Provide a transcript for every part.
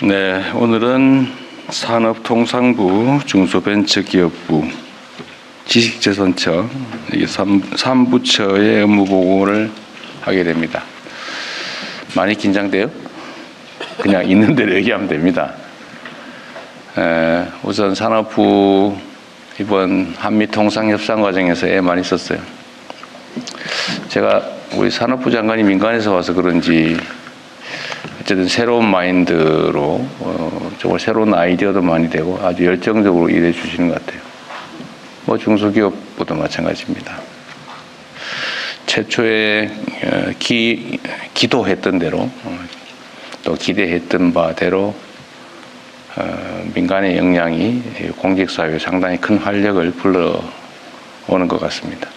네, 오늘은 산업통상부, 중소벤처기업부, 지식재산처 이게 3부처의 업무 보고를 하게 됩니다. 많이 긴장돼요? 그냥 있는 대로 얘기하면 됩니다. 우선 산업부 이번 한미통상협상 과정에서 애 많이 썼어요. 제가 우리 산업부 장관이 민간에서 와서 그런지 어쨌든 새로운 마인드로 정말 새로운 아이디어도 많이 되고 아주 열정적으로 일해 주시는 것 같아요. 뭐 중소기업부도 마찬가지입니다. 최초에 기도했던 대로 또 기대했던 바대로 민간의 역량이 공직사회에 상당히 큰 활력을 불러오는 것 같습니다.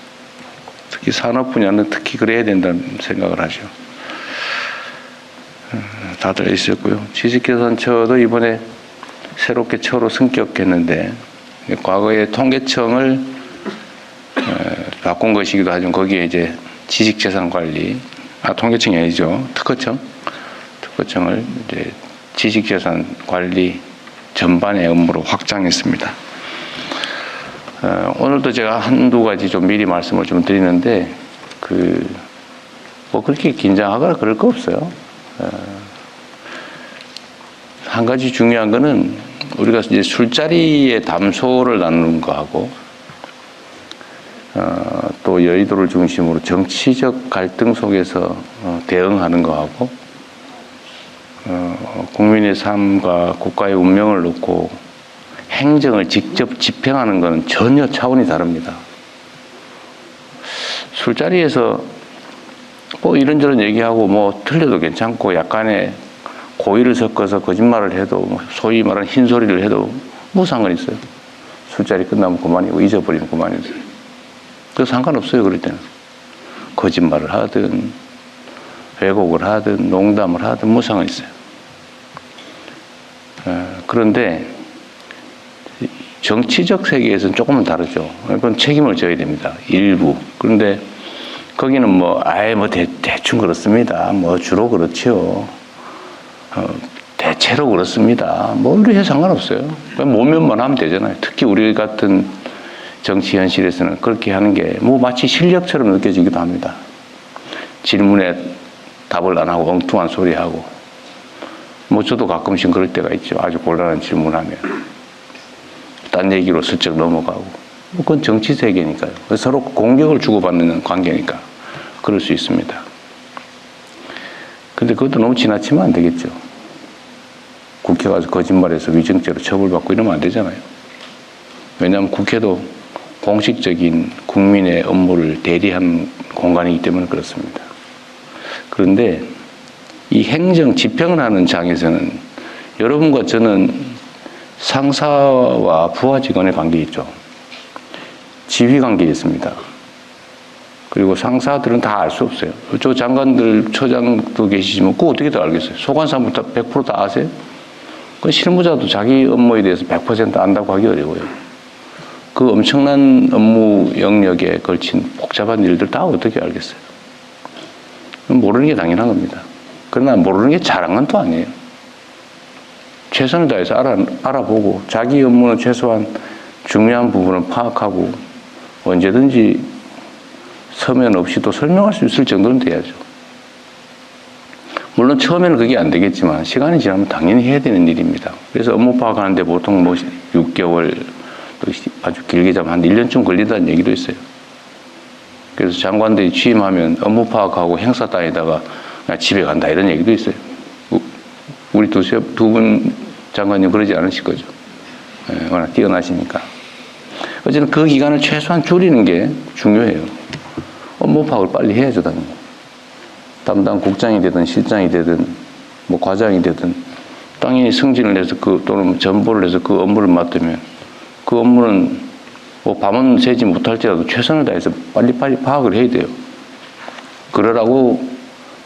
특히 산업 분야는 특히 그래야 된다는 생각을 하죠. 다들 있었고요. 지식재산처도 이번에 새롭게 처로 승격했는데 과거에 통계청을 바꾼 것이기도 하지만 거기에 이제 지식재산관리, 통계청이 아니죠. 특허청을 이제 지식재산관리 전반의 업무로 확장했습니다. 오늘도 제가 한두 가지 좀 미리 말씀을 좀 드리는데 뭐 그렇게 긴장하거나 그럴 거 없어요. 한 가지 중요한 거는 우리가 이제 술자리의 담소를 나누는 거하고 또 여의도를 중심으로 정치적 갈등 속에서 대응하는 거하고 국민의 삶과 국가의 운명을 놓고 행정을 직접 집행하는 것은 전혀 차원이 다릅니다. 술자리에서 뭐 이런저런 얘기하고 뭐 틀려도 괜찮고 약간의 고의를 섞어서 거짓말을 해도 소위 말하는 흰소리를 해도 뭐 상관이 있어요. 술자리 끝나면 그만이고 잊어버리면 그만이죠. 그래서 상관없어요. 그럴 때는 거짓말을 하든 왜곡을 하든 농담을 하든 뭐 상관이 있어요. 그런데 정치적 세계에서는 조금은 다르죠. 그건 책임을 져야 됩니다. 일부. 그런데 거기는 뭐 대충 그렇습니다. 뭐 주로 그렇지요. 대체로 그렇습니다. 뭐 이렇게 상관없어요. 모면만 하면 되잖아요. 특히 우리 같은 정치 현실에서는 그렇게 하는 게 뭐 마치 실력처럼 느껴지기도 합니다. 질문에 답을 안 하고 엉뚱한 소리 하고 뭐 저도 가끔씩 그럴 때가 있죠. 아주 곤란한 질문하면 딴 얘기로 슬쩍 넘어가고 뭐 그건 정치 세계니까요. 서로 공격을 주고받는 관계니까 그럴 수 있습니다. 근데 그것도 너무 지나치면 안 되겠죠. 국회 가서 거짓말해서 위증죄로 처벌받고 이러면 안 되잖아요. 왜냐하면 국회도 공식적인 국민의 업무를 대리한 공간이기 때문에 그렇습니다. 그런데 이 행정 집행을 하는 장에서는 여러분과 저는 상사와 부하 직원의 관계 있죠. 지휘 관계에 있습니다. 그리고 상사들은 다 알 수 없어요. 저 장관들, 처장도 계시지만 그거 어떻게 다 알겠어요? 소관사부터 100% 다 아세요? 그 실무자도 자기 업무에 대해서 100% 안다고 하기 어려워요. 그 엄청난 업무 영역에 걸친 복잡한 일들 다 어떻게 알겠어요? 모르는 게 당연한 겁니다. 그러나 모르는 게 잘한 건 또 아니에요. 최선을 다해서 알아보고 자기 업무는 최소한 중요한 부분을 파악하고 언제든지 서면 없이도 설명할 수 있을 정도는 돼야죠. 물론 처음에는 그게 안 되겠지만 시간이 지나면 당연히 해야 되는 일입니다. 그래서 업무 파악하는데 보통 뭐 6개월 또 아주 길게 잡으면 한 1년쯤 걸린다는 얘기도 있어요. 그래서 장관들이 취임하면 업무 파악하고 행사 다니다가 그냥 집에 간다 이런 얘기도 있어요. 우리 두 분 장관님 그러지 않으실 거죠. 워낙 뛰어나시니까. 어쨌든 그 기간을 최소한 줄이는 게 중요해요. 업무 파악을 빨리 해야죠, 당연히. 담당 국장이 되든 실장이 되든 뭐 과장이 되든 당연히 승진을 해서 또는 전보를 해서 그 업무를 맡으면 그 업무는 뭐 밤은 새지 못할지라도 최선을 다해서 빨리빨리 파악을 해야 돼요. 그러라고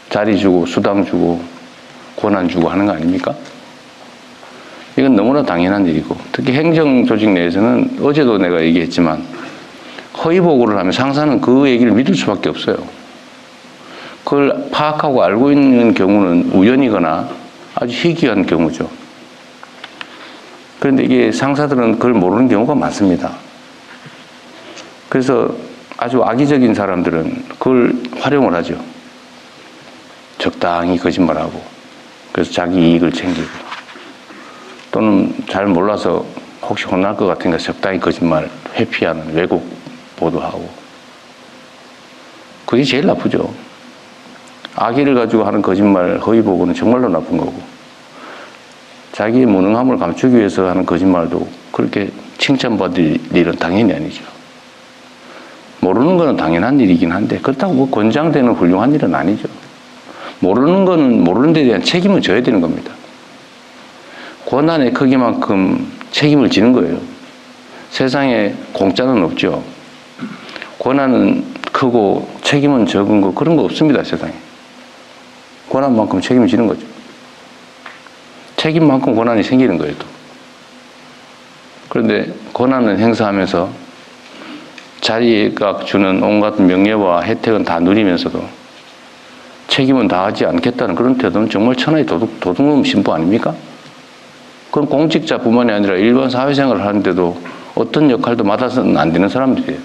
자리 주고 수당 주고 권한 주고 하는 거 아닙니까? 이건 너무나 당연한 일이고 특히 행정조직 내에서는 어제도 내가 얘기했지만 허위 보고를 하면 상사는 그 얘기를 믿을 수밖에 없어요. 그걸 파악하고 알고 있는 경우는 우연이거나 아주 희귀한 경우죠. 그런데 이게 상사들은 그걸 모르는 경우가 많습니다. 그래서 아주 악의적인 사람들은 그걸 활용을 하죠. 적당히 거짓말하고, 그래서 자기 이익을 챙기고, 또는 잘 몰라서 혹시 혼날 것 같으니까 적당히 거짓말 회피하는 왜곡 보도하고. 그게 제일 나쁘죠. 악의를 가지고 하는 거짓말, 허위 보고는 정말로 나쁜 거고, 자기의 무능함을 감추기 위해서 하는 거짓말도 그렇게 칭찬받을 일은 당연히 아니죠. 모르는 거는 당연한 일이긴 한데 그렇다고 뭐 권장되는 훌륭한 일은 아니죠. 모르는 거는 모르는 데 대한 책임을 져야 되는 겁니다. 권한의 크기만큼 책임을 지는 거예요. 세상에 공짜는 없죠. 권한은 크고 책임은 적은 거 그런 거 없습니다. 세상에. 권한만큼 책임을 지는 거죠. 책임만큼 권한이 생기는 거예요. 또. 그런데 권한을 행사하면서 자리가 주는 온갖 명예와 혜택은 다 누리면서도 책임은 다하지 않겠다는 그런 태도는 정말 천하의 도둑놈 신부 아닙니까? 그럼 공직자뿐만이 아니라 일반 사회생활을 하는데도 어떤 역할도 맡아서는 안 되는 사람들이에요.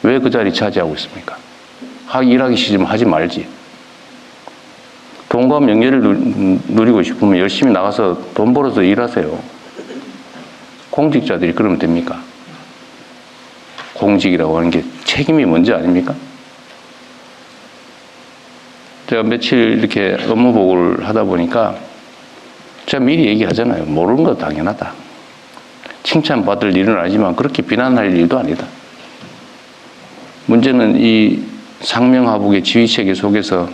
왜 그 자리 차지하고 있습니까? 일하기 싫으면 하지 말지. 돈과 명예를 누리고 싶으면 열심히 나가서 돈 벌어서 일하세요. 공직자들이 그러면 됩니까? 공직이라고 하는 게 책임이 먼저 아닙니까? 제가 며칠 이렇게 업무 보고를 하다 보니까 제가 미리 얘기하잖아요. 모르는 거 당연하다. 칭찬받을 일은 아니지만 그렇게 비난할 일도 아니다. 문제는 이 상명하복의 지휘체계 속에서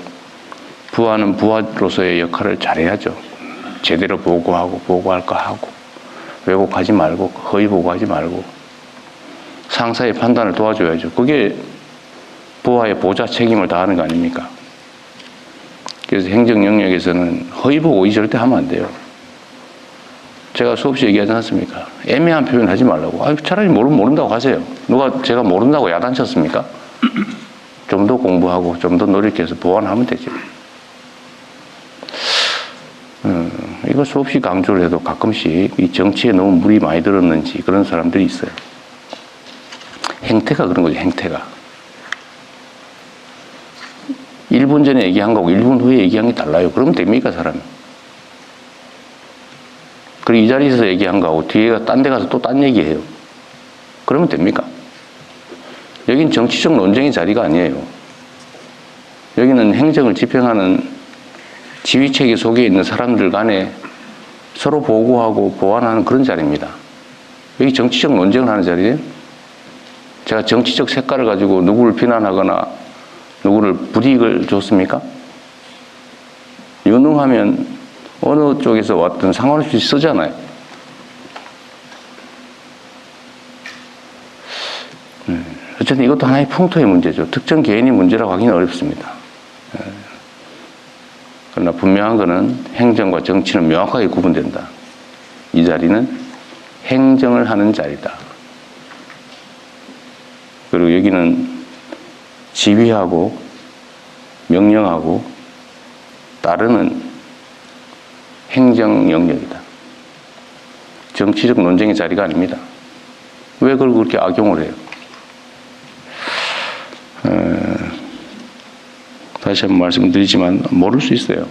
부하는 부하로서의 역할을 잘해야죠. 제대로 보고하고 보고할 거 하고 왜곡하지 말고 허위 보고하지 말고 상사의 판단을 도와줘야죠. 그게 부하의 보좌 책임을 다하는 거 아닙니까? 그래서 행정 영역에서는 허위 보고 절대 하면 안 돼요. 제가 수없이 얘기하지 않습니까? 애매한 표현 하지 말라고. 차라리 모른다고 하세요. 누가 제가 모른다고 야단쳤습니까? 좀 더 공부하고 좀 더 노력해서 보완하면 되죠. 이거 수없이 강조를 해도 가끔씩 이 정치에 너무 물이 많이 들었는지 그런 사람들이 있어요. 행태가 그런 거죠, 행태가. 1분 전에 얘기한 거하고 1분 후에 얘기한 게 달라요. 그러면 됩니까, 사람이? 그리고 이 자리에서 얘기한 거하고 뒤에가 딴 데 가서 또 딴 얘기해요. 그러면 됩니까? 여긴 정치적 논쟁의 자리가 아니에요. 여기는 행정을 집행하는 지휘체계 속에 있는 사람들 간에 서로 보고하고 보완하는 그런 자리입니다. 여기 정치적 논쟁을 하는 자리예요. 제가 정치적 색깔을 가지고 누구를 비난하거나 누구를 불이익을 줬습니까? 유능하면 어느 쪽에서 왔든 상관없이 쓰잖아요. 어쨌든 이것도 하나의 풍토의 문제죠. 특정 개인의 문제라고 하기는 어렵습니다. 그러나 분명한 것은 행정과 정치는 명확하게 구분된다. 이 자리는 행정을 하는 자리다. 그리고 여기는 지휘하고 명령하고 따르는 행정 영역이다. 정치적 논쟁의 자리가 아닙니다. 왜 그걸 그렇게 악용을 해요? 다시 한번 말씀드리지만 모를 수 있어요.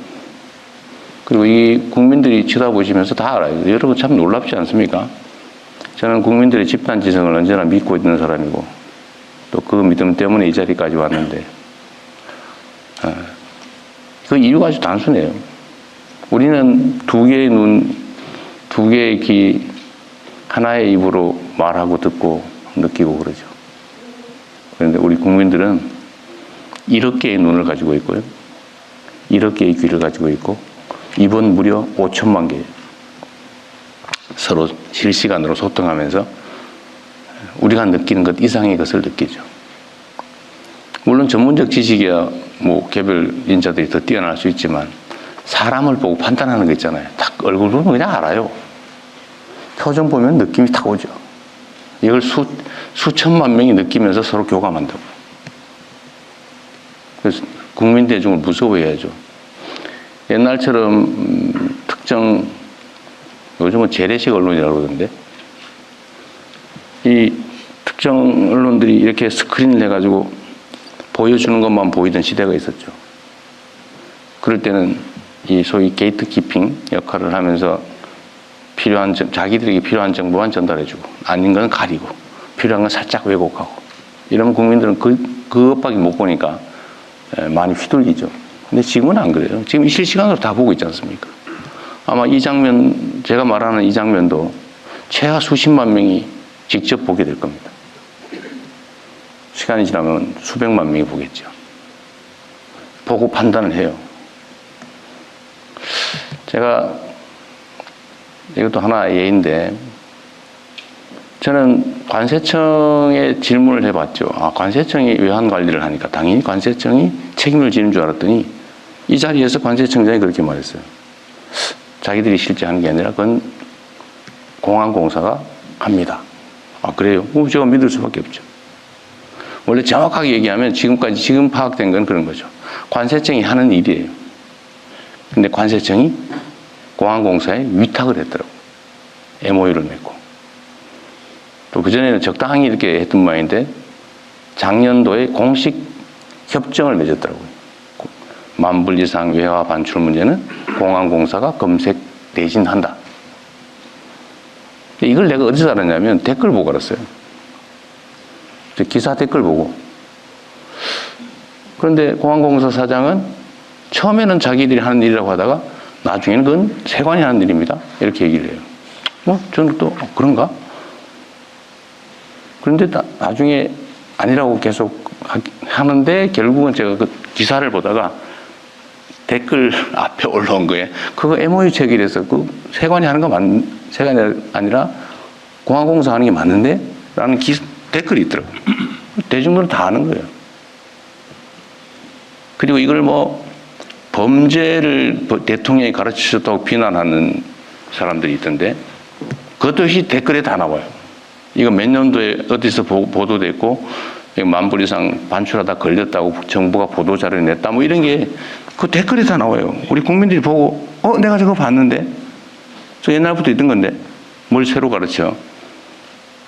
그리고 이 국민들이 쳐다보시면서 다 알아요. 여러분 참 놀랍지 않습니까? 저는 국민들의 집단지성을 언제나 믿고 있는 사람이고 또 그 믿음 때문에 이 자리까지 왔는데 그 이유가 아주 단순해요. 우리는 두 개의 눈, 두 개의 귀, 하나의 입으로 말하고 듣고 느끼고 그러죠. 그런데 우리 국민들은 1억 개의 눈을 가지고 있고요. 1억 개의 귀를 가지고 있고 입은 무려 5천만 개. 서로 실시간으로 소통하면서 우리가 느끼는 것 이상의 것을 느끼죠. 물론 전문적 지식이야 뭐 개별 인자들이 더 뛰어날 수 있지만 사람을 보고 판단하는 거 있잖아요. 딱 얼굴 보면 그냥 알아요. 표정 보면 느낌이 딱 오죠. 이걸 수천만 명이 느끼면서 서로 교감한다고. 그래서 국민 대중을 무서워해야죠. 옛날처럼 특정, 요즘은 재래식 언론이라고 그러던데, 이 특정 언론들이 이렇게 스크린을 해가지고 보여주는 것만 보이던 시대가 있었죠. 그럴 때는 이 소위 게이트키핑 역할을 하면서 자기들에게 필요한 정보만 전달해주고, 아닌 건 가리고, 필요한 건 살짝 왜곡하고, 이러면 국민들은 그것밖에 못 보니까 많이 휘둘리죠. 근데 지금은 안 그래요. 지금 실시간으로 다 보고 있지 않습니까? 아마 이 장면, 제가 말하는 이 장면도 최하 수십만 명이 직접 보게 될 겁니다. 시간이 지나면 수백만 명이 보겠죠. 보고 판단을 해요. 제가 이것도 하나의 예인데, 저는 관세청에 질문을 해봤죠. 관세청이 외환 관리를 하니까 당연히 관세청이 책임을 지는 줄 알았더니 이 자리에서 관세청장이 그렇게 말했어요. 자기들이 실제 하는 게 아니라 그건 공항공사가 합니다. 그래요? 그럼 제가 믿을 수밖에 없죠. 원래 정확하게 얘기하면 지금 파악된 건 그런 거죠. 관세청이 하는 일이에요. 근데 관세청이 공항공사에 위탁을 했더라고요. MOU를 맺고. 또 그전에는 적당히 이렇게 했던 모양인데 작년도에 공식 협정을 맺었더라고요. 10,000불 이상 외화 반출 문제는 공항공사가 검색 대신한다. 이걸 내가 어디서 알았냐면 댓글 보고 알았어요. 기사 댓글 보고. 그런데 공항공사 사장은 처음에는 자기들이 하는 일이라고 하다가 나중에는 그건 세관이 하는 일입니다. 이렇게 얘기를 해요. 저는 또 그런가? 그런데 나중에 아니라고 계속 하는데 결국은 제가 그 기사를 보다가 댓글 앞에 올라온 거예요. 그거 MOU 체결해서 그 세관이 하는 거 세관이 아니라 공항공사 하는 게 맞는데? 라는 댓글이 있더라고요. 대중들은 다 아는 거예요. 그리고 이걸 범죄를 대통령이 가르치셨다고 비난하는 사람들이 있던데 그것도 역시 댓글에 다 나와요. 이거 몇 년도에 어디서 보도됐고 10,000불 이상 반출하다 걸렸다고 정부가 보도자료를 냈다 이런 게 그 댓글에 다 나와요. 우리 국민들이 보고 내가 저거 봤는데 저 옛날부터 있던 건데 뭘 새로 가르쳐.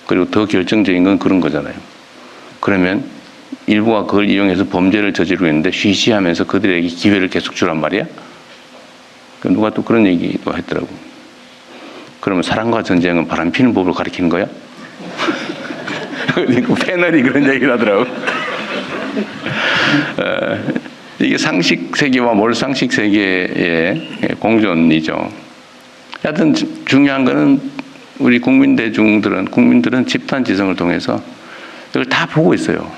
그리고 더 결정적인 건 그런 거잖아요. 그러면 일부가 그걸 이용해서 범죄를 저지르고 있는데 쉬쉬하면서 그들에게 기회를 계속 주란 말이야. 누가 또 그런 얘기도 했더라고. 그러면 사랑과 전쟁은 바람피는 법을 가리키는 거야? 그 패널이 그런 얘기를 하더라고. 이게 상식 세계와 몰상식 세계의 공존이죠. 하여튼 중요한 거는 우리 국민들은 집단 지성을 통해서 이걸 다 보고 있어요.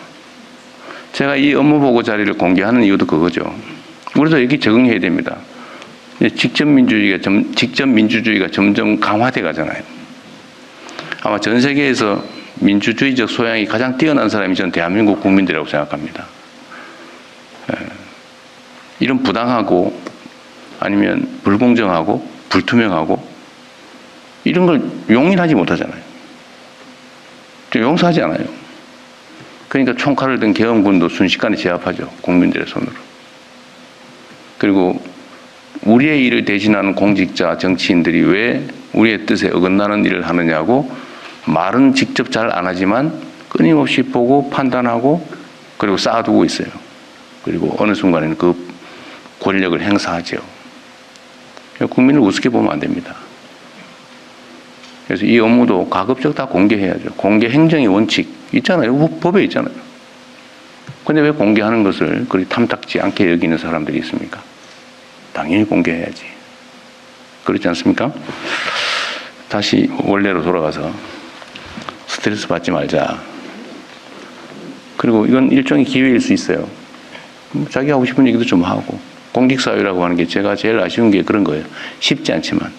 제가 이 업무보고 자리를 공개하는 이유도 그거죠. 우리도 여기 적응해야 됩니다. 직접 민주주의가 점점 강화돼 가잖아요. 아마 전 세계에서 민주주의적 소양이 가장 뛰어난 사람이 저는 대한민국 국민들이라고 생각합니다. 이런 부당하고 아니면 불공정하고 불투명하고 이런 걸 용인하지 못하잖아요. 용서하지 않아요. 그러니까 총칼을 든 계엄군도 순식간에 제압하죠. 국민들의 손으로. 그리고 우리의 일을 대신하는 공직자, 정치인들이 왜 우리의 뜻에 어긋나는 일을 하느냐고 말은 직접 잘 안 하지만 끊임없이 보고 판단하고 그리고 쌓아두고 있어요. 그리고 어느 순간에는 그 권력을 행사하죠. 국민을 우습게 보면 안 됩니다. 그래서 이 업무도 가급적 다 공개해야죠. 공개 행정의 원칙 있잖아요. 법에 있잖아요. 근데 왜 공개하는 것을 그리 탐탁지 않게 여기는 사람들이 있습니까? 당연히 공개해야지. 그렇지 않습니까? 다시 원래로 돌아가서 스트레스 받지 말자. 그리고 이건 일종의 기회일 수 있어요. 자기 하고 싶은 얘기도 좀 하고. 공직사회라고 하는 게 제가 제일 아쉬운 게 그런 거예요. 쉽지 않지만.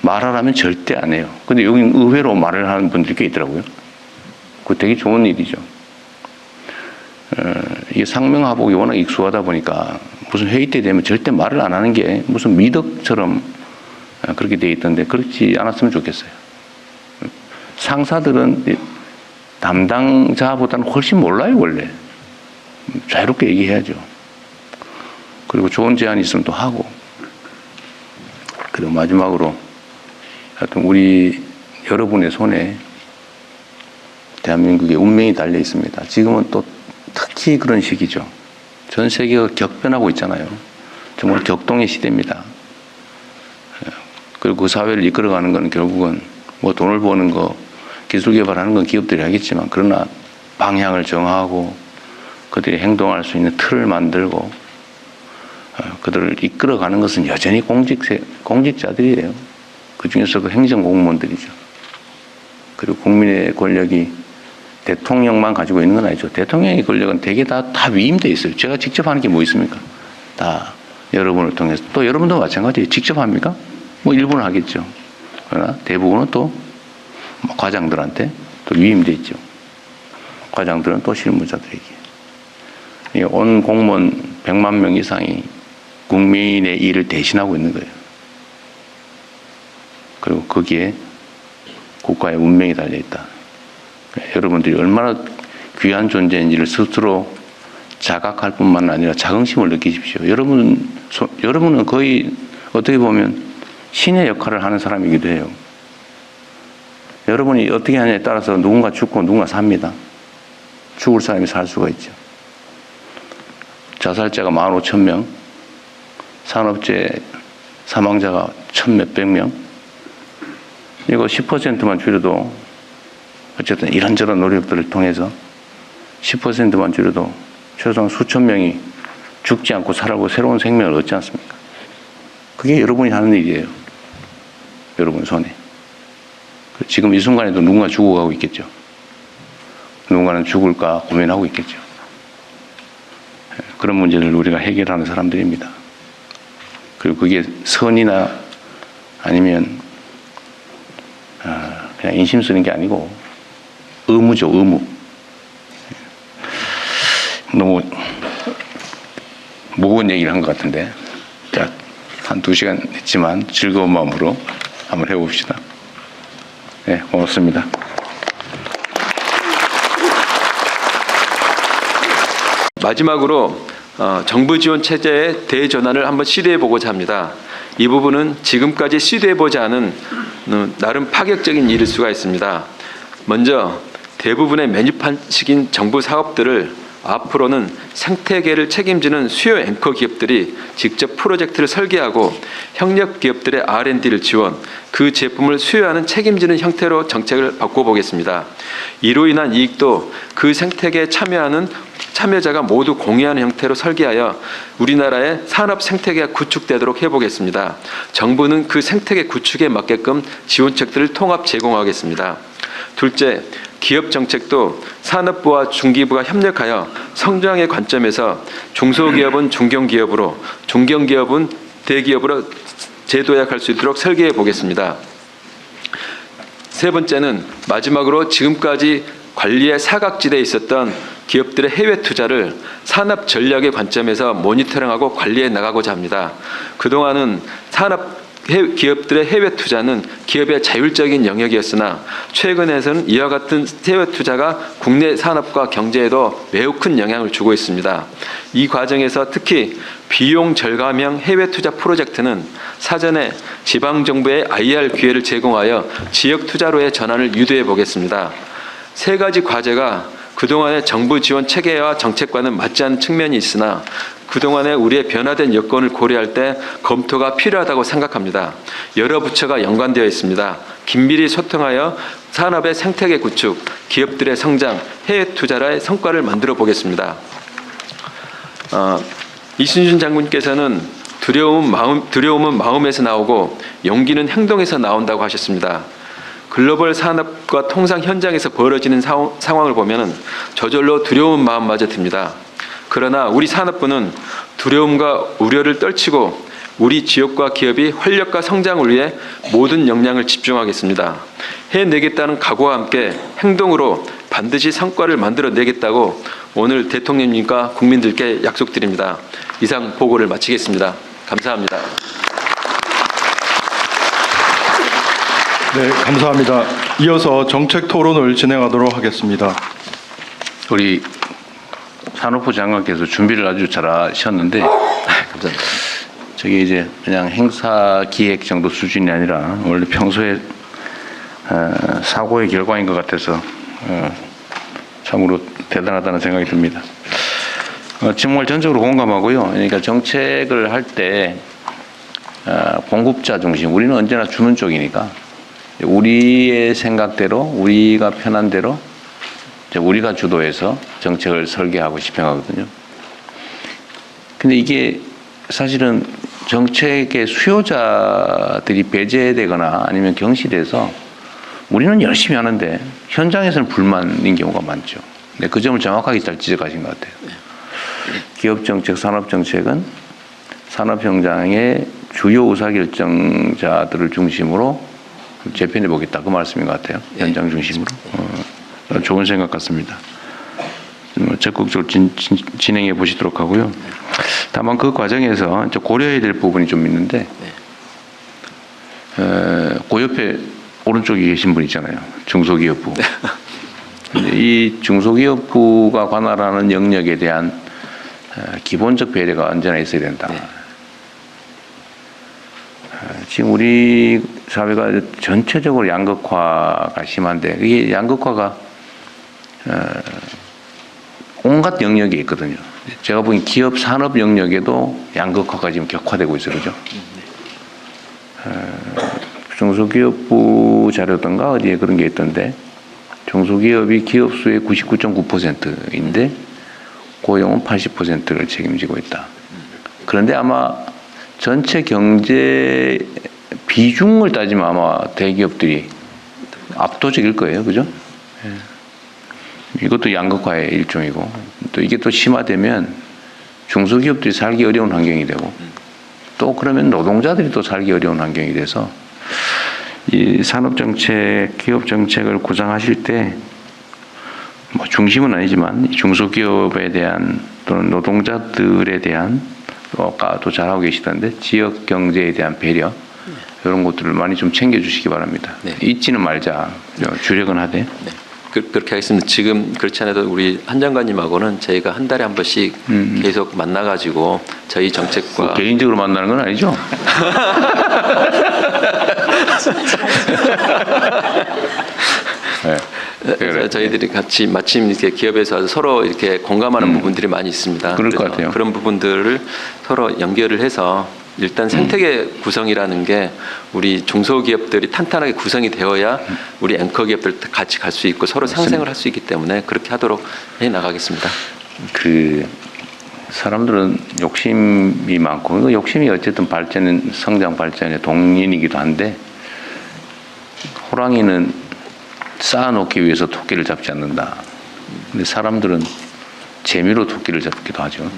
말하라면 절대 안 해요. 근데 여기는 의외로 말을 하는 분들이 꽤 있더라고요. 그거 되게 좋은 일이죠. 이게 상명하복이 워낙 익숙하다 보니까 무슨 회의 때 되면 절대 말을 안 하는 게 무슨 미덕처럼 그렇게 돼 있던데 그렇지 않았으면 좋겠어요. 상사들은 담당자보다는 훨씬 몰라요, 원래. 자유롭게 얘기해야죠. 그리고 좋은 제안이 있으면 또 하고. 그리고 마지막으로 하여튼 우리 여러분의 손에 대한민국의 운명이 달려 있습니다. 지금은 또 특히 그런 시기죠. 전 세계가 격변하고 있잖아요. 정말 격동의 시대입니다. 그리고 그 사회를 이끌어가는 건 결국은 뭐 돈을 버는 거, 기술 개발하는 건 기업들이 하겠지만, 그러나 방향을 정하고 그들이 행동할 수 있는 틀을 만들고 그들을 이끌어가는 것은 여전히 공직자들이에요. 그 중에서 그 행정공무원들이죠. 그리고 국민의 권력이 대통령만 가지고 있는 건 아니죠. 대통령의 권력은 대개 다 위임돼 있어요. 제가 직접 하는 게 뭐 있습니까? 다 여러분을 통해서. 또 여러분도 마찬가지예요. 직접 합니까? 뭐 일부는 하겠죠. 그러나 대부분은 또 과장들한테 또 위임돼 있죠. 과장들은 또 실무자들에게. 온 공무원 100만 명 이상이 국민의 일을 대신하고 있는 거예요. 그리고 거기에 국가의 운명이 달려있다. 여러분들이 얼마나 귀한 존재인지를 스스로 자각할 뿐만 아니라 자긍심을 느끼십시오. 여러분은 거의 어떻게 보면 신의 역할을 하는 사람이기도 해요. 여러분이 어떻게 하냐에 따라서 누군가 죽고 누군가 삽니다. 죽을 사람이 살 수가 있죠. 자살자가 15,000명, 산업재해 사망자가 1,000몇백 명. 이거 10%만 줄여도 어쨌든 이런저런 노력들을 통해서 10%만 줄여도 최소한 수천 명이 죽지 않고 살아고 새로운 생명을 얻지 않습니까? 그게 여러분이 하는 일이에요. 여러분 손에. 지금 이 순간에도 누군가 죽어가고 있겠죠. 누군가는 죽을까 고민하고 있겠죠. 그런 문제를 우리가 해결하는 사람들입니다. 그리고 그게 선이나 아니면 그냥 인심 쓰는 게 아니고 의무죠, 의무. 너무 무거운 얘기를 한 것 같은데, 자, 한 2시간 했지만 즐거운 마음으로 한번 해봅시다. 네, 고맙습니다. 마지막으로 정부 지원 체제의 대전환을 한번 시도해보고자 합니다. 이 부분은 지금까지 시도해보지 않은 나름 파격적인 일일 수가 있습니다. 먼저 대부분의 메뉴판식인 정부 사업들을 앞으로는 생태계를 책임지는 수요 앵커 기업들이 직접 프로젝트를 설계하고 협력 기업들의 R&D를 지원, 그 제품을 수요하는 책임지는 형태로 정책을 바꿔보겠습니다. 이로 인한 이익도 그 생태계에 참여하는 참여자가 모두 공유하는 형태로 설계하여 우리나라의 산업 생태계가 구축되도록 해보겠습니다. 정부는 그 생태계 구축에 맞게끔 지원책들을 통합 제공하겠습니다. 둘째, 기업 정책도 산업부와 중기부가 협력하여 성장의 관점에서 중소기업은 중견기업으로, 중견기업은 대기업으로 재도약할 수 있도록 설계해 보겠습니다. 세 번째는 마지막으로 지금까지 관리의 사각지대에 있었던 기업들의 해외 투자를 산업 전략의 관점에서 모니터링하고 관리해 나가고자 합니다. 그동안은 기업들의 해외 투자는 기업의 자율적인 영역이었으나 최근에서는 이와 같은 해외 투자가 국내 산업과 경제에도 매우 큰 영향을 주고 있습니다. 이 과정에서 특히 비용 절감형 해외 투자 프로젝트는 사전에 지방정부의 IR 기회를 제공하여 지역 투자로의 전환을 유도해 보겠습니다. 세 가지 과제가 그동안의 정부 지원 체계와 정책과는 맞지 않는 측면이 있으나 그동안의 우리의 변화된 여건을 고려할 때 검토가 필요하다고 생각합니다. 여러 부처가 연관되어 있습니다. 긴밀히 소통하여 산업의 생태계 구축, 기업들의 성장, 해외 투자의 성과를 만들어 보겠습니다. 이순신 장군께서는 두려움은 마음에서 나오고 용기는 행동에서 나온다고 하셨습니다. 글로벌 산업과 통상 현장에서 벌어지는 상황을 보면 저절로 두려운 마음마저 듭니다. 그러나 우리 산업부는 두려움과 우려를 떨치고 우리 지역과 기업이 활력과 성장을 위해 모든 역량을 집중하겠습니다. 해내겠다는 각오와 함께 행동으로 반드시 성과를 만들어내겠다고 오늘 대통령님과 국민들께 약속드립니다. 이상 보고를 마치겠습니다. 감사합니다. 네, 감사합니다. 이어서 정책 토론을 진행하도록 하겠습니다. 우리 산업부 장관께서 준비를 아주 잘 하셨는데 감사합니다. 저게 이제 그냥 행사 기획 정도 수준이 아니라 원래 평소에 사고의 결과인 것 같아서 참으로 대단하다는 생각이 듭니다. 정말 전적으로 공감하고요. 그러니까 정책을 할 때 공급자 중심, 우리는 언제나 주는 쪽이니까 우리의 생각대로, 우리가 편한 대로 우리가 주도해서 정책을 설계하고 집행하거든요. 근데 이게 사실은 정책의 수요자들이 배제되거나 아니면 경시돼서 우리는 열심히 하는데 현장에서는 불만인 경우가 많죠. 근데 그 점을 정확하게 잘 지적하신 것 같아요. 기업정책, 산업정책은 산업현장의 주요 의사결정자들을 중심으로 재편해 보겠다. 그 말씀인 것 같아요. 현장 중심으로. 좋은 생각 같습니다. 적극적으로 진행해 보시도록 하고요. 다만 그 과정에서 고려해야 될 부분이 좀 있는데 그 옆에 오른쪽에 계신 분 있잖아요. 중소기업부. 이 중소기업부가 관할하는 영역에 대한 기본적 배려가 언제나 있어야 된다. 지금 우리 사회가 전체적으로 양극화가 심한데 이게 양극화가 온갖 영역에 있거든요. 제가 보기엔 기업 산업 영역에도 양극화가 지금 격화되고 있어요. 그죠? 중소기업부 자료든가 어디에 그런 게 있던데 중소기업이 기업 수의 99.9%인데 고용은 80%를 책임지고 있다. 그런데 아마 전체 경제 비중을 따지면 아마 대기업들이 압도적일 거예요. 그죠? 이것도 양극화의 일종이고 또 이게 또 심화되면 중소기업들이 살기 어려운 환경이 되고 또 그러면 노동자들이 또 살기 어려운 환경이 돼서 이 산업정책, 기업정책을 구상하실 때 뭐 중심은 아니지만 중소기업에 대한 또는 노동자들에 대한 아까도 잘하고 계시던데 지역 경제에 대한 배려 이런 것들을 많이 좀 챙겨주시기 바랍니다. 네. 잊지는 말자. 주력은 하되. 네. 그렇게 하겠습니다. 지금 그렇지 않아도 우리 한 장관님하고는 저희가 한 달에 한 번씩 계속 만나가지고 저희 정책과 개인적으로 만나는 건 아니죠? 네. 그래서 저희들이 같이 마침 이렇게 기업에서 와서 서로 이렇게 공감하는 부분들이 많이 있습니다. 그럴 것 그래서 같아요. 그런 부분들을 서로 연결을 해서 일단 생태계 구성이라는 게 우리 중소기업들이 탄탄하게 구성이 되어야 우리 앵커 기업들 같이 갈 수 있고 서로 상생을 할 수 있기 때문에 그렇게 하도록 해 나가겠습니다. 그 사람들은 욕심이 많고 그 욕심이 어쨌든 발전, 성장 발전의 동인이기도 한데 호랑이는 쌓아놓기 위해서 토끼를 잡지 않는다. 근데 사람들은 재미로 토끼를 잡기도 하죠.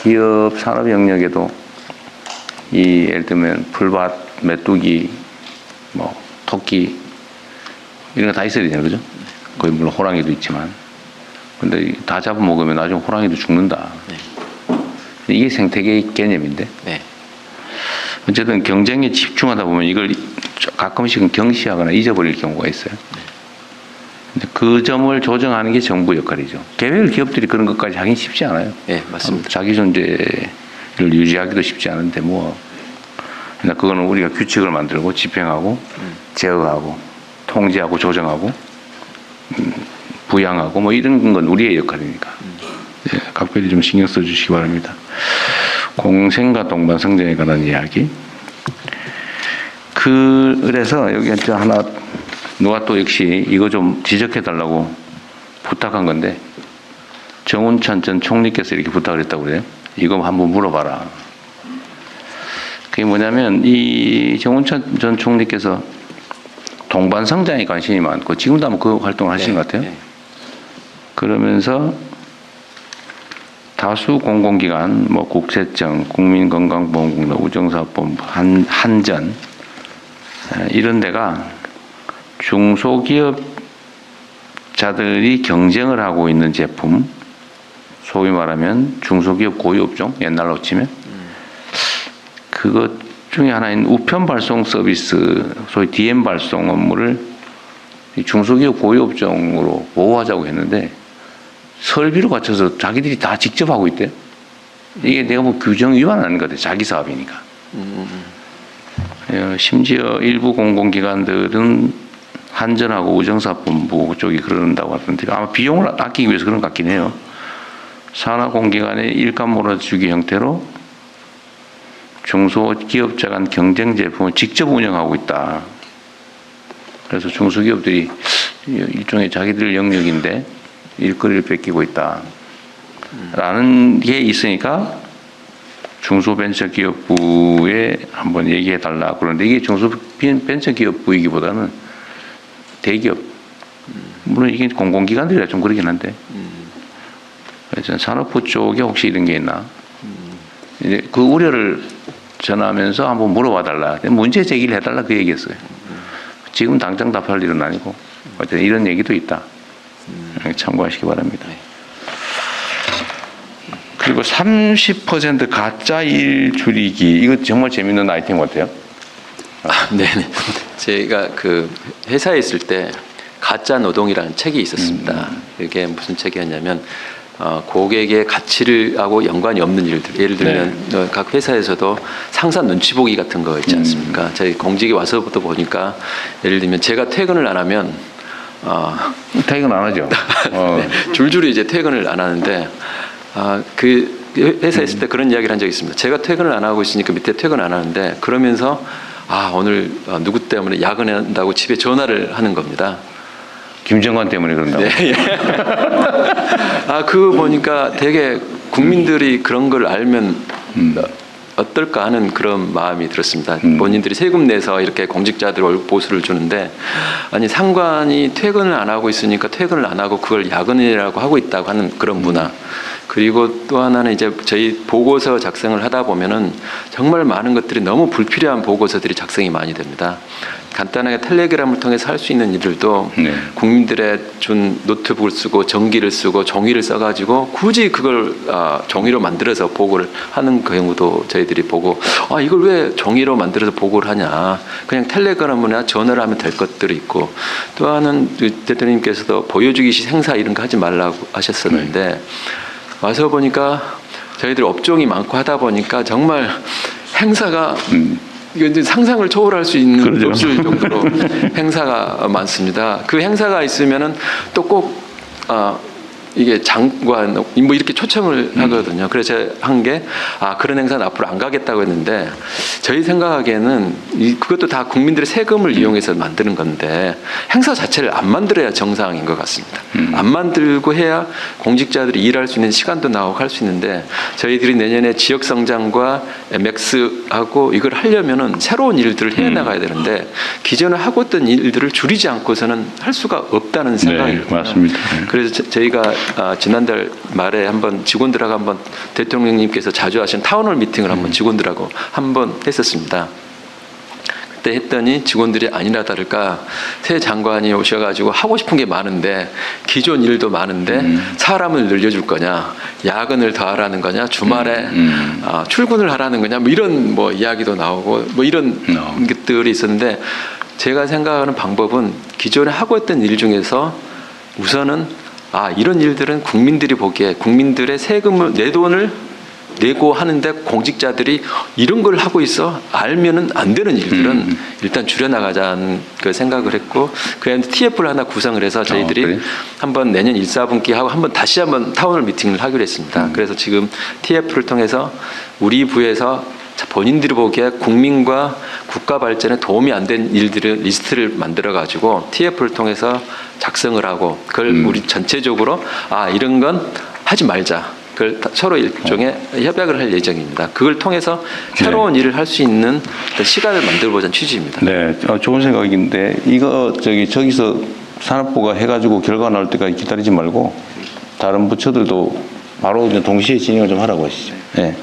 기업 산업 영역에도 이 예를 들면 풀밭, 메뚜기, 뭐 토끼 이런 거 다 있어야 되잖아요, 그죠? 거기 물론 호랑이도 있지만, 근데 다 잡아먹으면 나중에 호랑이도 죽는다. 네. 이게 생태계의 개념인데. 네. 어쨌든 경쟁에 집중하다 보면 이걸 가끔씩은 경시하거나 잊어버릴 경우가 있어요. 근데 그 점을 조정하는 게 정부 역할이죠. 개별 기업들이 그런 것까지 하긴 쉽지 않아요. 네, 맞습니다. 자기 존재를 유지하기도 쉽지 않은데 뭐. 그러니까 그거는 우리가 규칙을 만들고 집행하고 제어하고 통제하고 조정하고 부양하고 뭐 이런 건 우리의 역할이니까. 네, 각별히 좀 신경 써주시기 바랍니다. 공생과 동반 성장에 관한 이야기. 그래서 여기 하나 누가 또 역시 이거 좀 지적해 달라고 부탁한 건데 정운찬 전 총리께서 이렇게 부탁을 했다고 그래요. 이거 한번 물어봐라. 그게 뭐냐면 이 정운찬 전 총리께서 동반 성장에 관심이 많고 지금도 아마 그 활동을 하시는 것 같아요. 그러면서 다수 공공기관, 뭐 국세청, 국민건강보험공단, 우정사업본부, 한전 이런 데가 중소기업자들이 경쟁을 하고 있는 제품, 소위 말하면 중소기업 고유업종, 옛날로 치면 그것 중에 하나인 우편 발송 서비스, 소위 DM 발송 업무를 중소기업 고유업종으로 보호하자고 했는데 설비로 갖춰서 자기들이 다 직접 하고 있대요. 이게 내가 뭐 규정 위반하는 것 같아. 자기 사업이니까. 심지어 일부 공공기관들은 한전하고 우정사본부 쪽이 그런다고 하던데 아마 비용을 아끼기 위해서 그런 것 같긴 해요. 산하공기관의 일감 몰아주기 형태로 중소기업자 간 경쟁 제품을 직접 운영하고 있다. 그래서 중소기업들이 일종의 자기들 영역인데 일거리를 뺏기고 있다. 라는 게 있으니까 중소벤처기업부에 한번 얘기해 달라 그러는데 이게 중소벤처기업부이기보다는 대기업. 물론 이게 공공기관들이라 좀 그러긴 한데. 그래서 산업부 쪽에 혹시 이런 게 있나. 이제 그 우려를 전하면서 한번 물어봐 달라. 문제 제기를 해달라 그 얘기였어요. 지금 당장 답할 일은 아니고 어쨌든 이런 얘기도 있다. 참고하시기 바랍니다. 그리고 30% 가짜 일 줄이기 이거 정말 재밌는 아이템 같아요. 네네. 제가 그 회사에 있을 때 가짜 노동이라는 책이 있었습니다. 이게 무슨 책이었냐면 고객의 가치를 하고 연관이 없는 일들. 예를 들면 각 회사에서도 상사 눈치 보기 같은 거 있지 않습니까? 저희 공직에 와서부터 보니까 예를 들면 제가 퇴근을 안 하면 퇴근 안 하죠. 네, 줄줄이 이제 퇴근을 안 하는데 그 회사에 있을 때 그런 이야기를 한 적이 있습니다. 제가 퇴근을 안 하고 있으니까 밑에 퇴근 안 하는데 그러면서 오늘 누구 때문에 야근한다고 집에 전화를 하는 겁니다. 김정관 때문에 그런다고. 네. 그거 보니까 되게 국민들이 그런 걸 알면 어떨까 하는 그런 마음이 들었습니다. 본인들이 세금 내서 이렇게 공직자들 월급 보수를 주는데 아니 상관이 퇴근을 안 하고 있으니까 퇴근을 안 하고 그걸 야근이라고 하고 있다고 하는 그런 문화. 그리고 또 하나는 이제 저희 보고서 작성을 하다 보면은 정말 많은 것들이 너무 불필요한 보고서들이 작성이 많이 됩니다. 간단하게 텔레그램을 통해서 할 수 있는 일들도 국민들의 준 노트북을 쓰고 전기를 쓰고 종이를 써가지고 굳이 그걸 종이로 만들어서 보고를 하는 경우도 저희들이 보고 이걸 왜 종이로 만들어서 보고를 하냐 그냥 텔레그램이나 전화를 하면 될 것들이 있고 또 하나는 대통령님께서도 보여주기식 행사 이런 거 하지 말라고 하셨었는데 와서 보니까 저희들 업종이 많고 하다 보니까 정말 행사가 이게 상상을 초월할 수 있는 그러죠. 없을 정도로 행사가 많습니다. 그 행사가 있으면은 또 꼭 이게 장관 뭐 이렇게 초청을 하거든요. 그래서 제가 한 게 그런 행사는 앞으로 안 가겠다고 했는데 저희 생각하기에는 그것도 다 국민들의 세금을 이용해서 만드는 건데 행사 자체를 안 만들어야 정상인 것 같습니다. 안 만들고 해야 공직자들이 일할 수 있는 시간도 나오고 할 수 있는데 저희들이 내년에 지역 성장과 MX하고 이걸 하려면은 새로운 일들을 해 나가야 되는데 기존에 하고 있던 일들을 줄이지 않고서는 할 수가 없다는 생각입니다. 네, 맞습니다. 그래서 저희가 지난달 말에 한번 직원들하고 한번 대통령님께서 자주 하신 타운홀 미팅을 한번 직원들하고 한번 했었습니다. 그때 했더니 직원들이 아니나 다를까 새 장관이 오셔가지고 하고 싶은 게 많은데 기존 일도 많은데 사람을 늘려줄 거냐 야근을 더 하라는 거냐 주말에 출근을 하라는 거냐 뭐 이런 뭐 이야기도 나오고 뭐 이런 것들이 있었는데 제가 생각하는 방법은 기존에 하고 있던 일 중에서 우선은 이런 일들은 국민들이 보기에 국민들의 세금을 내 돈을 내고 하는데 공직자들이 이런 걸 하고 있어 알면은 안 되는 일들은 일단 줄여나가자는 그 생각을 했고 그래서 TF를 하나 구성을 해서 저희들이 그래? 한번 내년 1, 4분기 하고 다시 한번 타운홀 미팅을 하기로 했습니다. 그래서 지금 TF를 통해서 우리 부에서 본인들이 보기에 국민과 국가 발전에 도움이 안 된 일들을 리스트를 만들어 가지고 TF를 통해서 작성을 하고 그걸 우리 전체적으로 이런 건 하지 말자. 그걸 서로 일종의 협약을 할 예정입니다. 그걸 통해서 새로운 일을 할 수 있는 시간을 만들어 보자는 취지입니다. 네, 좋은 생각인데 이거 저기서 산업부가 해가지고 결과 나올 때까지 기다리지 말고 다른 부처들도 바로 이제 동시에 진행을 좀 하라고 하시죠. 네.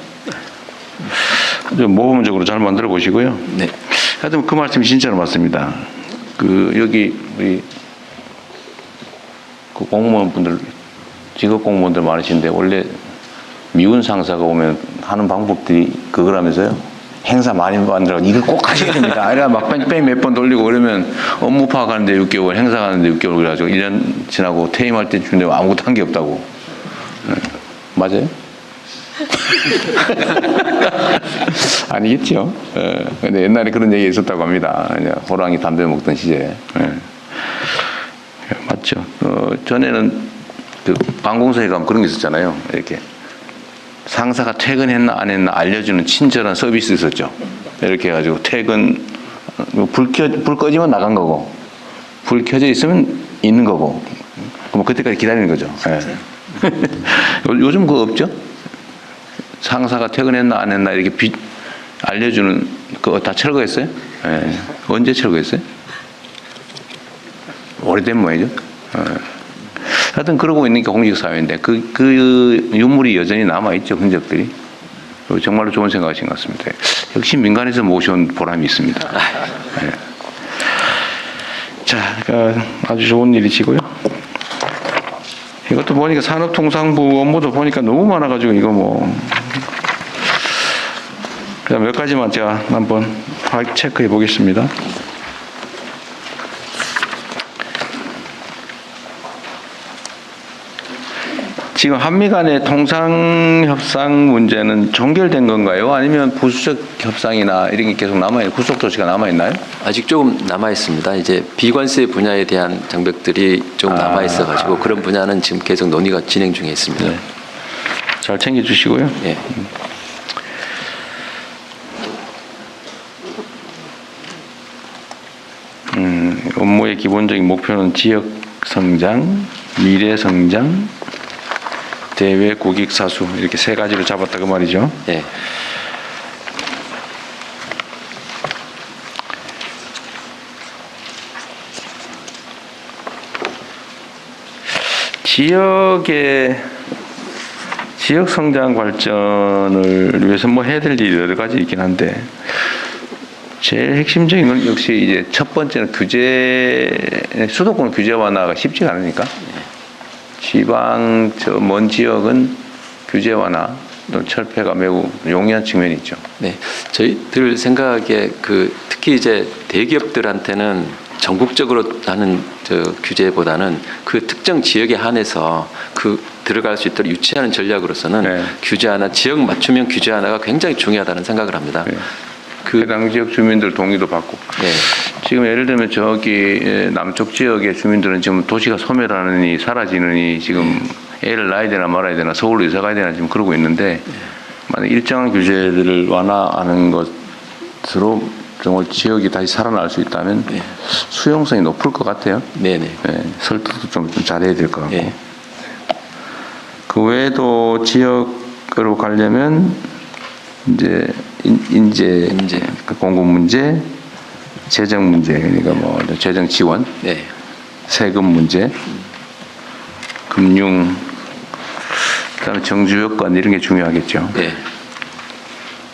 좀 모범적으로 잘 만들어 보시고요. 네. 하여튼 그 말씀이 진짜로 맞습니다. 여기 우리 그 공무원분들 직업 공무원들 많으신데 원래 미군 상사가 오면 하는 방법들이 그거라면서요. 행사 많이 만들어 이걸 꼭 하셔야 됩니다. 아니라 막 뺑뺑 몇 번 돌리고 그러면 업무 파악하는데 6개월, 행사 가는데 6개월 그래가지고 1년 지나고 퇴임할 때쯤 되면 아무것도 한 게 없다고. 네. 맞아요? 아니겠죠. 근데 옛날에 그런 얘기 있었다고 합니다. 이제 호랑이 담배 먹던 시절에. 맞죠. 전에는 그 관공서에 가면 그런 게 있었잖아요. 이렇게 상사가 퇴근했나 안 했나 알려주는 친절한 서비스 있었죠. 이렇게 해가지고 퇴근 불 꺼지면 나간 거고 불 켜져 있으면 있는 거고 그럼 그때까지 기다리는 거죠. 요즘 그거 없죠? 상사가 퇴근했나 안 했나 이렇게 알려주는 그거 다 철거했어요? 언제 철거했어요? 오래된 모양이죠. 하여튼 그러고 있는 게 공직사회인데 그 유물이 여전히 남아있죠. 흔적들이. 정말로 좋은 생각이신 것 같습니다. 역시 민간에서 모셔온 보람이 있습니다. 자, 아주 좋은 일이시고요. 이것도 보니까 산업통상부 업무도 보니까 너무 많아가지고 이거 뭐 그냥 몇 가지만 제가 한번 체크해 보겠습니다. 지금 한미 간의 통상협상 문제는 종결된 건가요? 아니면 부수적 협상이나 이런 게 계속 남아있나요? 구속 조치가 남아있나요? 아직 조금 남아 있습니다. 이제 비관세 분야에 대한 장벽들이 좀 남아 있어가지고 그런 분야는 지금 계속 논의가 진행 중에 있습니다. 네. 잘 챙겨주시고요. 예. 업무의 기본적인 목표는 지역 성장, 미래 성장, 대외 국익 사수 이렇게 세 가지로 잡았다 그 말이죠. 예. 지역 성장 발전을 위해서 뭐 해야 될 일이 여러 가지 있긴 한데 제일 핵심적인 건 역시 이제 첫 번째는 수도권 규제 완화가 쉽지가 않으니까 지방 먼 지역은 규제 완화 또 철폐가 매우 용이한 측면이 있죠. 네, 저희들 생각에 특히 이제 대기업들한테는 전국적으로 하는 규제보다는 그 특정 지역에 한해서 들어갈 수 있도록 유치하는 전략으로서는 네. 규제 하나, 지역 맞춤형 규제 하나가 굉장히 중요하다는 생각을 합니다. 네. 해당 지역 주민들 동의도 받고. 네. 지금 예를 들면 저기 남쪽 지역의 주민들은 지금 도시가 소멸하느니 사라지느니 지금 애를 낳아야 되나 말아야 되나 서울로 이사 가야 되나 지금 그러고 있는데 만약 일정한 규제들을 완화하는 것으로 정말 지역이 다시 살아날 수 있다면 네. 수용성이 높을 것 같아요. 네네. 네, 설득도 좀 잘해야 될 것 같고. 네. 그 외에도 지역으로 가려면 이제 인재 공급 문제, 재정 문제 그러니까 뭐 재정 지원, 네. 세금 문제, 금융, 그다음에 정주 여건 이런 게 중요하겠죠. 네.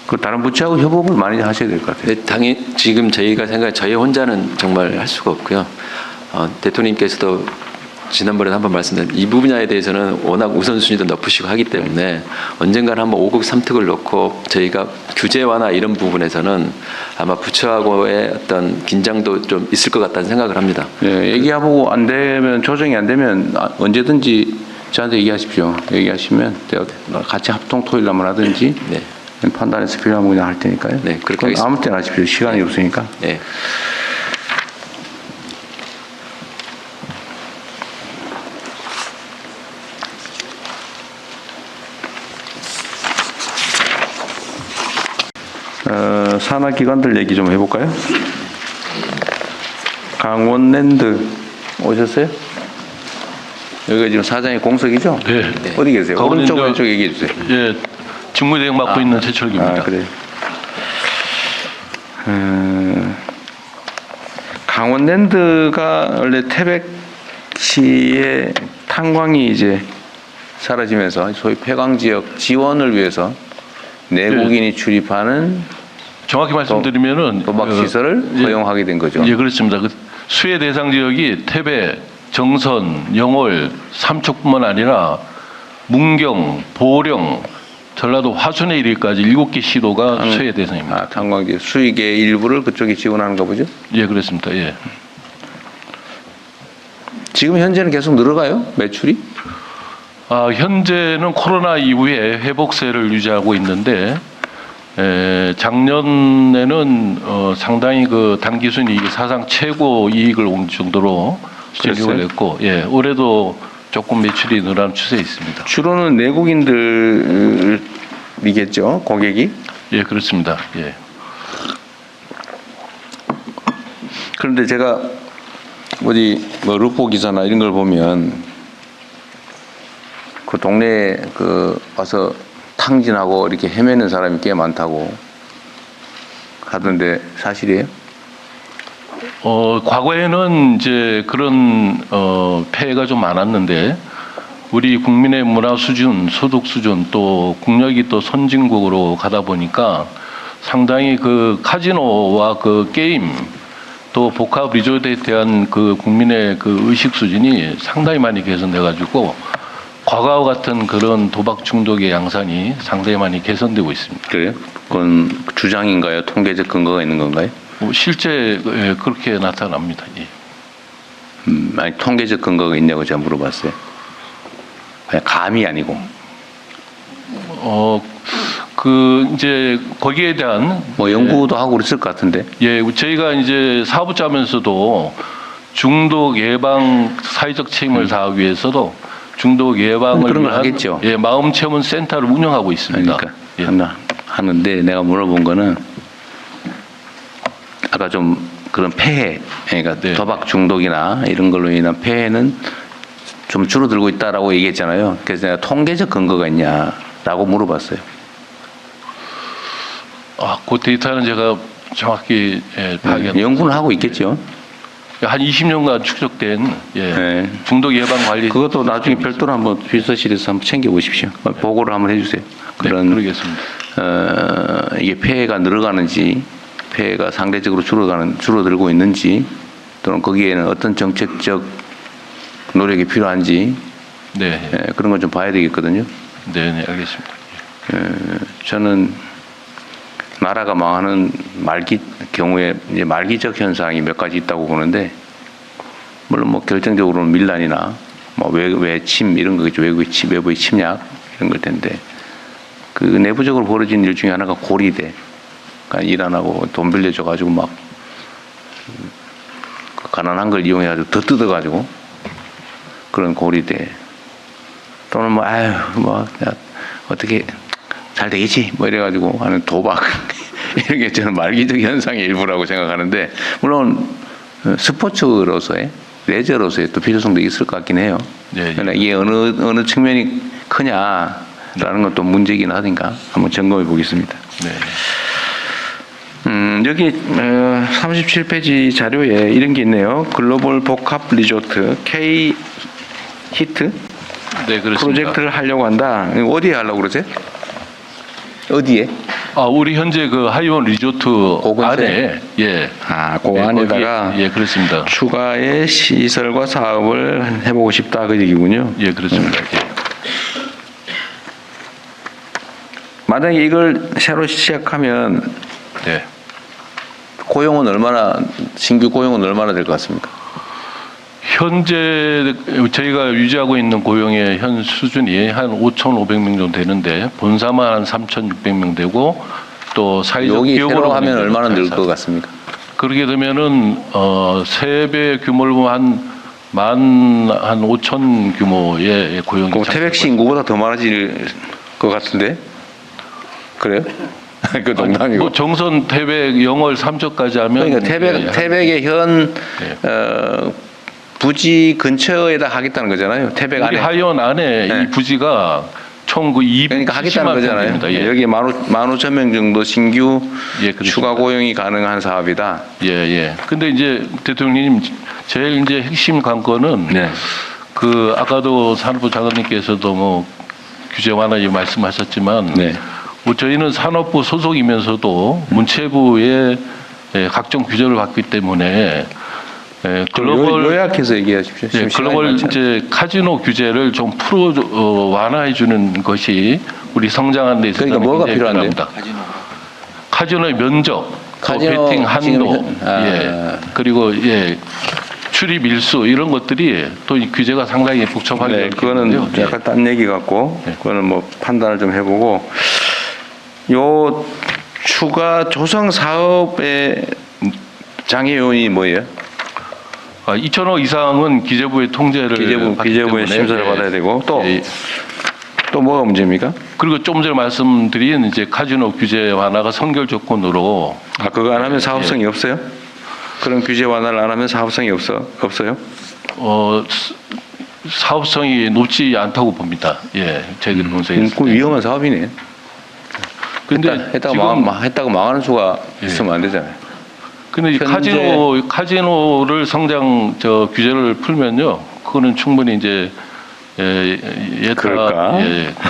그 다른 부처하고 협업을 많이 하셔야 될 것 같아요. 네, 당연히 지금 저희가 생각해 저희 혼자는 정말 할 수가 없고요. 대통령께서도 지난번에 한번 말씀드린 이 분야에 대해서는 워낙 우선순위도 높으시고 하기 때문에 언젠가는 한번 5국 3특을 놓고 저희가 규제 완화 이런 부분에서는 아마 부처하고의 어떤 긴장도 좀 있을 것 같다는 생각을 합니다. 예, 얘기하고 안 되면 조정이 안 되면 언제든지 저한테 얘기하십시오. 얘기하시면 제가 같이 합동 토의를 한번 하든지 네. 판단해서 필요하면 그냥 할 테니까요. 네, 그렇게 하겠습니다. 아무 때나 하십시오. 시간이 없으니까. 네. 산하기관들 얘기 좀 해볼까요? 강원랜드 오셨어요? 여기가 지금 사장의 공석이죠? 네. 어디 계세요? 오른쪽 왼쪽 얘기해 주세요. 예, 직무대행 맡고 있는 최철기입니다. 그래요. 강원랜드가 원래 태백시의 탄광이 이제 사라지면서 소위 폐광 지역 지원을 위해서 내국인이 출입하는 정확히 말씀드리면은 도박 시설을 허용하게 된 거죠. 예, 그렇습니다. 그 수혜 대상 지역이 태백, 정선, 영월, 삼척뿐만 아니라 문경, 보령, 전라도 화순에 이르기까지 7개 시도가 수혜 대상입니다. 탄광지 수익의 일부를 그쪽이 지원하는가 보죠? 예, 그렇습니다. 예. 지금 현재는 계속 늘어가요? 매출이? 현재는 코로나 이후에 회복세를 유지하고 있는데 작년에는 상당히 그 당기순이익이 사상 최고 이익을 온 정도로 진입을 그랬어요? 했고, 예, 올해도 조금 매출이 늘어나는 추세에 있습니다. 주로는 내국인들이겠죠, 고객이. 예, 그렇습니다. 예. 그런데 제가 어디 뭐 루포 기사나 이런 걸 보면 그 동네에 그 와서 탕진하고 이렇게 헤매는 사람이 꽤 많다고 하던데 사실이에요? 과거에는 이제 그런 폐해가 좀 많았는데 우리 국민의 문화 수준, 소득 수준 또 국력이 또 선진국으로 가다 보니까 상당히 그 카지노와 그 게임 또 복합 리조트에 대한 그 국민의 그 의식 수준이 상당히 많이 개선돼 가지고 과거와 같은 그런 도박 중독의 양상이 상당히 많이 개선되고 있습니다. 그래요? 그건 주장인가요? 통계적 근거가 있는 건가요? 실제 그렇게 나타납니다. 예. 아니 통계적 근거가 있냐고 제가 물어봤어요. 그냥 감이 아니고. 그 이제 거기에 대한 뭐 연구도 하고 그랬을 것 같은데. 예, 저희가 이제 사업 짜면서도 중독 예방 사회적 책임을 다하기 위해서도 중독 예방을 그런 걸 위한 하겠죠. 예, 마음 체험 센터를 운영하고 있습니다. 그러니까 예. 하는데 내가 물어본 거는 아까 좀 그런 폐해, 그러니까 네. 도박 중독이나 이런 걸로 인한 폐해는 좀 줄어들고 있다라고 얘기했잖아요. 그래서 내가 통계적 근거가 있냐라고 물어봤어요. 그 데이터는 제가 정확히 파악이 안 연구는 하고 있겠죠. 한 20년간 축적된 네. 중독 예방 관리 그것도 나중에 별도로 한번 비서실에서 한번 챙겨보십시오. 보고를 한번 해주세요. 그런 그러겠습니다. 이게 폐해가 늘어가는지, 폐해가 상대적으로 줄어들고 있는지, 또는 거기에는 어떤 정책적 노력이 필요한지 네, 그런 걸 좀 봐야 되겠거든요. 네, 알겠습니다. 저는 나라가 망하는 경우에 이제 말기적 현상이 몇 가지 있다고 보는데, 물론 뭐 결정적으로는 밀란이나 뭐 외침 이런 거겠죠. 외부의 침략 이런 걸 텐데, 그 내부적으로 벌어진 일 중에 하나가 고리대. 그러니까 일 안 하고 돈 빌려줘가지고 막 가난한 걸 이용해가지고 더 뜯어가지고 그런 고리대. 또는 뭐 아유 뭐 어떻게 잘 되겠지 뭐 이래가지고 하는 도박 이런 게 저는 말기적 현상의 일부라고 생각하는데, 물론 스포츠로서의 레저로서의 또 필요성도 있을 것 같긴 해요. 네, 그러나 이게 어느 측면이 크냐라는 것도 문제이긴 하니까 한번 점검해 보겠습니다. 네. 여기 37페이지 자료에 이런 게 있네요. 글로벌 복합 리조트 K 히트 네, 그렇습니다. 프로젝트를 하려고 한다. 어디에 하려고 그러세요? 어디에? 우리 현재 그 하이원 리조트 근처에? 안에 그 안에다가 거기에, 그렇습니다. 추가의 시설과 사업을 해보고 싶다 그 얘기군요. 예, 그렇습니다. 예. 만약에 이걸 새로 시작하면 네. 신규 고용은 얼마나 될 것 같습니까? 현재 저희가 유지하고 있는 고용의 현 수준이 한 5,500명 정도 되는데 본사만 한 3,600명 되고 또 사회적 여기 기업으로 새로 하면 운영되는 얼마나 늘 회사. 것 같습니까? 그렇게 되면은 3배 규모를 보면 한 5천 규모의 고용이 그럼 태백시 인구보다 더 많아질 것 같은데? 그래요? 그 농담이고. 뭐 정선 태백 영월 삼척까지 하면 그러니까 태백의 현 부지 근처에다 하겠다는 거잖아요. 태백 우리 안에. 하이원 안에 네. 이 부지가 총 그 270만 그러니까 하겠다는 거잖아요. 예. 여기 15,000명 정도 신규 예, 그렇습니다. 추가 고용이 가능한 사업이다. 예. 근데 이제 대통령님 제일 이제 핵심 관건은 네. 그 아까도 산업부 장관님께서도 뭐 규제 완화 말씀하셨지만 네. 뭐 저희는 산업부 소속이면서도 문체부의 각종 규제를 받기 때문에 글로벌 요약해서 얘기하십시오. 예, 글로벌 이제 카지노 규제를 좀 완화해 주는 것이 우리 성장하는 데 있어서 그러니까 뭐가 필요한데요? 카지노의 면적, 또 카지노 베팅 한도, 지금 그리고 출입 일수 이런 것들이 또 이 규제가 상당히 복잡하게 네, 그거는 되거든요. 약간 딴 얘기 같고, 그거는 뭐 판단을 좀 해보고, 요 추가 조성 사업의 장애 요인이 뭐예요? 2천억 이상은 기재부의 통제를 받기 기재부의 때문에, 심사를 예. 받아야 되고, 또, 예. 또 뭐가 문제입니까? 그리고 좀 전에 말씀드린 이제 카지노 규제 완화가 선결 조건으로 아, 그거 안 하면 사업성이 없어요? 그런 규제 완화를 안 하면 사업성이 없어요? 사업성이 높지 않다고 봅니다. 예, 저희들이 분석했을 그 때. 위험한 사업이네. 근데 했다가 망하는 수가 예. 있으면 안 되잖아요. 근데 이 현재- 카지노를 성장 규제를 풀면요, 그거는 충분히 이제 그럴까?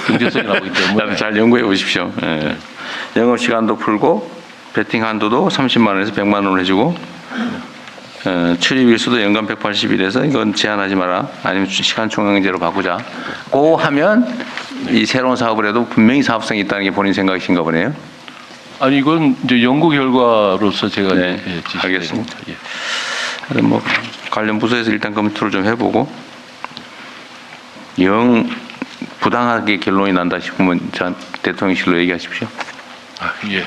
경제성이 나오기 때문에 잘 연구해 보십시오. 예. 영업 시간도 풀고 베팅 한도도 30만 원에서 100만 원을 해주고 출입 일수도 연간 180일에서 이건 제한하지 마라. 아니면 시간 총량제로 바꾸자. 고 하면 이 새로운 사업을 해도 분명히 사업성이 있다는 게 본인 생각이신가 보네요. 아니 이건 이제 연구 결과로서 제가 네, 지시드립니다. 알겠습니다. 예. 그래서 뭐 관련 부서에서 일단 검토를 좀 해보고 영 부당하게 결론이 난다 싶으면 전 대통령실로 얘기하십시오. 예,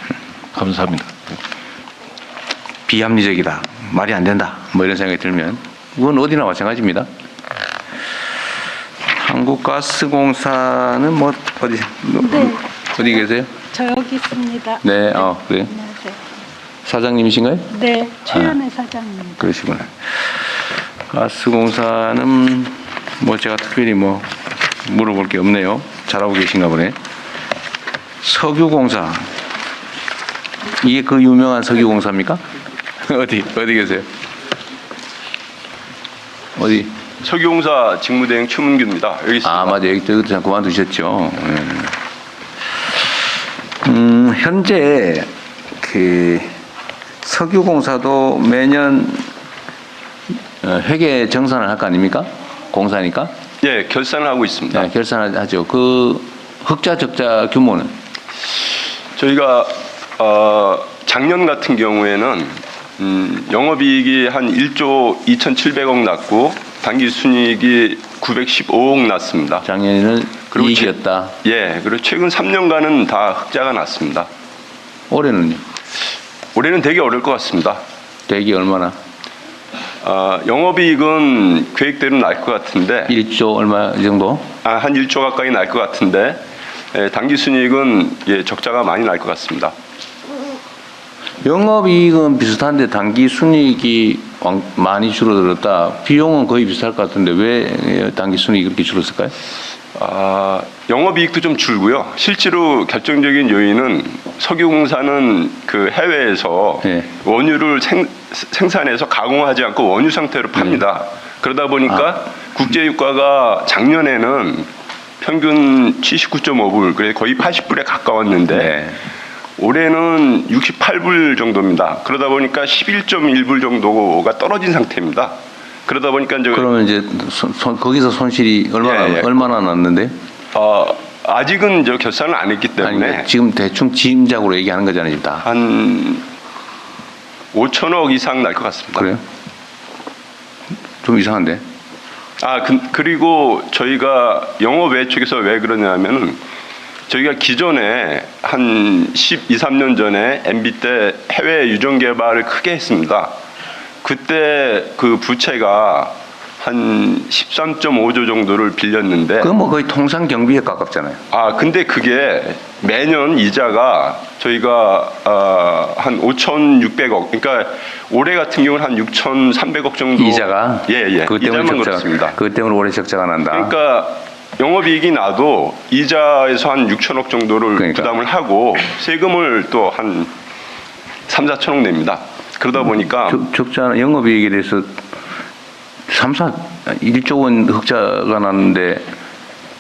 감사합니다. 비합리적이다, 말이 안 된다, 뭐 이런 생각이 들면 그건 어디나 마찬가지입니다. 한국가스공사는 뭐 어디 계세요? 저 여기 있습니다. 네, 그래요. 안녕하세요. 사장님이신가요? 네, 최연애 사장님. 그러시구나. 가스공사는 뭐 제가 특별히 뭐 물어볼 게 없네요. 잘하고 계신가 보네. 석유공사, 이게 그 유명한 석유공사입니까? 어디 계세요? 어디? 석유공사 직무대행 최문규입니다. 여기 있습니다. 아, 맞아요. 여기 잠깐 그만두셨죠. 현재 그 석유공사도 매년 회계 정산을 할 거 아닙니까? 공사니까. 예, 결산을 하고 있습니다. 네, 결산하죠. 그 흑자 적자 규모는 저희가 작년 같은 경우에는 영업이익이 한 1조 2,700억 났고 당기순이익이 915억 났습니다. 작년에는 그리고 이익이었다. 예, 그리고 최근 3년간은 다 흑자가 났습니다. 올해는요? 올해는 되게 어려울 것 같습니다. 대기 얼마나? 영업이익은 계획대로 날 것 같은데 1조 얼마 정도? 한 1조 가까이 날 것 같은데 당기순이익은 적자가 많이 날 것 같습니다. 영업이익은 비슷한데 당기순이익이 많이 줄어들었다. 비용은 거의 비슷할 것 같은데 왜 당기순이익이 그렇게 줄었을까요? 영업이익도 좀 줄고요. 실제로 결정적인 요인은 석유공사는 그 해외에서 네. 원유를 생산해서 가공하지 않고 원유 상태로 팝니다. 그러다 보니까 국제유가가 작년에는 평균 79.5불, 그래서 거의 80불에 가까웠는데 네. 올해는 68불 정도입니다. 그러다 보니까 11.1불 정도가 떨어진 상태입니다. 그러다 보니까 이제 그러면 이제 거기서 손실이 얼마나 났는데? 아직은 이제 결산을 안 했기 때문에 아니, 지금 대충 짐작으로 얘기하는 거잖아요, 지금 다. 한 5천억 이상 날 것 같습니다. 그래요? 좀 이상한데? 그리고 저희가 영업 외 쪽에서 왜 그러냐면은 저희가 기존에 한 12, 13년 전에 MB 때 해외 유전 개발을 크게 했습니다. 그때 그 부채가 한 13.5조 정도를 빌렸는데 그건 뭐 거의 통상 경비에 가깝잖아요. 근데 그게 매년 이자가 저희가 한 5,600억, 그러니까 올해 같은 경우는 한 6,300억 정도 이자가? 예. 그것 때문에 이자만 그렇습니다. 그것 때문에 올해 적자가 난다. 그러니까 영업이익이 나도 이자에서 한 6천억 정도를 그러니까. 부담을 하고 세금을 또 한 3, 4천억 냅니다. 그러다 보니까 적자 영업이익에 대해서 1조 원 흑자가 났는데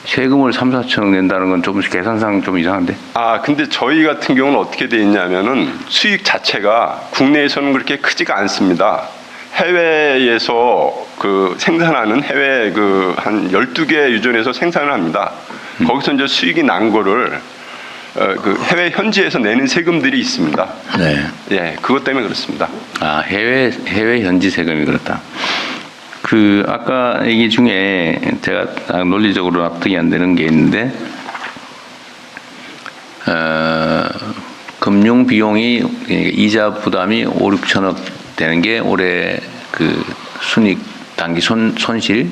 세금을 3, 4천억 낸다는 건 좀 계산상 좀 이상한데? 근데 저희 같은 경우는 어떻게 돼 있냐면은 수익 자체가 국내에서는 그렇게 크지가 않습니다. 해외에서 그 생산하는 해외 그 한 12개 유전에서 생산을 합니다. 거기서 이제 수익이 난 거를 그 해외 현지에서 내는 세금들이 있습니다. 네. 예, 그것 때문에 그렇습니다. 해외 현지 세금이 그렇다. 그 아까 얘기 중에 제가 논리적으로 납득이 안 되는 게 있는데 금융 비용이 이자 부담이 5, 6천억 되는 게 올해 그 순익 단기 손실의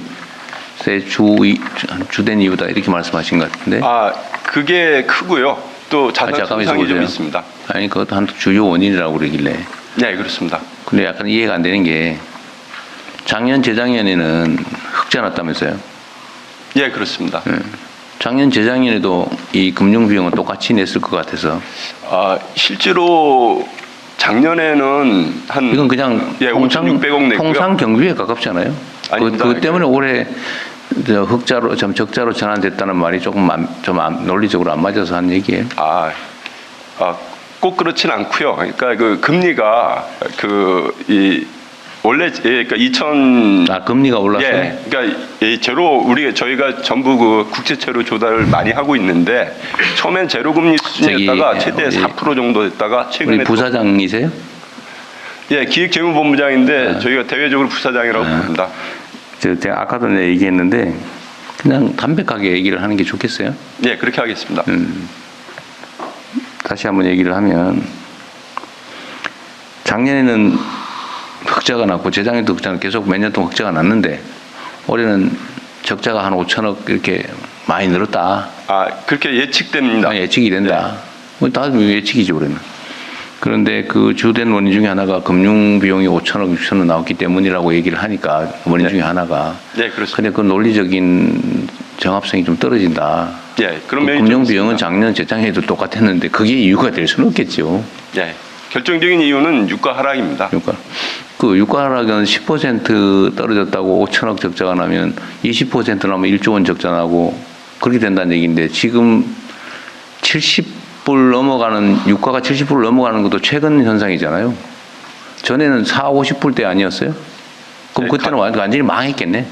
주된 이유다 이렇게 말씀하신 것 같은데. 아, 그게 크고요. 또 자산 잠깐만 손상이 좀 있어보세요. 있습니다. 아니 그것도 한 주요 원인이라고 그러길래. 네, 그렇습니다. 근데 약간 이해가 안 되는 게 작년 재작년에는 흑자 났다면서요. 예, 그렇습니다. 작년 재작년에도 이 금융 비용은 똑같이 냈을 것 같아서 아, 실제로 작년에는 한 이건 그냥 예, 5,600억 냈고요. 통상 경비에 가깝잖아요. 아닙니다. 그것 때문에 올해 저 흑자로 좀 적자로 전환됐다는 말이 조금 논리적으로 안 맞아서 한 얘기예요. 꼭 그렇진 않고요. 그러니까 그 금리가 원래 그러니까 금리가 올랐어요. 예, 그러니까 저희가 전부 그 국제채로 조달을 많이 하고 있는데 처음엔 제로 금리 수준이었다가 최대 4% 정도 됐다가 최근에 우리 부사장이세요? 예, 기획재무본부장인데 저희가 대외적으로 부사장이라고 부릅니다. 제가 아까도 내가 얘기했는데 그냥 담백하게 얘기를 하는 게 좋겠어요. 예, 그렇게 하겠습니다. 다시 한번 얘기를 하면 작년에는 흑자가 났고 재작년에도 흑자는 계속 몇 년 동안 흑자가 났는데 올해는 적자가 한 5천억 이렇게 많이 늘었다. 그렇게 예측됩니다. 예측이 된다. 다 예측이죠 그러면. 그런데 그 주된 원인 중에 하나가 금융 비용이 5천억, 6천억 나왔기 때문이라고 얘기를 하니까 원인 중에 하나가. 네, 그렇습니다. 근데 그 논리적인 정합성이 좀 떨어진다. 예, 그런 면이 금융 좀 비용은 있습니다. 작년 재작년에도 똑같았는데 그게 이유가 될 수는 없겠죠. 예, 결정적인 이유는 유가 하락입니다. 그 유가 하락은 10% 떨어졌다고 5천억 적자가 나면 20% 나면 1조 원 적자 나고 그렇게 된다는 얘기인데 지금 70불 넘어가는 유가가 70불 넘어가는 것도 최근 현상이잖아요. 전에는 50불대 아니었어요? 그럼 네, 그때는 완전히 망했겠네.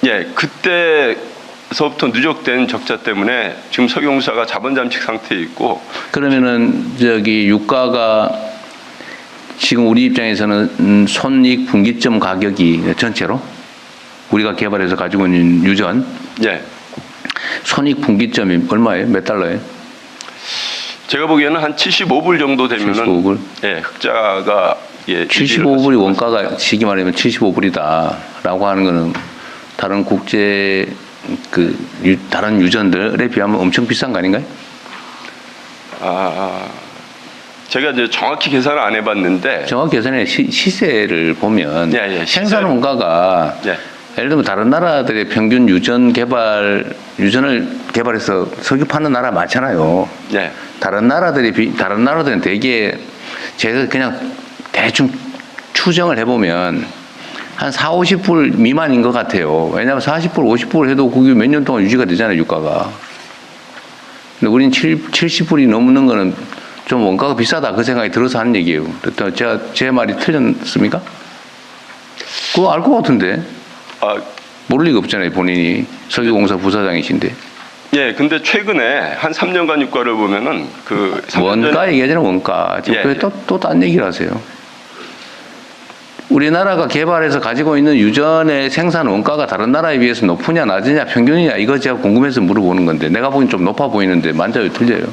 예, 그때서부터 누적된 적자 때문에 지금 석유공사가 자본 잠식 상태에 있고. 그러면은 유가가 지금 우리 입장에서는 손익 분기점 가격이 전체로 우리가 개발해서 가지고 있는 유전 예, 손익 분기점이 얼마예요? 몇 달러예요? 제가 보기에는 한 75불 정도 되면은 75불? 예, 흑자가 75불이 원가가 시기 말하면 75불이다라고 하는 거는 다른 국제 다른 유전들에 비하면 엄청 비싼 거 아닌가요? 제가 이제 정확히 계산을 안 해봤는데. 정확히 계산해 시세를 보면 예, 생산 원가가 예. 예를 들면 다른 나라들의 평균 유전을 개발해서 석유 파는 나라 많잖아요. 예. 다른 나라들은 되게 제가 그냥 대충 추정을 해보면 한 50불 미만인 것 같아요. 왜냐하면 40불, 50불 해도 그게 몇 년 동안 유지가 되잖아요, 유가가. 근데 우린 70불이 넘는 거는 좀 원가가 비싸다 그 생각이 들어서 하는 얘기예요. 제 말이 틀렸습니까? 그거 알 것 같은데. 모를 리가 없잖아요, 본인이. 석유공사 부사장이신데. 예, 근데 최근에 한 3년간 유가를 보면은 그 3년 원가 얘기하잖아요, 원가. 예, 왜 또 딴 얘기를 하세요? 우리나라가 개발해서 가지고 있는 유전의 생산 원가가 다른 나라에 비해서 높으냐 낮으냐 평균이냐 이거 제가 궁금해서 물어보는 건데 내가 보기엔 좀 높아 보이는데 맞아요, 틀려요?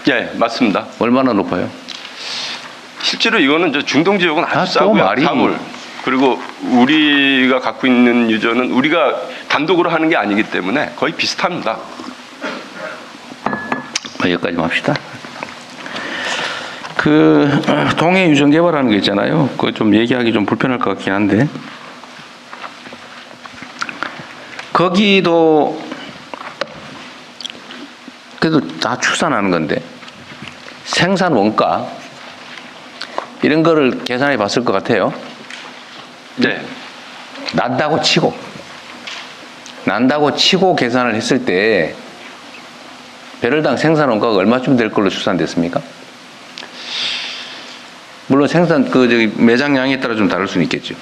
예, 맞습니다. 얼마나 높아요? 실제로 이거는 저 중동 지역은 아주 또 싸고요. 말이. 사물. 그리고 우리가 갖고 있는 유전은 우리가 단독으로 하는 게 아니기 때문에 거의 비슷합니다. 여기까지만 합시다. 동해 유전 개발하는 거 있잖아요. 그거 좀 얘기하기 좀 불편할 것 같긴 한데 거기도 그래도 다 추산하는 건데 생산 원가 이런 거를 계산해 봤을 것 같아요. 네. 난다고 치고 계산을 했을 때 배럴당 생산 원가가 얼마쯤 될 걸로 추산됐습니까? 물론 매장량에 따라 좀 다를 수는 있겠죠.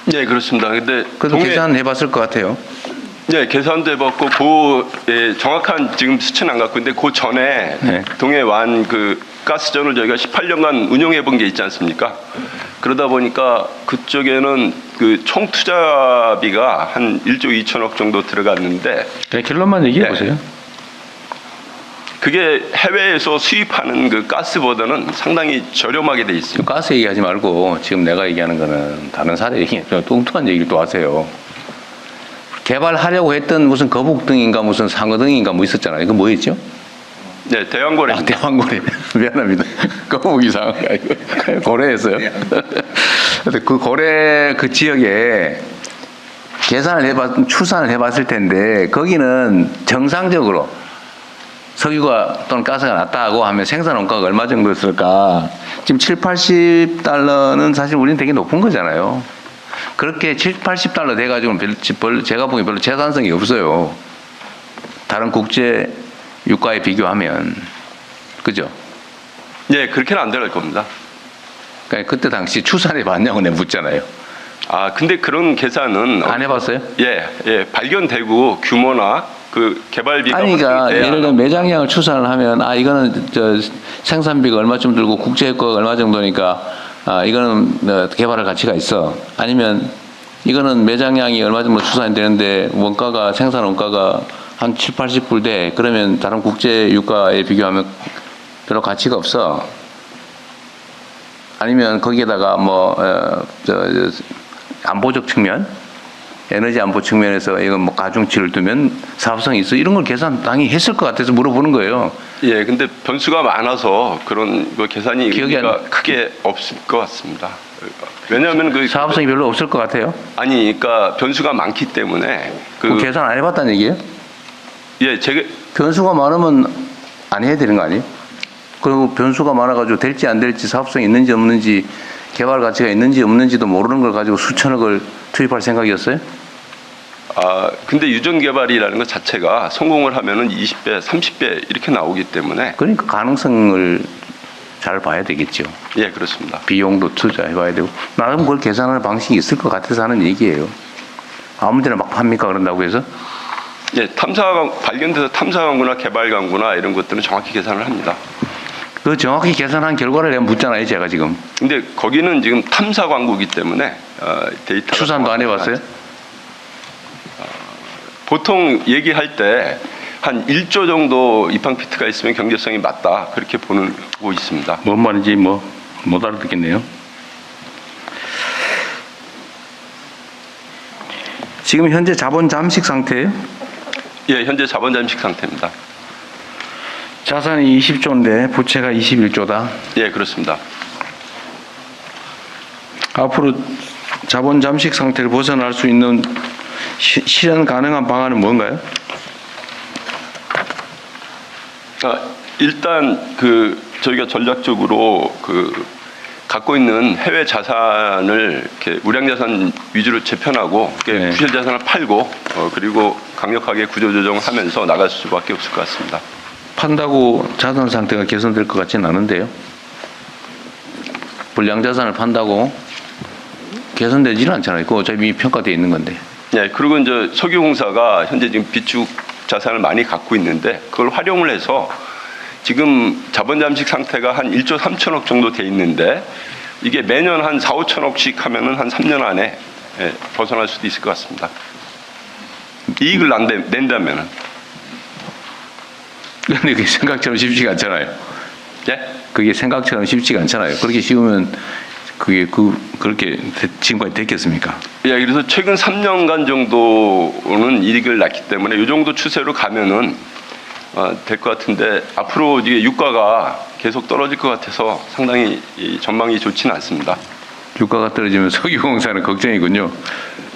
네, 그렇습니다. 근데 그래도 계산해 봤을 것 같아요. 네, 계산도 해봤고 정확한 지금 수치는 안 갖고 있는데 그 전에 네. 동해 완 가스전을 저희가 18년간 운영해 본 게 있지 않습니까? 그러다 보니까 그쪽에는 그 총 투자비가 한 1조 2천억 정도 들어갔는데 그냥 결론만 얘기해 네. 보세요. 그게 해외에서 수입하는 그 가스보다는 상당히 저렴하게 돼 있습니다. 가스 얘기하지 말고 지금 내가 얘기하는 거는 다른 사례 얘기, 뚱뚱한 얘기를 또 하세요. 개발하려고 했던 무슨 거북등인가 무슨 상어등인가 뭐 있었잖아요. 이거 뭐였죠? 네, 대왕거래. 아, 대왕고래. 미안합니다. 거북이 상어가 아니고 고래였어요. 근데 그 고래 그 지역에 추산을 해봤을 텐데 거기는 정상적으로 석유가 또는 가스가 낮다고 하면 생산 원가가 얼마 정도였을까? 지금 7, 80달러는 사실 우리는 되게 높은 거잖아요. 그렇게 7, 80달러 돼가지고는 제가 보기엔 별로 재산성이 없어요. 다른 국제 유가에 비교하면. 그죠? 네, 그렇게는 안 들어갈 겁니다. 그러니까 그때 당시 추산해 봤냐고 내가 묻잖아요. 아, 근데 그런 계산은 안 해봤어요? 예, 발견되고 규모나 그 개발비가 아니, 그러니까 확정돼야 예를 들어 매장량을 추산을 하면 이거는 생산비가 얼마쯤 들고 국제유가가 얼마 정도니까 이거는 개발할 가치가 있어. 아니면 이거는 매장량이 얼마 정도 추산이 되는데 생산 원가가 한 7, 80불 돼. 그러면 다른 국제유가에 비교하면 별로 가치가 없어. 아니면 거기에다가 안보적 측면, 에너지 안보 측면에서 이건 뭐 가중치를 두면 사업성이 있어. 이런 걸 계산 당연히 했을 것 같아서 물어보는 거예요. 예, 근데 변수가 많아서 그런 그 계산이 기억이 의미가 크게 없을 것 같습니다. 왜냐하면 그 사업성이 별로 없을 것 같아요. 아니, 그러니까 변수가 많기 때문에 그럼 계산 안 해봤다는 얘기예요? 예, 제가 변수가 많으면 안 해야 되는 거 아니에요? 그리고 변수가 많아가지고 될지 안 될지 사업성이 있는지 없는지 개발 가치가 있는지 없는지도 모르는 걸 가지고 수천억을 투입할 생각이었어요? 근데 유전 개발이라는 것 자체가 성공을 하면은 20배, 30배 이렇게 나오기 때문에 그러니까 가능성을 잘 봐야 되겠죠. 예, 그렇습니다. 비용도 투자해봐야 되고 나름 그걸 계산하는 방식이 있을 것 같아서 하는 얘기예요. 아무데나 막 팝니까 그런다고 해서? 예, 발견돼서 탐사 광구나 개발 광구나 이런 것들은 정확히 계산을 합니다. 그 정확히 계산한 결과를 내가 묻잖아요, 제가 지금. 근데 거기는 지금 탐사 광구이기 때문에 데이터가 추산도 안 해봤어요? 보통 얘기할 때 한 1조 정도 입항피트가 있으면 경제성이 맞다 그렇게 보고 있습니다. 뭔 말인지 못 알아듣겠네요. 지금 현재 자본 잠식 상태예요? 예, 현재 자본 잠식 상태입니다. 자산이 20조인데 부채가 21조다. 예, 그렇습니다. 앞으로 자본 잠식 상태를 벗어날 수 있는 실현 가능한 방안은 뭔가요? 일단 저희가 전략적으로 갖고 있는 해외 자산을 이렇게 우량 자산 위주로 재편하고 네. 부실 자산을 팔고 그리고 강력하게 구조조정을 하면서 나갈 수밖에 없을 것 같습니다. 판다고 자산 상태가 개선될 것 같지는 않은데요. 불량 자산을 판다고 개선되지는 않잖아요. 그거 어차피 평가되어 있는 건데. 예, 그리고 이제 석유공사가 현재 지금 비축 자산을 많이 갖고 있는데 그걸 활용을 해서 지금 자본 잠식 상태가 한 1조 3천억 정도 돼 있는데 이게 매년 한 4, 5천억씩 하면은 한 3년 안에 벗어날 수도 있을 것 같습니다. 이익을 낸다면은. 근데 그게 생각처럼 쉽지가 않잖아요. 예? 그게 생각처럼 쉽지가 않잖아요. 그렇게 쉬우면 그렇게 지금까지 됐겠습니까? 예, 그래서 최근 3년간 정도는 이익을 났기 때문에 이 정도 추세로 가면은 될 것 같은데 앞으로 이게 유가가 계속 떨어질 것 같아서 상당히 전망이 좋지는 않습니다. 유가가 떨어지면 석유공사는 걱정이군요.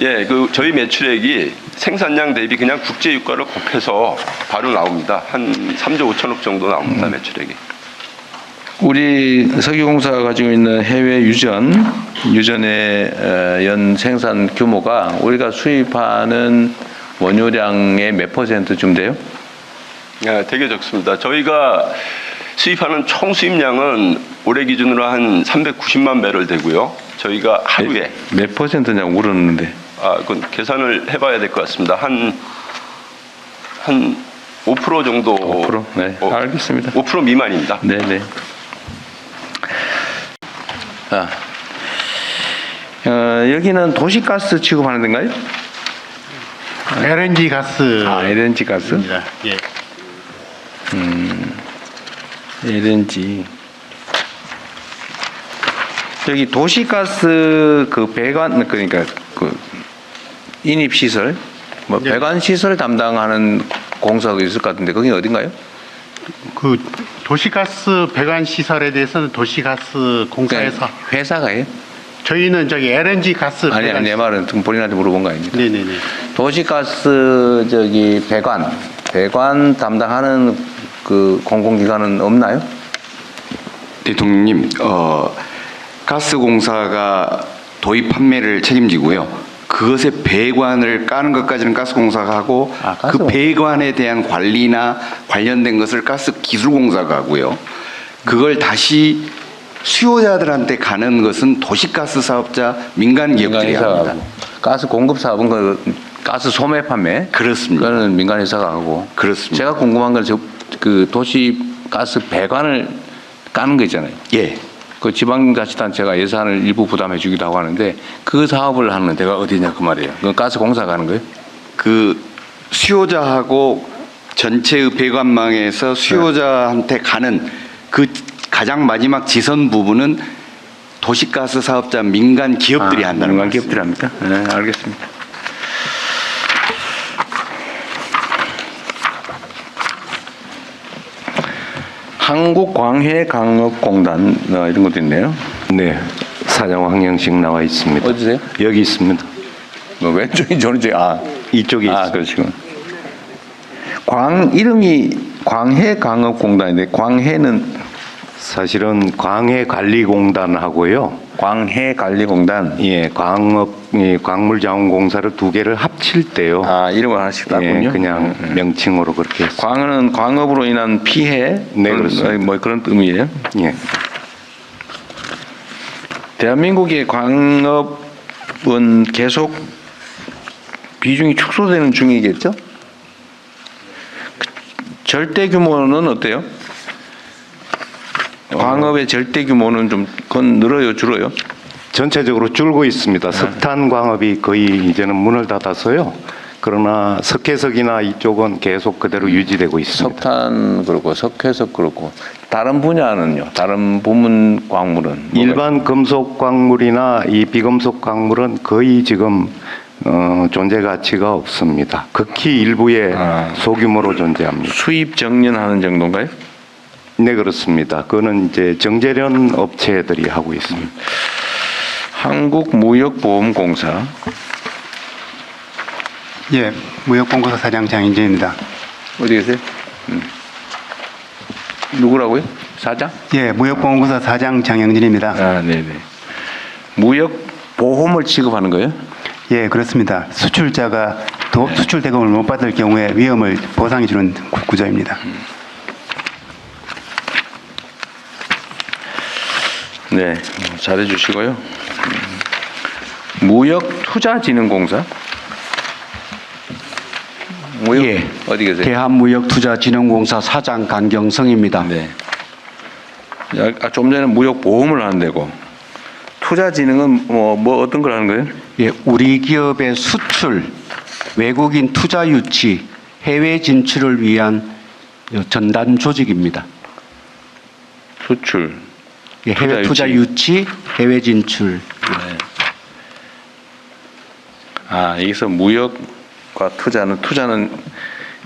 예, 저희 매출액이 생산량 대비 그냥 국제 유가를 곱해서 바로 나옵니다. 한 3조 5천억 정도 나옵니다, 매출액이. 우리 석유공사가 가지고 있는 해외 유전의 연 생산 규모가 우리가 수입하는 원유량의 몇 %쯤 돼요? 예, 되게 적습니다. 저희가 수입하는 총 수입량은 올해 기준으로 한 390만 배럴 되고요. 저희가 하루에 몇 %냐고 물었는데. 그건 계산을 해봐야 될 것 같습니다. 한 5% 정도. 5%? 네, 알겠습니다. 5% 미만입니다. 네네. 여기는 도시가스 취급하는 데인가요? LNG 가스. LNG 가스? 입니다. 예. LNG. 저기 도시가스 그 배관 그러니까 그 인입 시설 뭐 네. 배관 시설 담당하는 공사가 있을 것 같은데 거기 어딘가요? 그 도시가스 배관 시설에 대해서는 도시가스 공사에서 회사가요? 저희는 저기 LNG 가스 아니 배관 내 말은 지금 본인한테 물어본 거 아닙니다. 네네네. 도시가스 저기 배관 담당하는 그 공공기관은 없나요? 대통령님, 가스공사가 도입 판매를 책임지고요. 그것의 배관을 까는 것까지는 가스공사가 하고 그 가스공사. 배관에 대한 관리나 관련된 것을 가스기술공사가 하고요. 그걸 다시 수요자들한테 가는 것은 도시가스 사업자 민간 기업들이 합니다. 민간회사가 하고 가스 공급 사업은 그 가스 소매 판매 그렇습니다. 그거는 민간회사가 하고 그렇습니다. 제가 궁금한 건 그 도시 가스 배관을 까는 거 있잖아요. 예. 그 지방자치단체가 예산을 일부 부담해 주기도 하고 하는데 그 사업을 하는 데가 어디냐 그 말이에요. 그건 가스공사가 하는 거예요? 그 수요자하고 전체의 배관망에서 수요자한테 가는 그 가장 마지막 지선 부분은 도시가스 사업자 민간 기업들이 한다는 민간 말씀. 기업들이 합니까? 네, 알겠습니다. 한국광해강업공단 이런 것도 있네요. 네, 사장 황영식 나와 있습니다. 어디세요? 여기 있습니다. 뭐 왼쪽이 오른쪽이 이쪽에 있습니다. 그렇죠. 이름이 광해강업공단인데 광해는 사실은 광해관리공단하고요. 광해관리공단. 예, 광물자원공사를 두 개를 합칠 때요. 이름을 하나씩 땄군요. 예, 그냥 명칭으로 그렇게 했습니다. 광은 광업으로 인한 피해. 네, 그렇습니다. 뭐 그런 의미예요. 예. 대한민국의 광업은 계속 비중이 축소되는 중이겠죠? 절대 규모는 어때요? 광업의 절대 규모는 좀 그건 늘어요, 줄어요? 전체적으로 줄고 있습니다. 석탄 광업이 거의 이제는 문을 닫아서요. 그러나 석회석이나 이쪽은 계속 그대로 유지되고 있습니다. 석탄 그렇고 석회석 그렇고 다른 분야는요? 다른 부문 광물은 일반 금속 광물이나 이 비금속 광물은 거의 지금 존재 가치가 없습니다. 극히 일부의 소규모로 존재합니다. 수입 정년하는 정도인가요? 네, 그렇습니다. 그거는 이제 정제련 업체들이 하고 있습니다. 한국무역보험공사. 예, 무역공고사 사장 장인재입니다. 어디 계세요? 누구라고요? 사장? 예, 무역보험공사 사장 장영진입니다. 네네. 무역 보험을 취급하는 거예요? 예, 그렇습니다. 수출자가 수출 대금을 못 받을 경우에 위험을 보상해 주는 구조입니다. 네, 잘해 주시고요. 무역투자진흥공사. 무역 예. 어디 계세요? 대한무역투자진흥공사 사장 강경성입니다. 네. 좀 전에 무역보험을 하는 데고 투자진흥은 뭐 어떤 걸 하는 거예요? 예, 우리 기업의 수출, 외국인 투자 유치, 해외 진출을 위한 전담 조직입니다. 수출. 예, 해외 투자 유치, 해외 진출. 여기서 무역과 투자는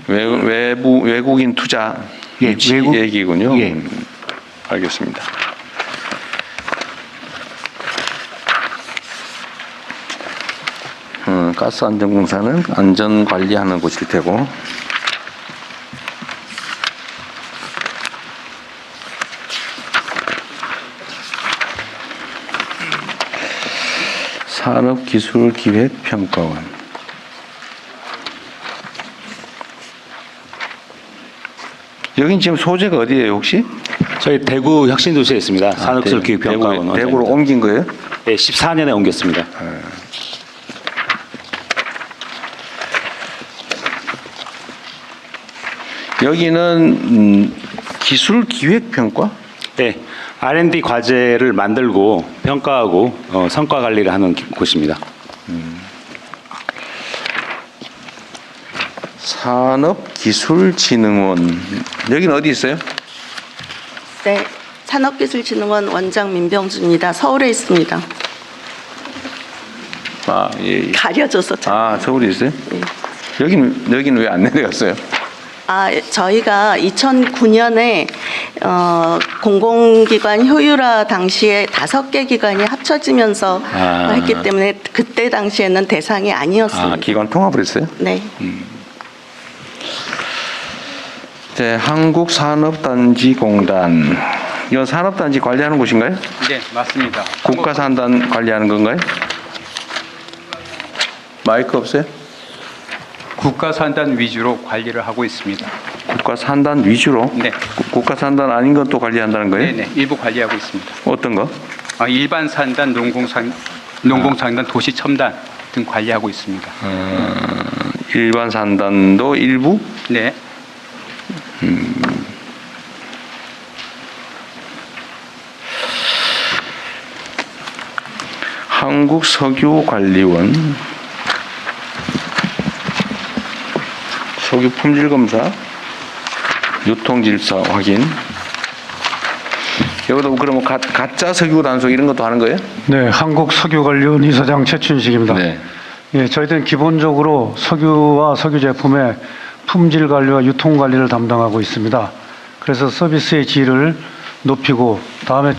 외국인 투자 예, 유치 외국- 얘기군요. 예. 알겠습니다. 가스안전공사는 안전 관리하는 곳일 테고. 산업기술기획평가원. 여긴 지금 소재가 어디예요, 혹시? 저희 대구 혁신도시에 있습니다. 산업기술기획평가원. 대구로 옮긴 거예요? 네, 14년에 옮겼습니다. 여기는 기술기획평가? 네, R&D 과제를 만들고 평가하고 성과 관리를 하는 곳입니다. 산업기술진흥원 여기는 어디 있어요? 네, 산업기술진흥원 원장 민병주입니다. 서울에 있습니다. 아, 예. 가려져서 잘. 아, 서울에 있어요? 네. 여기는 왜 안 내려갔어요? 저희가 2009년에 공공기관 효율화 당시에 5개 기관이 합쳐지면서 했기 때문에 그때 당시에는 대상이 아니었습니다. 아, 기관 통합을 했어요? 네. 네, 한국산업단지공단. 이건 산업단지 관리하는 곳인가요? 네, 맞습니다. 국가산단 관리하는 건가요? 마이크 없어요? 국가산단 위주로 관리를 하고 있습니다. 국가산단 위주로? 네. 국가산단 아닌 건 또 관리한다는 거예요? 네네, 일부 관리하고 있습니다. 어떤 거? 일반 산단, 농공산단, 도시첨단 등 관리하고 있습니다. 일반 산단도 일부? 네. 한국석유관리원 석유 품질 검사, 유통질서 확인. 여기도 그러면 가짜 석유 단속 이런 것도 하는 거예요? 네, 한국석유관리원 이사장 최춘식입니다. 네. 예, 저희들은 기본적으로 석유와 석유 제품의 품질 관리와 유통 관리를 담당하고 있습니다. 그래서 서비스의 질을 높이고 다음에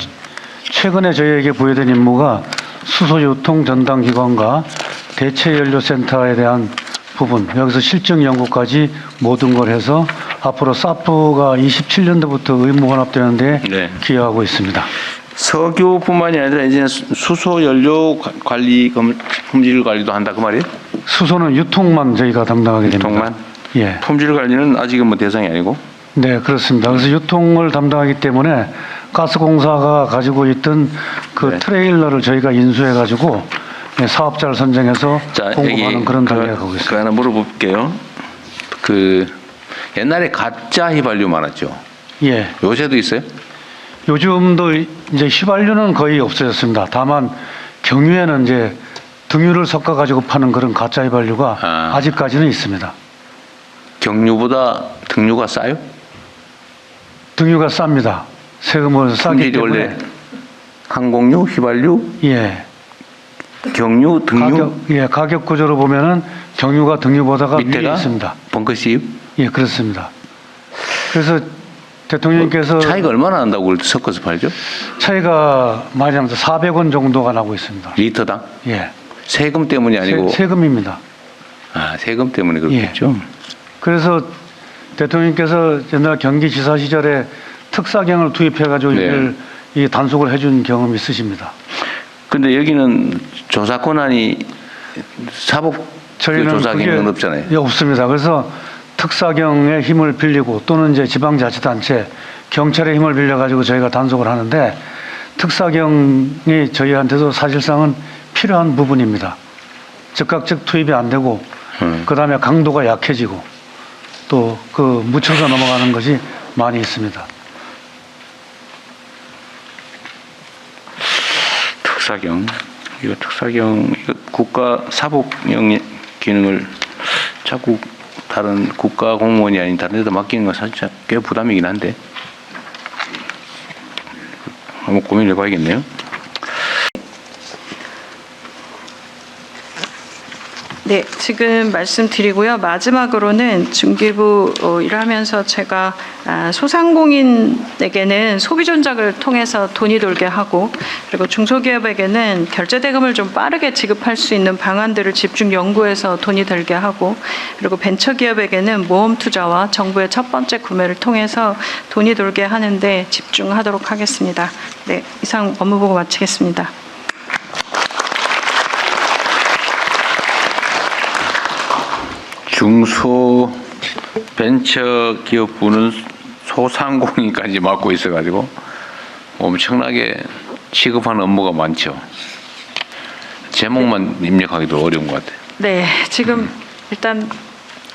최근에 저희에게 부여된 임무가 수소 유통 전담 기관과 대체 연료 센터에 대한 부분, 여기서 실증 연구까지 모든 걸 해서 앞으로 사프가 27년도부터 의무 혼합되는 데 네. 기여하고 있습니다. 석유뿐만이 아니라 이제 수소 연료 관리 품질 관리도 한다 그 말이에요? 수소는 유통만 저희가 담당하게 됩니다. 유통만? 예. 품질 관리는 아직은 뭐 대상이 아니고? 네, 그렇습니다. 그래서 유통을 담당하기 때문에 가스공사가 가지고 있던 그 네. 트레일러를 저희가 인수해가지고 사업자를 선정해서 공급하는 그런 단계가 가고 있습니다. 그 하나 물어볼게요. 그 옛날에 가짜 휘발유 많았죠. 예. 요새도 있어요? 요즘도 이제 휘발유는 거의 없어졌습니다. 다만 경유에는 이제 등유를 섞어 가지고 파는 그런 가짜 휘발유가 아직까지는 있습니다. 경유보다 등유가 싸요? 등유가 쌉니다. 세금을 싸기 때문에. 원래 항공유, 휘발유, 예. 경유, 등유 가격 구조로 보면은 경유가 등유보다가 위에 밑에가 있습니다. 벙커시유? 예, 그렇습니다. 그래서 대통령께서 차이가 얼마나 난다고 그걸 섞어서 팔죠? 차이가 많이 납니다. 400원 정도가 나고 있습니다. 리터당? 예. 세금 때문이 아니고 세금입니다. 세금 때문에 그렇겠죠. 그래서 대통령께서 옛날 경기지사 시절에 특사경을 투입해가지고 네. 이걸 이 단속을 해준 경험이 있으십니다. 근데 여기는 조사 권한이 사법 조사 기능은 없잖아요. 예, 없습니다. 그래서 특사경의 힘을 빌리고 또는 이제 지방자치단체, 경찰의 힘을 빌려가지고 저희가 단속을 하는데 특사경이 저희한테도 사실상은 필요한 부분입니다. 즉각적 투입이 안 되고 그 다음에 강도가 약해지고 또 그 묻혀서 넘어가는 것이 많이 있습니다. 특사경 이거 국가 사법령 기능을 자꾸 다른 국가 공무원이 아닌 다른 데다 맡기는 건 사실 꽤 부담이긴 한데 한번 고민해 봐야겠네요. 네, 지금 말씀드리고요. 마지막으로는 중기부 일하면서 제가 소상공인에게는 소비 전략을 통해서 돈이 돌게 하고 그리고 중소기업에게는 결제대금을 좀 빠르게 지급할 수 있는 방안들을 집중 연구해서 돈이 들게 하고 그리고 벤처기업에게는 모험 투자와 정부의 첫 번째 구매를 통해서 돈이 돌게 하는데 집중하도록 하겠습니다. 네, 이상 업무보고 마치겠습니다. 중소 벤처기업부는 소상공인까지 맡고 있어가지고 엄청나게 취급하는 업무가 많죠. 제목만 입력하기도 어려운 것 같아요. 네, 지금 일단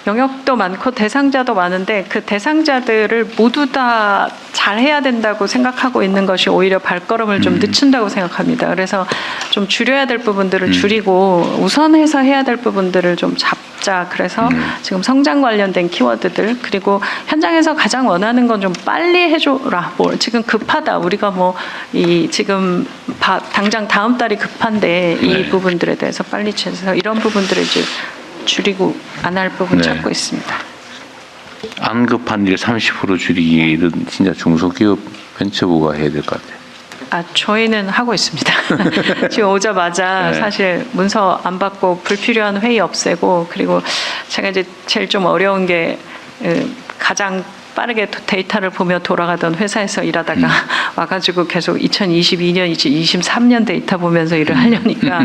영역도 많고 대상자도 많은데 그 대상자들을 모두 다 잘 잘 해야 된다고 생각하고 있는 것이 오히려 발걸음을 좀 늦춘다고 생각합니다. 그래서 좀 줄여야 될 부분들을 줄이고 우선해서 해야 될 부분들을 좀 잡자. 그래서 지금 성장 관련된 키워드들 그리고 현장에서 가장 원하는 건 좀 빨리 해줘라. 뭐 지금 급하다. 우리가 뭐 이 지금 당장 다음 달이 급한데 이 부분들에 대해서 빨리 채서 이런 부분들을 이제 줄이고 안 할 부분 찾고 있습니다. 안 급한 일 30% 줄이기는 진짜 중소기업 벤처부가 해야 될 것 같아요. 저희는 하고 있습니다. 지금 오자마자 사실 문서 안 받고 불필요한 회의 없애고 그리고 제가 이제 제일 좀 어려운 게 가장 빠르게 데이터를 보며 돌아가던 회사에서 일하다가 와가지고 계속 2022년, 2023년 데이터 보면서 일을 하려니까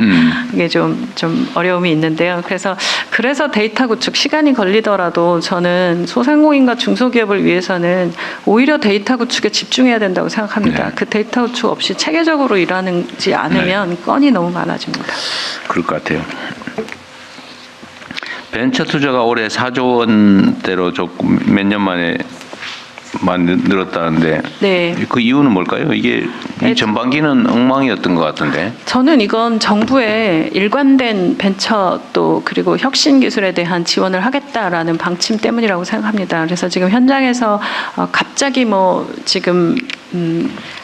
이게 좀 어려움이 있는데요. 그래서 데이터 구축 시간이 걸리더라도 저는 소상공인과 중소기업을 위해서는 오히려 데이터 구축에 집중해야 된다고 생각합니다. 그 데이터 구축 없이 체계적으로 일하지 않으면 건이 너무 많아집니다. 그럴 것 같아요. 벤처 투자가 올해 4조 원대로 조금 몇 년 만에 늘었다는데 그 이유는 뭘까요? 이게 이 전반기는 엉망이었던 것 같은데. 저는 이건 정부의 일관된 벤처 또 그리고 혁신 기술에 대한 지원을 하겠다라는 방침 때문이라고 생각합니다. 그래서 지금 현장에서 갑자기 뭐 지금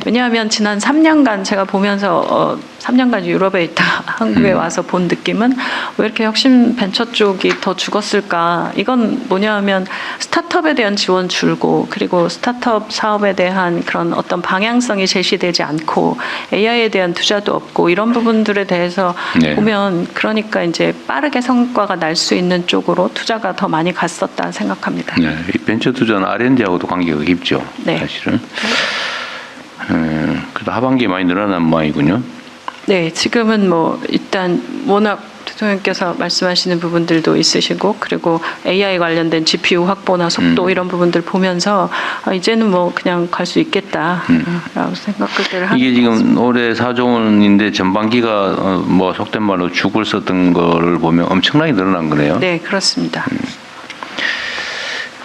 왜냐하면 지난 3년간 제가 보면서 3년간 유럽에 있다 한국에 와서 본 느낌은 왜 이렇게 혁신 벤처 쪽이 더 죽었을까? 이건 뭐냐 하면 스타트업에 대한 지원 줄고 그리고 스타트업 사업에 대한 그런 어떤 방향성이 제시되지 않고 AI에 대한 투자도 없고 이런 부분들에 대해서 보면 그러니까 이제 빠르게 성과가 날 수 있는 쪽으로 투자가 더 많이 갔었다 생각합니다. 이 벤처 투자는 R&D하고도 관계가 깊죠. 사실은. 그래도 하반기에 많이 늘어난 모양이군요. 네, 지금은 뭐 일단 워낙 대통령께서 말씀하시는 부분들도 있으시고 그리고 AI 관련된 GPU 확보나 속도 이런 부분들 보면서 이제는 뭐 그냥 갈 수 있겠다라고 생각을 하는 이게 지금 올해 4조 원인데 전반기가 뭐 속된 말로 죽을 썼던 거를 보면 엄청나게 늘어난 거네요. 네, 그렇습니다.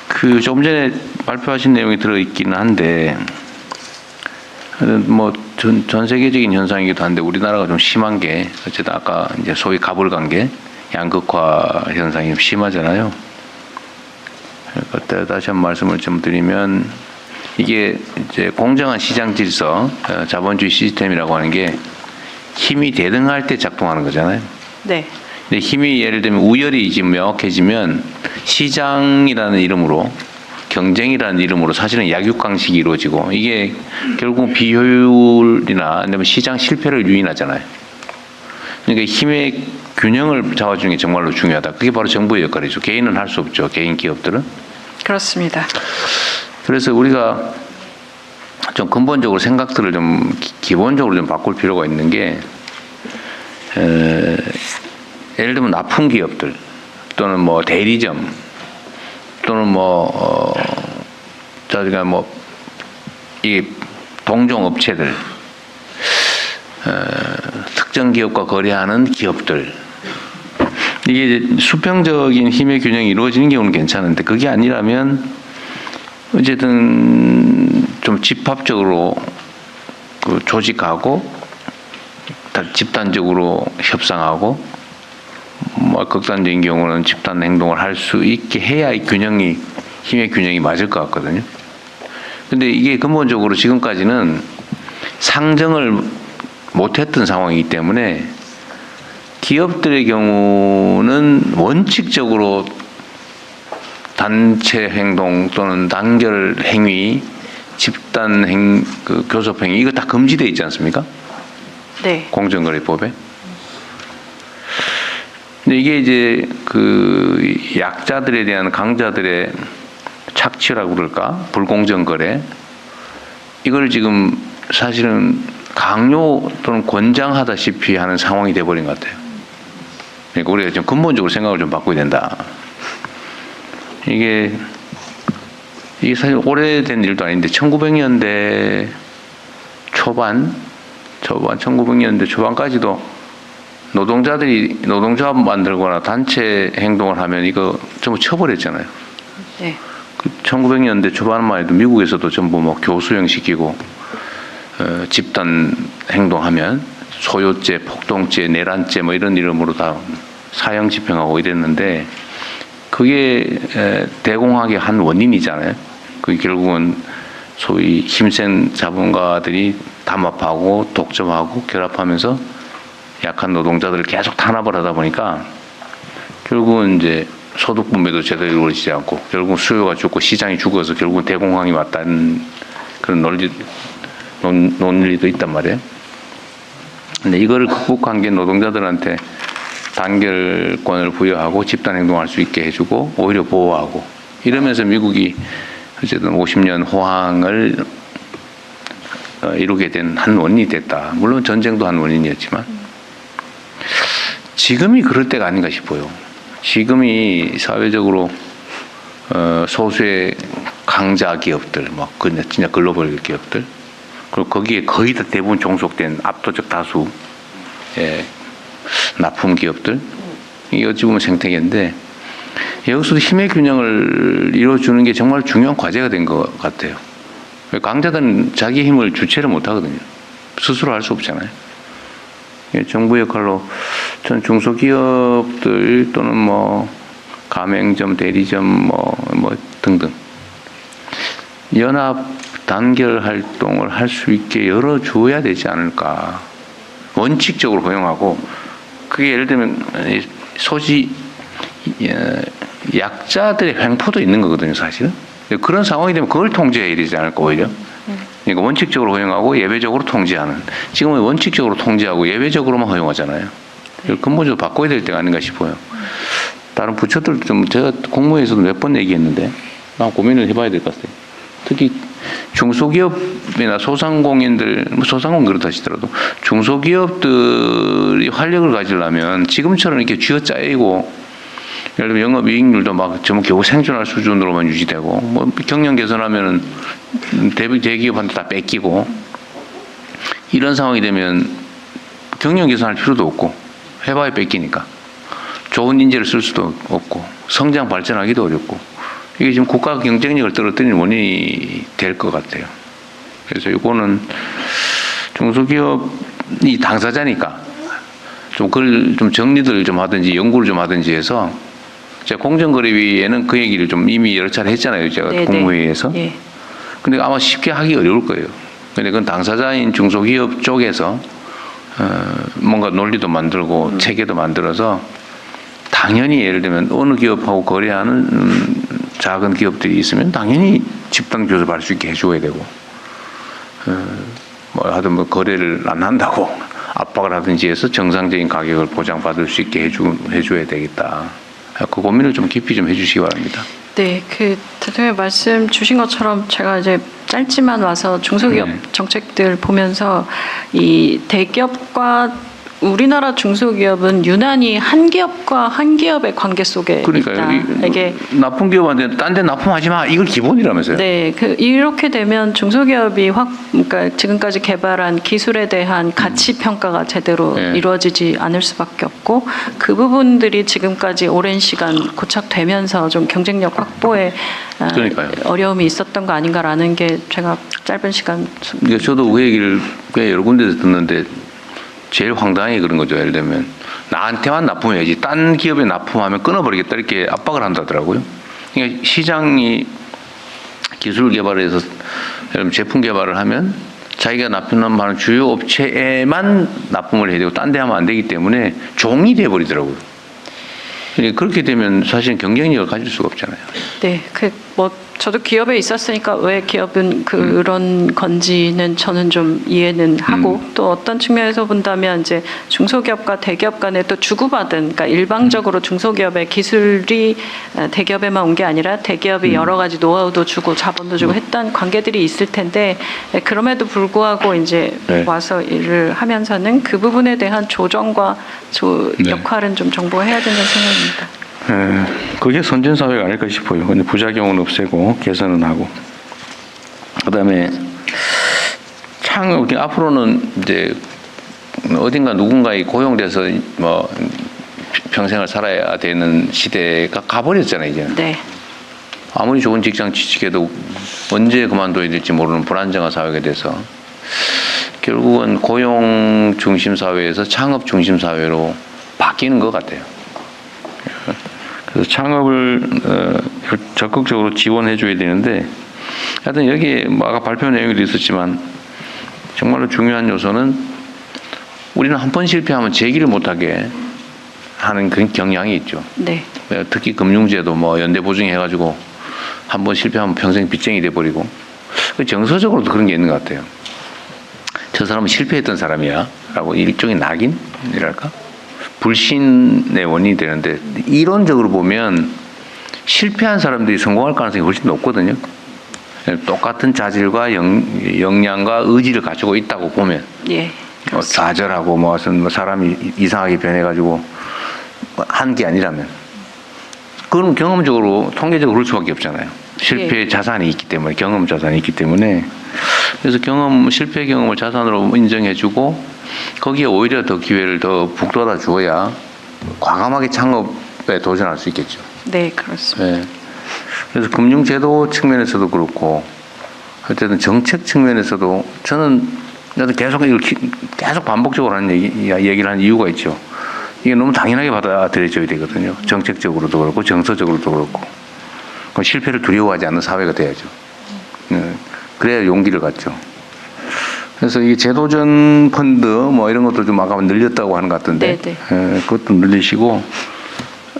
그 조금 전에 발표하신 내용이 들어있기는 한데 뭐 전 세계적인 현상이기도 한데 우리나라가 좀 심한 게 어쨌든 아까 이제 소위 가불관계 양극화 현상이 좀 심하잖아요. 그러니까 다시 한 말씀을 좀 드리면 이게 이제 공정한 시장 질서, 자본주의 시스템이라고 하는 게 힘이 대등할 때 작동하는 거잖아요. 네. 근데 힘이 예를 들면 우열이 지금 명확해지면 시장이라는 이름으로 경쟁이라는 이름으로 사실은 약육강식이 이루어지고 이게 결국 비효율이나 아니면 시장 실패를 유인하잖아요. 그러니까 힘의 균형을 잡아주는 게 정말로 중요하다. 그게 바로 정부의 역할이죠. 개인은 할 수 없죠. 개인 기업들은. 그렇습니다. 그래서 우리가 좀 근본적으로 생각들을 좀 기본적으로 좀 바꿀 필요가 있는 게 예를 들면 납품 기업들 또는 뭐 대리점 또는 저희가 이 동종 업체들, 특정 기업과 거래하는 기업들, 이게 수평적인 힘의 균형이 이루어지는 경우는 괜찮은데 그게 아니라면 어쨌든 좀 집합적으로 그 조직하고 집단적으로 협상하고. 극단적인 경우는 집단 행동을 할 수 있게 해야 이 균형이 힘의 균형이 맞을 것 같거든요. 근데 이게 근본적으로 지금까지는 상정을 못했던 상황이기 때문에 기업들의 경우는 원칙적으로 단체 행동 또는 단결 행위, 집단 교섭 행위 이거 다 금지되어 있지 않습니까? 네. 공정거래법에. 근데 이게 이제 그 약자들에 대한 강자들의 착취라고 그럴까? 불공정 거래. 이걸 지금 사실은 강요 또는 권장하다시피 하는 상황이 돼버린 것 같아요. 그러니까 우리가 좀 근본적으로 생각을 좀 바꿔야 된다. 이게 사실 오래된 일도 아닌데 1900년대 초반 1900년대 초반까지도 노동자들이 노동조합 만들거나 단체 행동을 하면 이거 전부 처벌했잖아요. 네. 1900년대 초반만 해도 미국에서도 전부 뭐 교수형 시키고 집단 행동하면 소요죄, 폭동죄, 내란죄 뭐 이런 이름으로 다 사형 집행하고 이랬는데 그게 대공황의 한 원인이잖아요. 그게 결국은 소위 힘센 자본가들이 담합하고 독점하고 결합하면서 약한 노동자들을 계속 탄압을 하다 보니까 결국은 이제 소득 분배도 제대로 이루어지지 않고 결국은 수요가 죽고 시장이 죽어서 결국은 대공황이 왔다는 그런 논리도 있단 말이에요. 근데 이거를 극복한 게 노동자들한테 단결권을 부여하고 집단 행동할 수 있게 해주고 오히려 보호하고 이러면서 미국이 어쨌든 50년 호황을 이루게 된 한 원인이 됐다. 물론 전쟁도 한 원인이었지만 지금이 그럴 때가 아닌가 싶어요. 지금이 사회적으로 소수의 강자 기업들, 뭐 진짜 글로벌 기업들, 그리고 거기에 거의 다 대부분 종속된 압도적 다수 납품 기업들, 이게 어찌 보면 생태계인데 여기서도 힘의 균형을 이루어주는 게 정말 중요한 과제가 된 것 같아요. 강자들은 자기 힘을 주체를 못 하거든요. 스스로 할 수 없잖아요. 정부 역할로 전 중소기업들 또는 뭐 가맹점, 대리점 뭐 등등 연합 단결 활동을 할 수 있게 열어줘야 되지 않을까. 원칙적으로 허용하고 그게 예를 들면 약자들의 횡포도 있는 거거든요, 사실은. 그런 상황이 되면 그걸 통제해야 되지 않을까, 오히려. 그러니까 원칙적으로 허용하고 예외적으로 통제하는. 지금은 원칙적으로 통제하고 예외적으로만 허용하잖아요. 근본적으로 바꿔야 될 때가 아닌가 싶어요. 다른 부처들도 좀 제가 공무회에서도 몇 번 얘기했는데 나 고민을 해봐야 될 것 같아요. 특히 중소기업이나 소상공인들, 소상공인 그렇다 하시더라도 중소기업들이 활력을 가지려면 지금처럼 이렇게 쥐어짜이고 예를 들면 영업이익률도 막 전부 겨우 생존할 수준으로만 유지되고 뭐 경영 개선하면은 대기업한테 다 뺏기고 이런 상황이 되면 경영 개선할 필요도 없고 해봐야 뺏기니까 좋은 인재를 쓸 수도 없고 성장 발전하기도 어렵고 이게 지금 국가 경쟁력을 떨어뜨리는 원인이 될 것 같아요. 그래서 이거는 중소기업이 당사자니까 좀 그걸 좀 정리를 좀 하든지 연구를 좀 하든지 해서 제가 공정거래위에는 그 얘기를 좀 이미 여러 차례 했잖아요. 제가 네네. 국무회의에서. 예. 근데 아마 쉽게 하기 어려울 거예요. 근데 그건 당사자인 중소기업 쪽에서 뭔가 논리도 만들고 체계도 만들어서 당연히 예를 들면 어느 기업하고 거래하는 작은 기업들이 있으면 당연히 집단 교섭할 수 있게 해줘야 되고 뭐 하든 뭐 거래를 안 한다고 압박을 하든지 해서 정상적인 가격을 보장받을 수 있게 해줘야 되겠다. 그 고민을 좀 깊이 좀 해주시기 바랍니다. 네, 그 대통령 말씀 주신 것처럼 제가 이제 짧지만 와서 중소기업 정책들 보면서 이 대기업과 우리나라 중소기업은 유난히 한 기업과 한 기업의 관계 속에 그러니까요. 있다. 이게 납품 기업한테 딴 데 납품하지 마. 이걸 기본이라면서요. 네, 이렇게 되면 중소기업이 그러니까 지금까지 개발한 기술에 대한 가치 평가가 제대로 이루어지지 않을 수밖에 없고 그 부분들이 지금까지 오랜 시간 고착되면서 좀 경쟁력 확보에 그러니까요. 어려움이 있었던 거 아닌가라는 게 제가 짧은 시간. 그러니까 저도 그 얘기를 꽤 여러 군데서 듣는데. 제일 황당하게 그런 거죠. 예를 들면 나한테만 납품해야지 딴 기업에 납품하면 끊어버리겠다 이렇게 압박을 한다더라고요. 그러니까 시장이 기술 개발을 해서 여러분 제품 개발을 하면 자기가 납품하는 주요 업체에만 납품을 해야 되고 딴 데 하면 안 되기 때문에 종이 돼버리더라고요. 그러니까 그렇게 되면 사실은 경쟁력을 가질 수가 없잖아요. 네, 저도 기업에 있었으니까 왜 기업은 그런 건지는 저는 좀 이해는 하고 또 어떤 측면에서 본다면 이제 중소기업과 대기업 간에 또 주고받은 그러니까 일방적으로 중소기업의 기술이 대기업에만 온 게 아니라 대기업이 여러 가지 노하우도 주고 자본도 주고 했던 관계들이 있을 텐데 그럼에도 불구하고 이제 와서 일을 하면서는 그 부분에 대한 조정과 역할은 좀 정부가 해야 된다는 생각입니다. 그게 선진사회가 아닐까 싶어요. 근데 부작용은 없애고 개선은 하고. 그다음에 앞으로는 이제 어딘가 누군가에 고용돼서 뭐 평생을 살아야 되는 시대가 가버렸잖아요, 이제는. 네. 아무리 좋은 직장 취직해도 언제 그만둬야 될지 모르는 불안정한 사회가 돼서 결국은 고용 중심 사회에서 창업 중심 사회로 바뀌는 것 같아요. 그래서 창업을 적극적으로 지원해 줘야 되는데 하여튼 여기 아까 발표 내용에도 있었지만 정말로 중요한 요소는 우리는 한 번 실패하면 재기를 못하게 하는 그런 경향이 있죠. 네. 특히 금융제도 뭐 연대 보증해가지고 한 번 실패하면 평생 빚쟁이 돼버리고 정서적으로도 그런 게 있는 것 같아요. 저 사람은 실패했던 사람이야 라고 일종의 낙인이랄까? 불신의 원인이 되는데 이론적으로 보면 실패한 사람들이 성공할 가능성이 훨씬 높거든요. 똑같은 자질과 역량과 의지를 가지고 있다고 보면 예. 좌절하고 무슨 사람이 이상하게 변해가지고 한 게 아니라면 그건 경험적으로 통계적으로 그럴 수밖에 없잖아요. 실패 자산이 있기 때문에 경험 자산이 있기 때문에 그래서 실패 경험을 자산으로 인정해주고 거기에 오히려 더 기회를 더 북돋아 주어야 과감하게 창업에 도전할 수 있겠죠. 네, 그렇습니다. 네. 그래서 금융제도 측면에서도 그렇고 어쨌든 정책 측면에서도 저는 계속 반복적으로 하는 얘기를 하는 이유가 있죠. 이게 너무 당연하게 받아들여져야 되거든요. 정책적으로도 그렇고 정서적으로도 그렇고. 그럼 실패를 두려워하지 않는 사회가 돼야죠. 네. 그래야 용기를 갖죠. 그래서 이 제도전 펀드 뭐 이런 것도 좀 아까 늘렸다고 하는 것 같은데 그것도 늘리시고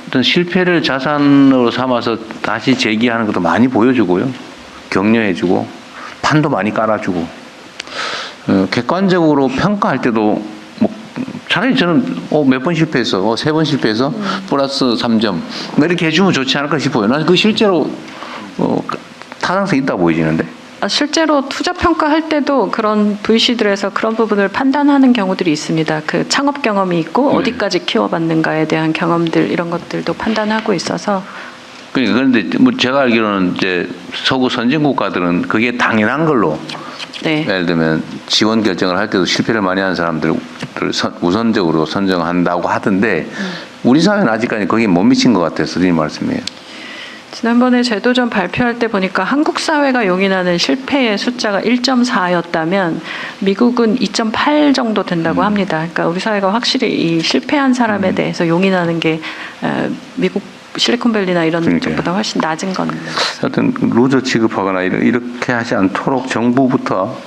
어떤 실패를 자산으로 삼아서 다시 재기하는 것도 많이 보여주고요. 격려해주고 판도 많이 깔아주고 객관적으로 평가할 때도 뭐 차라리 저는 몇 번 실패해서 3번 실패해서 플러스 3점 뭐 이렇게 해주면 좋지 않을까 싶어요. 나는 그 실제로 타당성이 있다고 보여지는데. 실제로 투자 평가할 때도 그런 VC들에서 그런 부분을 판단하는 경우들이 있습니다. 그 창업 경험이 있고 어디까지 키워봤는가에 대한 경험들 이런 것들도 판단하고 있어서. 그런데 뭐 제가 알기로는 이제 서구 선진 국가들은 그게 당연한 걸로. 네. 예를 들면 지원 결정을 할 때도 실패를 많이 하는 사람들을 우선적으로 선정한다고 하던데 우리 사회는 아직까지 거기에 못 미친 것 같아요. 선생님 말씀이에요. 지난번에 제도전 발표할 때 보니까 한국 사회가 용인하는 실패의 숫자가 1.4였다면 미국은 2.8 정도 된다고 합니다. 그러니까 우리 사회가 확실히 이 실패한 사람에 대해서 용인하는 게 미국 실리콘밸리나 이런 쪽보다 훨씬 낮은 겁니다. 하여튼 루저 취급하거나 이렇게 하지 않도록 정부부터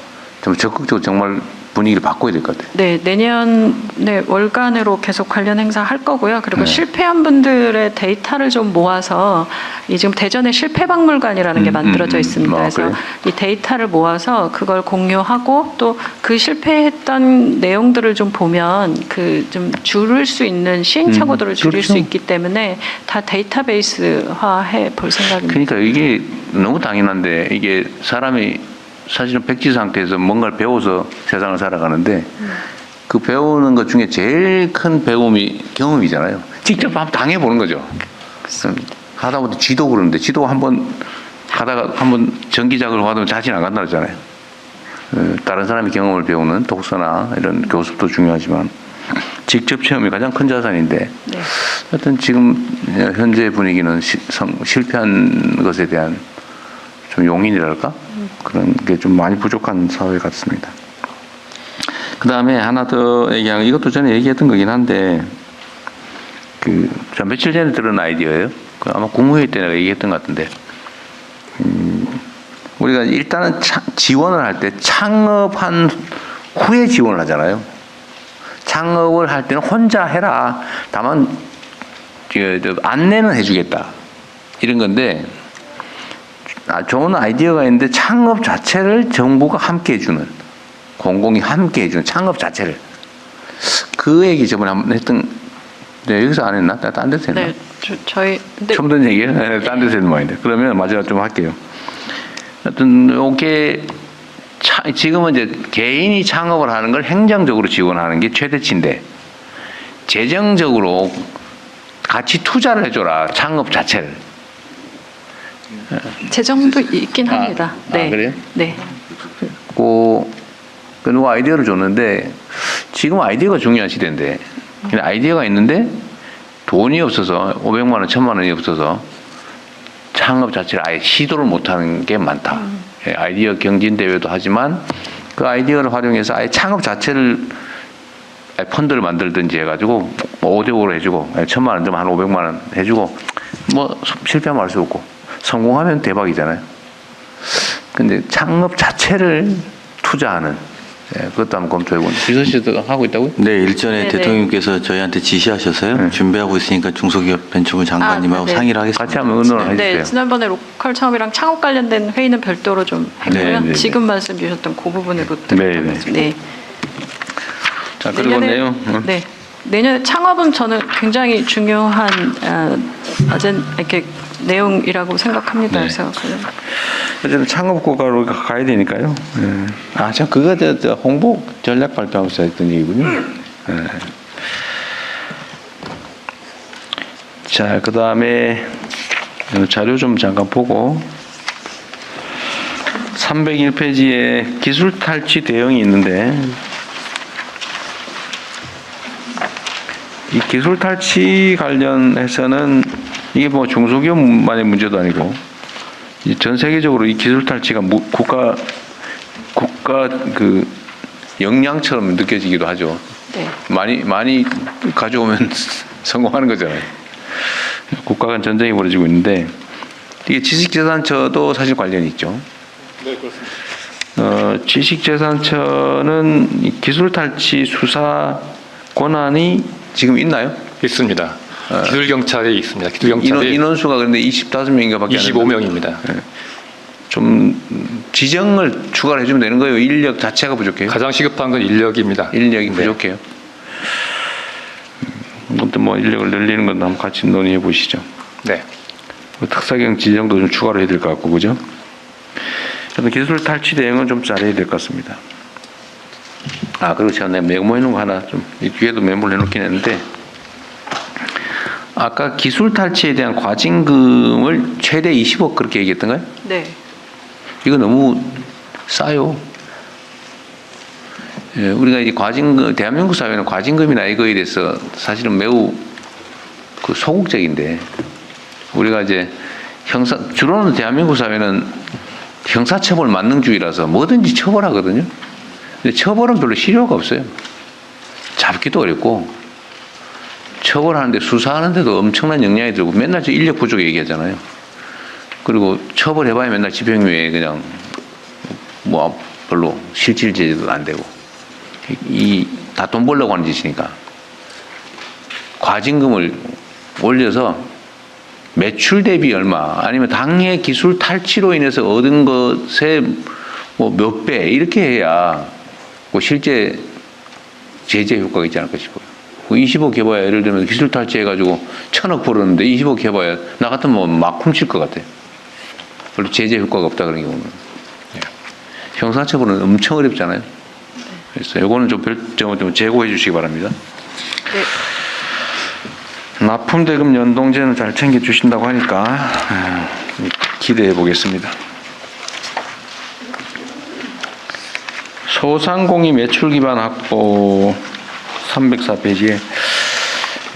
좀 적극적으로 정말 분위기를 바꿔야 될 것 같아요. 네, 내년에 월간으로 계속 관련 행사 할 거고요. 그리고 실패한 분들의 데이터를 좀 모아서 지금 대전에 실패박물관이라는 게 만들어져 있습니다. 그래서 그래요? 이 데이터를 모아서 그걸 공유하고 또 그 실패했던 내용들을 좀 보면 그 좀 줄일 수 있는 시행착오들을 줄일 수 있기 때문에 다 데이터베이스화해 볼 생각입니다. 그러니까 이게 너무 당연한데 이게 사람이 사실은 백지 상태에서 뭔가를 배워서 세상을 살아가는데 그 배우는 것 중에 제일 큰 배움이 경험이잖아요. 직접 한번 당해보는 거죠. 그렇습니다. 하다 보니 지도 그러는데 지도 한번 하다가 한번 전기작을 받으면 자신 안 간다 그러잖아요. 다른 사람의 경험을 배우는 독서나 이런 교습도 중요하지만 직접 체험이 가장 큰 자산인데 네. 하여튼 지금 현재 분위기는 실패한 것에 대한 좀 용인이랄까? 그런 게 좀 많이 부족한 사회 같습니다. 그 다음에 하나 더 얘기하는 이것도 전에 얘기했던 거긴 한데 며칠 전에 들은 아이디어예요. 아마 국무회의 때 내가 얘기했던 것 같은데 우리가 일단은 지원을 할 때 창업한 후에 지원을 하잖아요. 창업을 할 때는 혼자 해라. 다만 안내는 해주겠다. 이런 건데 좋은 아이디어가 있는데 창업 자체를 정부가 함께 해주는 공공이 함께 해주는 창업 자체를 그 얘기 저번에 한번 했던 여기서 안 했나? 딴 데서 했나? 네, 저희 처음 듣는 얘기예요? 네, 딴 데서 했는 말인데 그러면 마지막 좀 할게요. 하여튼 이게 지금은 이제 개인이 창업을 하는 걸 행정적으로 지원하는 게 최대치인데 재정적으로 같이 투자를 해줘라 창업 자체를. 재정도 있긴 합니다. 네. 그래요? 네. 누가 아이디어를 줬는데 지금 아이디어가 중요한 시대인데 아이디어가 있는데 돈이 없어서 500만 원, 1000만 원이 없어서 창업 자체를 아예 시도를 못하는 게 많다. 예, 아이디어 경진 대회도 하지만 그 아이디어를 활용해서 아예 창업 자체를 펀드를 만들든지 해가지고 뭐 5대5로 해주고 1,000만 원 되면 한 500만 원 해주고 뭐 실패하면 알 수 없고 성공하면 대박이잖아요. 근데 창업 자체를 투자하는 그것도 한번 검토해보는. 비서실도 하고 있다고요? 네, 일전에 네네. 대통령께서 저희한테 지시하셨어요. 준비하고 있으니까 중소기업 벤처부 장관님하고 네네. 상의를 하겠습니다. 같이 한번 의논을 네, 해주세요. 지난번에 로컬 창업이랑 창업 관련된 회의는 별도로 좀 했고요. 네. 지금 말씀 주셨던 그 부분으로 네, 네. 네. 자, 그리고 내용. 네. 내년에 창업은 저는 굉장히 중요한 이렇게 내용이라고 생각합니다. 네. 그래서 어쨌든 창업 국가로 가야 되니까요. 아, 참 그거 저 홍보 전략 발표하면서 했던 얘기군요. 자, 그 다음에 자료 좀 잠깐 보고 301페이지에 기술 탈취 대응이 있는데 이 기술 탈취 관련해서는 이게 뭐 중소기업만의 문제도 아니고 전 세계적으로 이 기술 탈취가 국가 그 역량처럼 느껴지기도 하죠. 네. 많이 가져오면 성공하는 거잖아요. 국가 간 전쟁이 벌어지고 있는데 이게 지식재산처도 사실 관련이 있죠. 네, 그렇습니다. 지식재산처는 이 기술 탈취 수사 권한이 지금 있나요? 있습니다. 기술경찰에 있습니다. 기술경찰에 인원수가 그런데 25명인가밖에 안 25명입니다. 좀 지정을 추가를 해주면 되는 거예요. 인력 자체가 부족해요. 가장 시급한 건 인력입니다. 인력이 부족해요. 이것도 뭐 인력을 늘리는 건 한번 같이 논의해 보시죠. 네. 특사경 지정도 좀 추가로 해야 될 것 같고, 그죠? 저는 기술 탈취 대응은 좀 잘해야 될 것 같습니다. 아, 그리고 제가 내가 메모해 놓은 거 하나 좀, 이 뒤에도 메모를 해놓긴 했는데, 아까 기술 탈취에 대한 과징금을 최대 20억 그렇게 얘기했던가요? 네. 이거 너무 싸요. 예, 우리가 이 과징금, 대한민국 사회는 과징금이나 이거에 대해서 사실은 매우 그 소극적인데, 우리가 이제 주로는 대한민국 사회는 형사처벌 만능주의라서 뭐든지 처벌하거든요. 근데 처벌은 별로 실효가 없어요. 잡기도 어렵고, 처벌하는데 수사하는데도 엄청난 역량이 들고 맨날 저 인력 부족 얘기하잖아요. 그리고 처벌해봐야 맨날 집행유예 그냥 뭐 별로 실질 제재도 안 되고 이 다 돈 벌려고 하는 짓이니까 과징금을 올려서 매출 대비 얼마 아니면 당해 기술 탈취로 인해서 얻은 것의 뭐 몇 배 이렇게 해야 뭐 실제 제재 효과가 있지 않을까 싶어요. 20억 해봐야 예를 들면 기술 탈취해가지고 1,000억 벌었는데 20억 해봐야 나 같으면 막 훔칠 것 같아. 별로 제재 효과가 없다 그런 경우는. 형사처벌은 엄청 어렵잖아요. 그래서 이거는 좀 별점을 좀 제고해 주시기 바랍니다. 네. 납품대금 연동제는 잘 챙겨 주신다고 하니까 기대해 보겠습니다. 소상공인 매출 기반 확보 304페이지에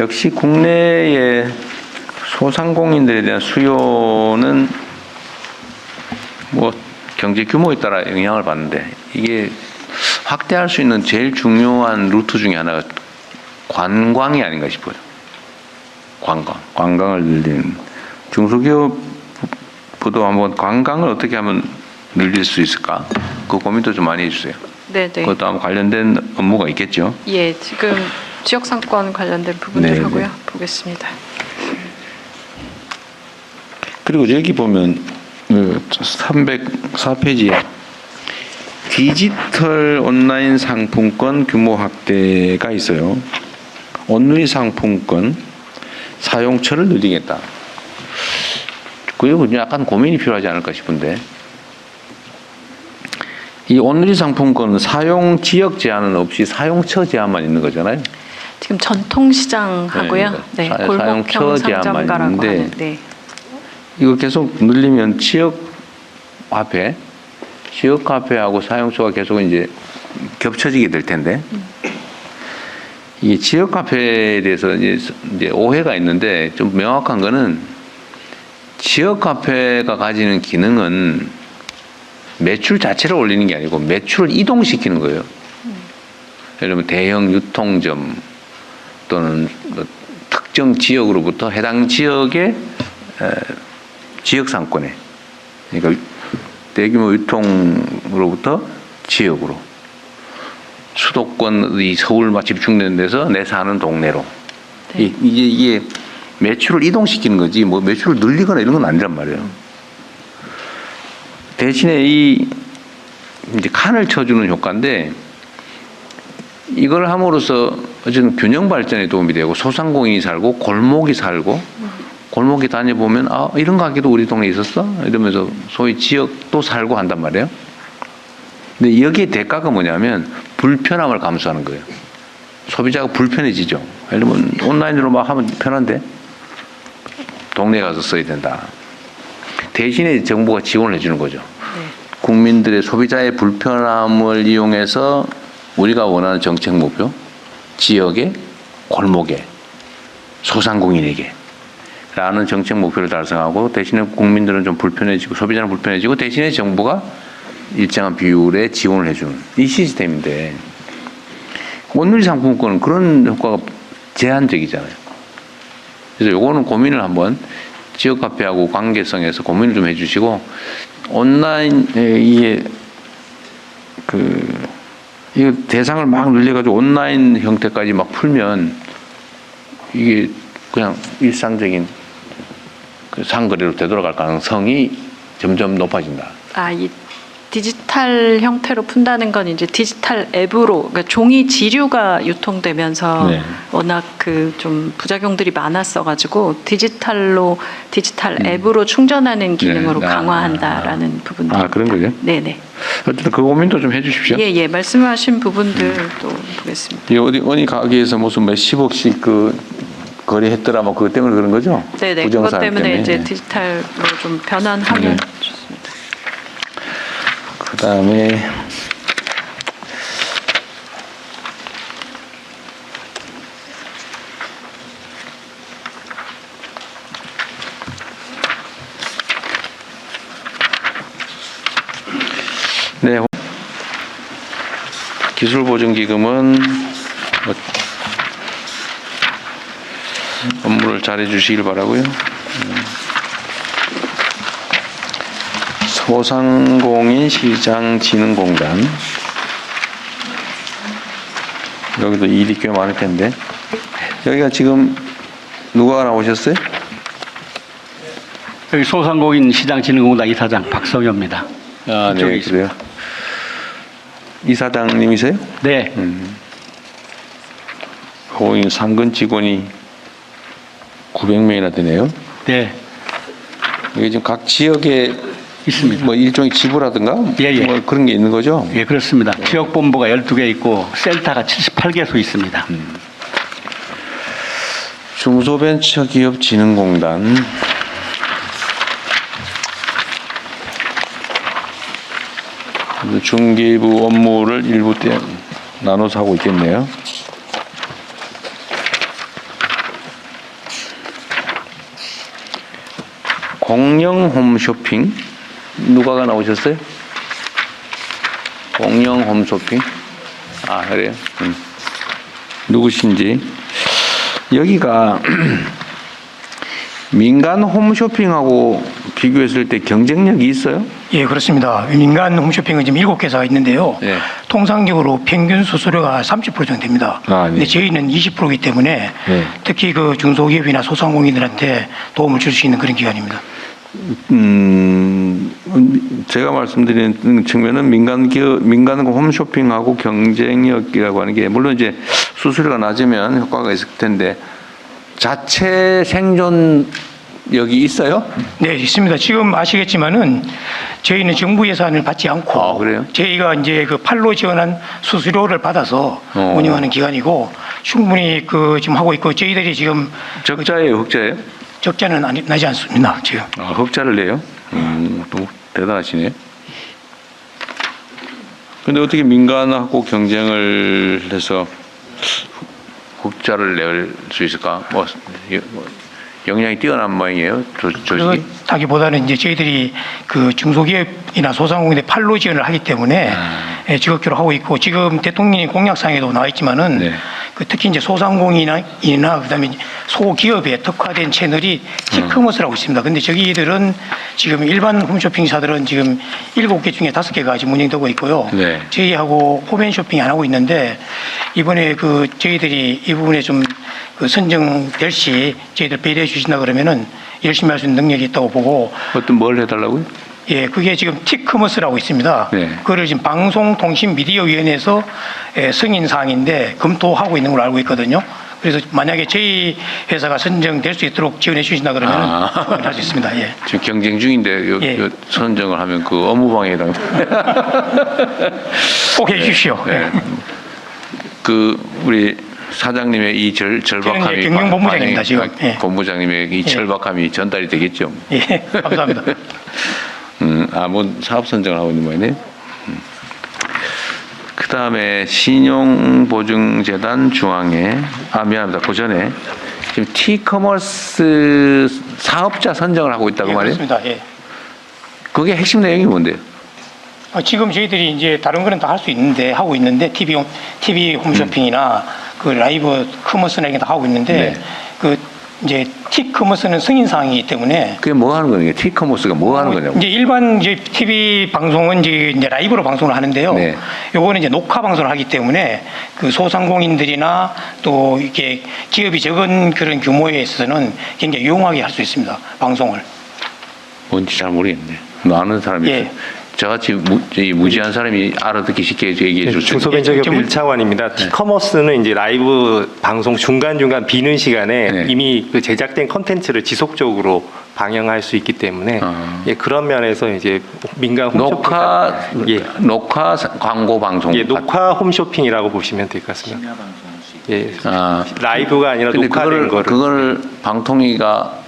역시 국내의 소상공인들에 대한 수요는 뭐 경제 규모에 따라 영향을 받는데 이게 확대할 수 있는 제일 중요한 루트 중에 하나가 관광이 아닌가 싶어요. 관광을 늘리는 중소기업부도 한번 관광을 어떻게 하면 늘릴 수 있을까? 그 고민도 좀 많이 해주세요. 네, 네. 그것도 아마 관련된 업무가 있겠죠. 예, 지금 지역 상권 관련된 부분들 네, 하고요. 네. 보겠습니다. 그리고 여기 보면 304페이지에 디지털 온라인 상품권 규모 확대가 있어요. 온누리 상품권 사용처를 늘리겠다. 그리고 약간 고민이 필요하지 않을까 싶은데 이 온누리 상품권은 사용 지역 제한은 없이 사용처 제한만 있는 거잖아요. 지금 전통시장 하고요. 네, 네, 그러니까 사용처 골목형 제한만 상점가라고 있는데 하는. 네. 이거 계속 늘리면 지역 화폐하고 사용처가 계속 이제 겹쳐지게 될 텐데 이 지역 화폐에 대해서 이제 오해가 있는데 좀 명확한 거는 지역 카페가 가지는 기능은 매출 자체를 올리는 게 아니고 매출을 이동시키는 거예요. 예를 들면 대형 유통점 또는 뭐 특정 지역으로부터 해당 지역의 지역 상권에, 그러니까 대규모 유통으로부터 지역으로, 수도권의 서울만 집중되는 데서 내 사는 동네로. 네. 이게 매출을 이동시키는 거지 뭐 매출을 늘리거나 이런 건 아니란 말이에요. 대신에 이 이제 칸을 쳐주는 효과인데, 이걸 함으로써 어쨌든 균형 발전에 도움이 되고 소상공인이 살고 골목이 살고, 골목에 다녀보면 아 이런 가게도 우리 동네에 있었어? 이러면서 소위 지역도 살고 한단 말이에요. 근데 여기에 대가가 뭐냐면 불편함을 감수하는 거예요. 소비자가 불편해지죠. 예를 들면 온라인으로 막 하면 편한데 동네에 가서 써야 된다. 대신에 정부가 지원을 해주는 거죠. 네. 국민들의 소비자의 불편함을 이용해서 우리가 원하는 정책 목표, 지역의 골목에 소상공인에게 라는 정책 목표를 달성하고, 대신에 국민들은 좀 불편해지고 소비자는 불편해지고, 대신에 정부가 일정한 비율의 지원을 해주는 이 시스템인데, 온누리 상품권은 그런 효과가 제한적이잖아요. 그래서 요거는 고민을 한번 지역 카페하고 관계성에서 고민을 좀 해주시고, 온라인에 이게 이 대상을 막 늘려가지고 온라인 형태까지 막 풀면 이게 그냥 일상적인 그 상거래로 되돌아갈 가능성이 점점 높아진다. 이 디지털 형태로 푼다는 건 이제 디지털 앱으로, 그러니까 종이 지류가 유통되면서 네. 워낙 그 좀 부작용들이 많았어가지고 디지털 앱으로 충전하는 기능으로 네. 강화한다라는 부분들. 그런 거죠? 네네. 어쨌든 그 고민도 좀 해주십시오. 예, 말씀하신 부분들 또 보겠습니다. 이 어디 가게에서 무슨 몇십억씩 그 거래했더라, 뭐 그것 때문에 그런 거죠? 네네. 그것 때문에 이제 디지털로 좀 변환하면 좋습니다. 그 다음에 네, 기술보증기금은 업무를 잘해 주시길 바라고요. 소상공인 시장진흥공단, 여기도 일이 꽤 많을 텐데, 여기가 지금 누가 나오셨어요? 여기 소상공인 시장진흥공단 이사장 박성효입니다. 네, 그래요. 이사장님이세요? 네. 거기 상근 직원이 900명이나 되네요. 네. 이게 지금 각 지역에 있습니다. 뭐 일종의 지부라든가 예. 뭐 그런 게 있는 거죠? 예, 그렇습니다. 지역본부가 12개 있고 센터가 78개소 있습니다. 중소벤처기업진흥공단, 중개부 업무를 일부 때 나눠서 하고 있겠네요. 공영 홈쇼핑, 누가가 나오셨어요? 공영 홈쇼핑? 그래요? 누구신지. 여기가 민간 홈쇼핑하고 비교했을 때 경쟁력이 있어요? 예, 그렇습니다. 민간 홈쇼핑은 지금 7개사가 있는데요. 네. 통상적으로 평균 수수료가 30% 정도 됩니다. 네. 근데 저희는 20%이기 때문에 네. 특히 그 중소기업이나 소상공인들한테 도움을 줄 수 있는 그런 기관입니다. 제가 말씀드리는 측면은 민간 홈쇼핑하고 경쟁력이라고 하는 게, 물론 이제 수수료가 낮으면 효과가 있을 텐데 자체 생존력이 있어요? 네, 있습니다. 지금 아시겠지만은 저희는 정부 예산을 받지 않고 그래요? 저희가 이제 그 팔로 지원한 수수료를 받아서 운영하는 기관이고, 충분히 그 지금 하고 있고, 저희들이 지금 적자예요, 흑자예요? 적자는 나지 않습니다. 지금. 흑자를 내요? 또 대단하시네요. 근데 어떻게 민간하고 경쟁을 해서 흑자를 낼 수 있을까? 역량이 뛰어난 모양이에요. 조직이. 그렇다기보다는 이제 저희들이 그 중소기업이나 소상공인의 판로 지원을 하기 때문에 지속적으로 하고 있고, 지금 대통령이 공약상에도 나와 있지만은 그 특히 이제 소상공인이나 그다음에 소기업에 특화된 채널이 티커머스라고 있습니다. 근데 저기들은 지금 일반 홈쇼핑사들은 지금 7개 중에 5개가 지금 운영되고 있고요. 저희하고 호벤쇼핑이 안 하고 있는데, 이번에 그 저희들이 이 부분에 좀 그 선정될 시 저희들 배려해 주신다 그러면은 열심히 할 수 있는 능력이 있다고 보고. 어떤 뭘 해달라고요? 예, 그게 지금 티커머스라고 있습니다. 그거를 지금 방송통신미디어위원회에서 승인 사항인데 검토하고 있는 걸로 알고 있거든요. 그래서 만약에 저희 회사가 선정될 수 있도록 지원해 주신다 그러면 할 수 있습니다. 예. 지금 경쟁 중인데 요 선정을 하면 그 업무방해에 해당. 꼭 해주십시오. 그 우리 사장님의 이 절박함이 경영본부장입니다 지금. 본부장님의 이 절박함이 전달이 되겠죠. 예, 감사합니다. 뭐 사업 선정을 하고 있는 모양이네요. 그 다음에 신용보증재단 중앙회, 미안합니다. 그 전에 지금 티커머스 사업자 선정을 하고 있다고 말이에요. 그렇습니다. 예. 그게 핵심 내용이 뭔데요? 지금 저희들이 이제 다른 거는 다 할 수 있는데 하고 있는데 TV 홈쇼핑이나 그 라이브 커머스나 이런 거 다 하고 있는데 그 이제 티커머스는 승인 사항이기 때문에. 그게 뭐 하는 거예요? 티커머스가 뭐 하는 거냐고? 이제 일반 이제 TV 방송은 이제 라이브로 방송을 하는데요. 요거는 이제 녹화 방송을 하기 때문에 그 소상공인들이나 또 이렇게 기업이 적은 그런 규모에 있어서는 굉장히 유용하게 할 수 있습니다. 방송을. 뭔지 잘 모르겠네. 아는 사람이 있어요. 저같이 무지한 사람이 알아듣기 쉽게 얘기해 줄 수 있는. 중소벤처기업 1차원입니다. 티커머스는 이제 라이브 방송 중간중간 비는 시간에 이미 그 제작된 컨텐츠를 지속적으로 방영할 수 있기 때문에 그런 면에서 이제 민간 홈쇼핑 녹화 광고 방송. 녹화 홈쇼핑이라고 보시면 될 것 같습니다. 라이브가 아니라 녹화된 거를. 그걸 방통위가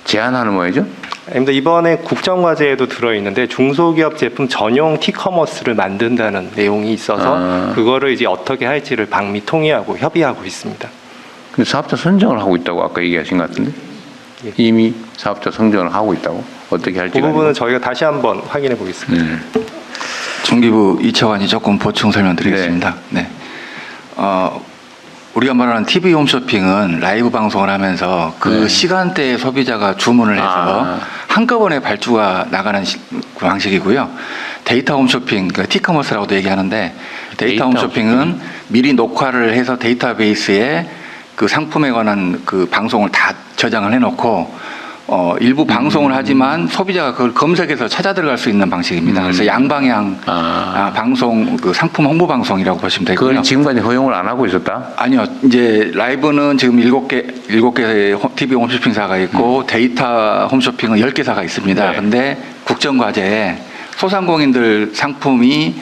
제안하는 거죠? 아닙니다. 이번에 국정과제에도 들어있는데 중소기업 제품 전용 티커머스를 만든다는 내용이 있어서 그거를 이제 어떻게 할지를 방미 통의하고 협의하고 있습니다. 근데 사업자 선정을 하고 있다고 아까 얘기하신 것 같은데? 이미 사업자 선정을 하고 있다고? 어떻게 할지? 그 부분은 저희가 다시 한번 확인해 보겠습니다. 중기부 이차관이 조금 보충 설명드리겠습니다. 우리가 말하는 TV 홈쇼핑은 라이브 방송을 하면서 그 시간대에 소비자가 주문을 해서 한꺼번에 발주가 나가는 그 방식이고요. 데이터 홈쇼핑, 그 티커머스라고도 얘기하는데 데이터 홈쇼핑은 미리 녹화를 해서 데이터베이스에 그 상품에 관한 그 방송을 다 저장을 해놓고 일부 방송을 하지만 소비자가 그걸 검색해서 찾아 들어갈 수 있는 방식입니다. 그래서 양방향 방송, 그 상품 홍보 방송이라고 보시면 되고요. 그걸 지금까지 허용을 안 하고 있었다? 아니요. 이제 라이브는 지금 7개 TV 홈쇼핑사가 있고 데이터 홈쇼핑은 10개사가 있습니다. 근데 국정과제에 소상공인들 상품이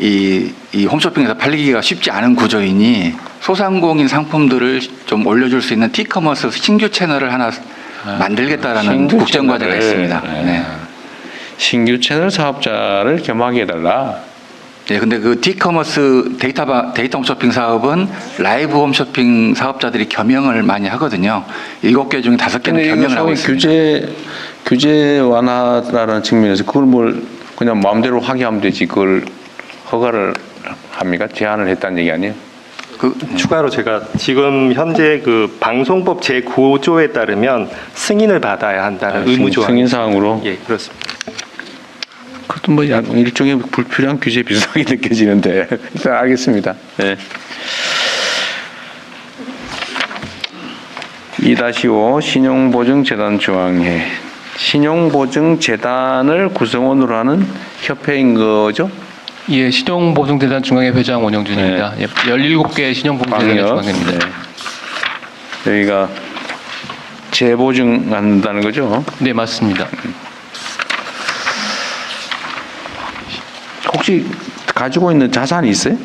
이 홈쇼핑에서 팔리기가 쉽지 않은 구조이니 소상공인 상품들을 좀 올려줄 수 있는 티커머스 신규 채널을 하나 만들겠다라는 국정과제가 있습니다. 신규 채널 사업자를 겸하게 해달라. 네, 근데 그 티커머스 데이터 홈쇼핑 사업은 라이브 홈쇼핑 사업자들이 겸용을 많이 하거든요. 7개 중에 5개는 겸용을 하고 있습니다. 규제 완화라는 측면에서 그걸 뭘 그냥 마음대로 하게 하면 되지 그걸 허가를 합니까? 제한을 했다는 얘기 아니에요? 추가로 제가 지금 현재 그 방송법 제9조에 따르면 승인을 받아야 한다는 의무 조항. 승인 사항으로? 예, 그렇습니다. 그것도 뭐 일종의 불필요한 규제 비슷하게 느껴지는데 일단 알겠습니다. 2-5 신용보증재단 중앙회. 신용보증재단을 구성원으로 하는 협회인 거죠? 예, 신용보증재단 중앙회 회장 원영준입니다. 17개 신용보증재단 중앙회입니다. 여기가 재보증한다는 거죠? 네, 맞습니다. 혹시 가지고 있는 자산이 있어요?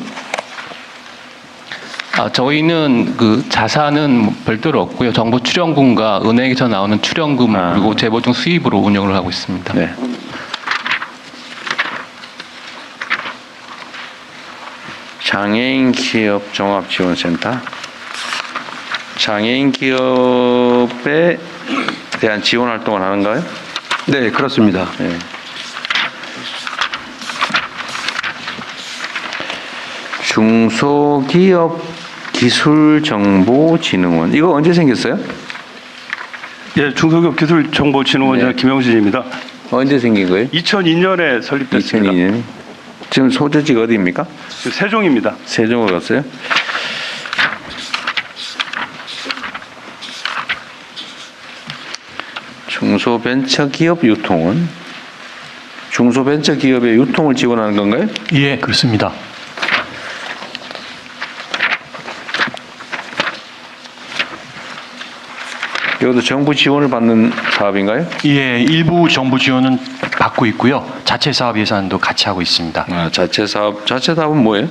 저희는 그 자산은 별도로 없고요. 정부 출연금과 은행에서 나오는 출연금 그리고 재보증 수입으로 운영을 하고 있습니다. 장애인 기업 종합지원센터. 장애인 기업 사업에 대한 지원 활동을 하는가요? 네, 그렇습니다. 네. 중소기업 기술정보진흥원 이거 언제 생겼어요? 예, 중소기업 기술정보진흥원장 네. 김영진입니다. 언제 생긴 거예요? 2002년에 설립됐습니다. 2002년. 지금 소재지가 어디입니까? 세종입니다. 세종으로 갔어요? 중소벤처기업 유통은 중소벤처기업의 유통을 지원하는 건가요? 예, 그렇습니다. 이것도 정부 지원을 받는 사업인가요? 예, 일부 정부 지원은 받고 있고요. 자체 사업 예산도 같이 하고 있습니다. 아, 자체 사업은 뭐예요?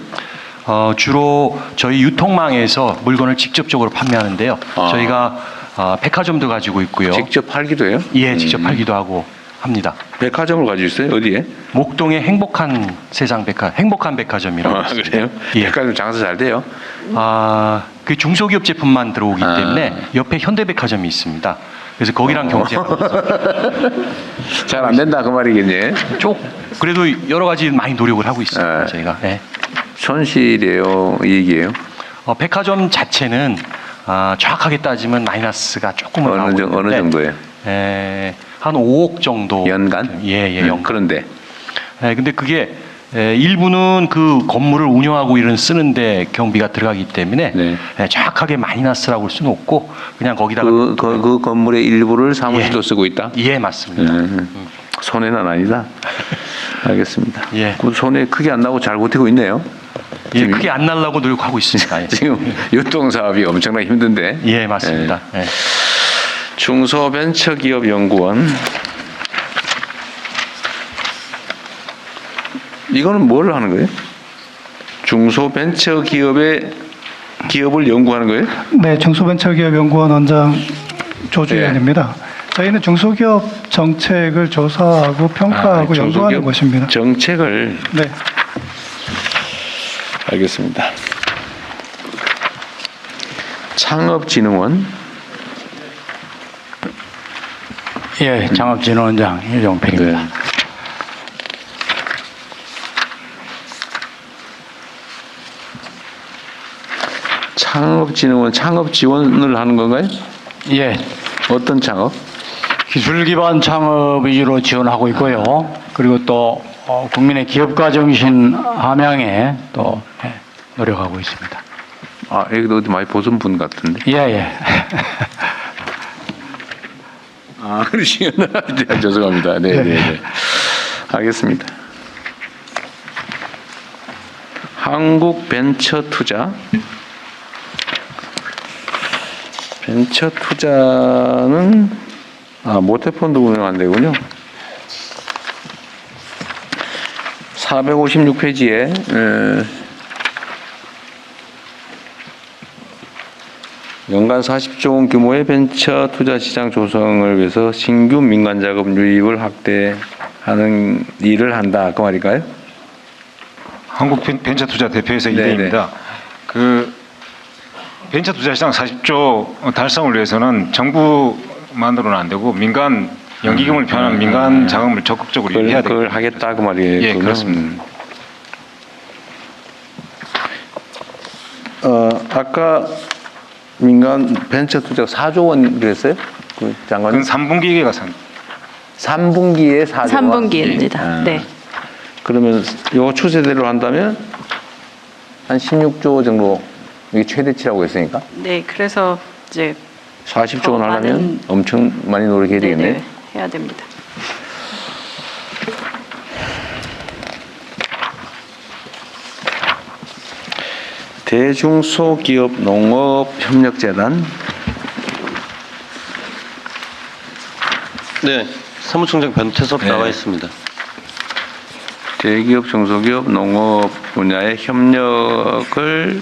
주로 저희 유통망에서 물건을 직접적으로 판매하는데요. 저희가 백화점도 가지고 있고요. 직접 팔기도 해요? 예, 직접 팔기도 하고 합니다. 백화점을 가지고 있어요? 어디에? 목동의 행복한 백화점이라고 아, 있습니다. 그래요? 예. 백화점 장사 잘 돼요? 그 중소기업 제품만 들어오기 때문에 옆에 현대백화점이 있습니다. 그래서 거기랑 경쟁하고 잘 안 된다 그 말이겠네. 그래도 여러 가지 많이 노력을 하고 있습니다. 저희가. 예. 손실이에요, 이익이에요? 백화점 자체는 정확하게 따지면 마이너스가 조금은 나오고 있는데 어느 정도예요? 한 5억 정도. 연간? 예, 연간. 그런데 근데 그게 일부는 그 건물을 운영하고 이런 쓰는데 경비가 들어가기 때문에 정확하게 마이너스라고 볼 수는 없고 그냥 거기다가 그 건물의 일부를 사무실로 쓰고 있다? 예, 맞습니다. 손해는 아니다. 알겠습니다. 예. 그 손해 크게 안 나고 잘 버티고 있네요. 예, 크게 안 날라고 노력하고 있습니다. 예. 지금 유통 사업이 엄청나게 힘든데. 예, 맞습니다. 예. 중소벤처기업연구원. 이거는 뭘 하는 거예요? 중소벤처기업을 연구하는 거예요? 네, 중소벤처기업연구원 원장 조주현입니다. 저희는 중소기업 정책을 조사하고 평가하고 연구하는 곳입니다. 정책을. 네. 알겠습니다. 창업진흥원. 예, 창업진흥원장 유종필입니다. 창업진흥원 창업 지원을 하는 건가요? 예. 어떤 창업? 기술 기반 창업 위주로 지원하고 있고요. 그리고 또 국민의 기업가 정신 함양에 또 노력하고 있습니다. 아, 여기도 어디 많이 보신 분 같은데. 예. 아, 그러시구나. 네, 죄송합니다. 네. 알겠습니다. 한국벤처투자. 벤처투자는 모태펀드 운영한 데군요. 456페이지에 연간 40조 원 규모의 벤처 투자 시장 조성을 위해서 신규 민간 자금 유입을 확대하는 일을 한다. 그 말일까요? 한국 벤처투자 대표이사 이대입니다. 그 벤처투자 시장 40조 달성을 위해서는 정부만으로는 안 되고 민간 연기금을 표현한 민간 자금을 적극적으로 유입해야 됩니다. 그걸 하겠다 그 말이에요. 예, 그렇습니다. 아까 민간 벤처 투자가 4조 원 그랬어요? 그 장관님? 그건 3분기가 3분기에 4조 원? 3분기입니다. 네. 그러면 요 추세대로 한다면 한 16조 정도 이게 최대치라고 했으니까 네, 그래서 이제 40조 원 하려면 엄청 많이 노력해야 되겠네요. 네네, 해야 됩니다. 대중소기업 농업협력재단. 네, 사무총장 변태섭 나와 있습니다. 대기업, 중소기업, 농업 분야의 협력을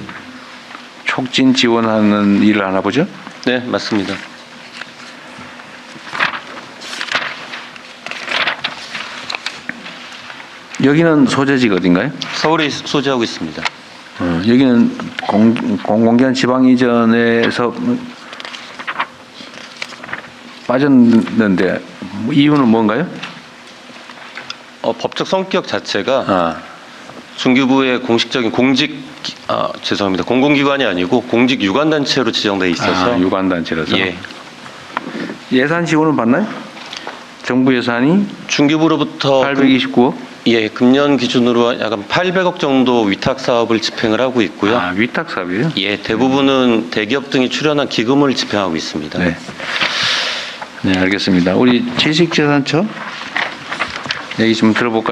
촉진 지원하는 일을 하나 보죠? 네, 맞습니다. 여기는 소재지가 어딘가요? 서울에 소재하고 있습니다. 여기는 공공기관 지방 이전에서 빠졌는데 이유는 뭔가요? 법적 성격 자체가 중기부의 공식적인 죄송합니다. 공공기관이 아니고 공직 유관단체로 지정돼 있어서. 유관단체라서. 예. 예산 지원은 받나요? 정부 예산이 중기부로부터 829억? 예, 금년 기준으로 약 800억 정도 위탁 사업을 집행을 하고 있고요. 위탁 사업이요? 예, 대부분은 대기업 등이 출연한 기금을 집행하고 있습니다. 네. 네, 알겠습니다. 우리 지식재산처 얘기 좀 들어볼까요?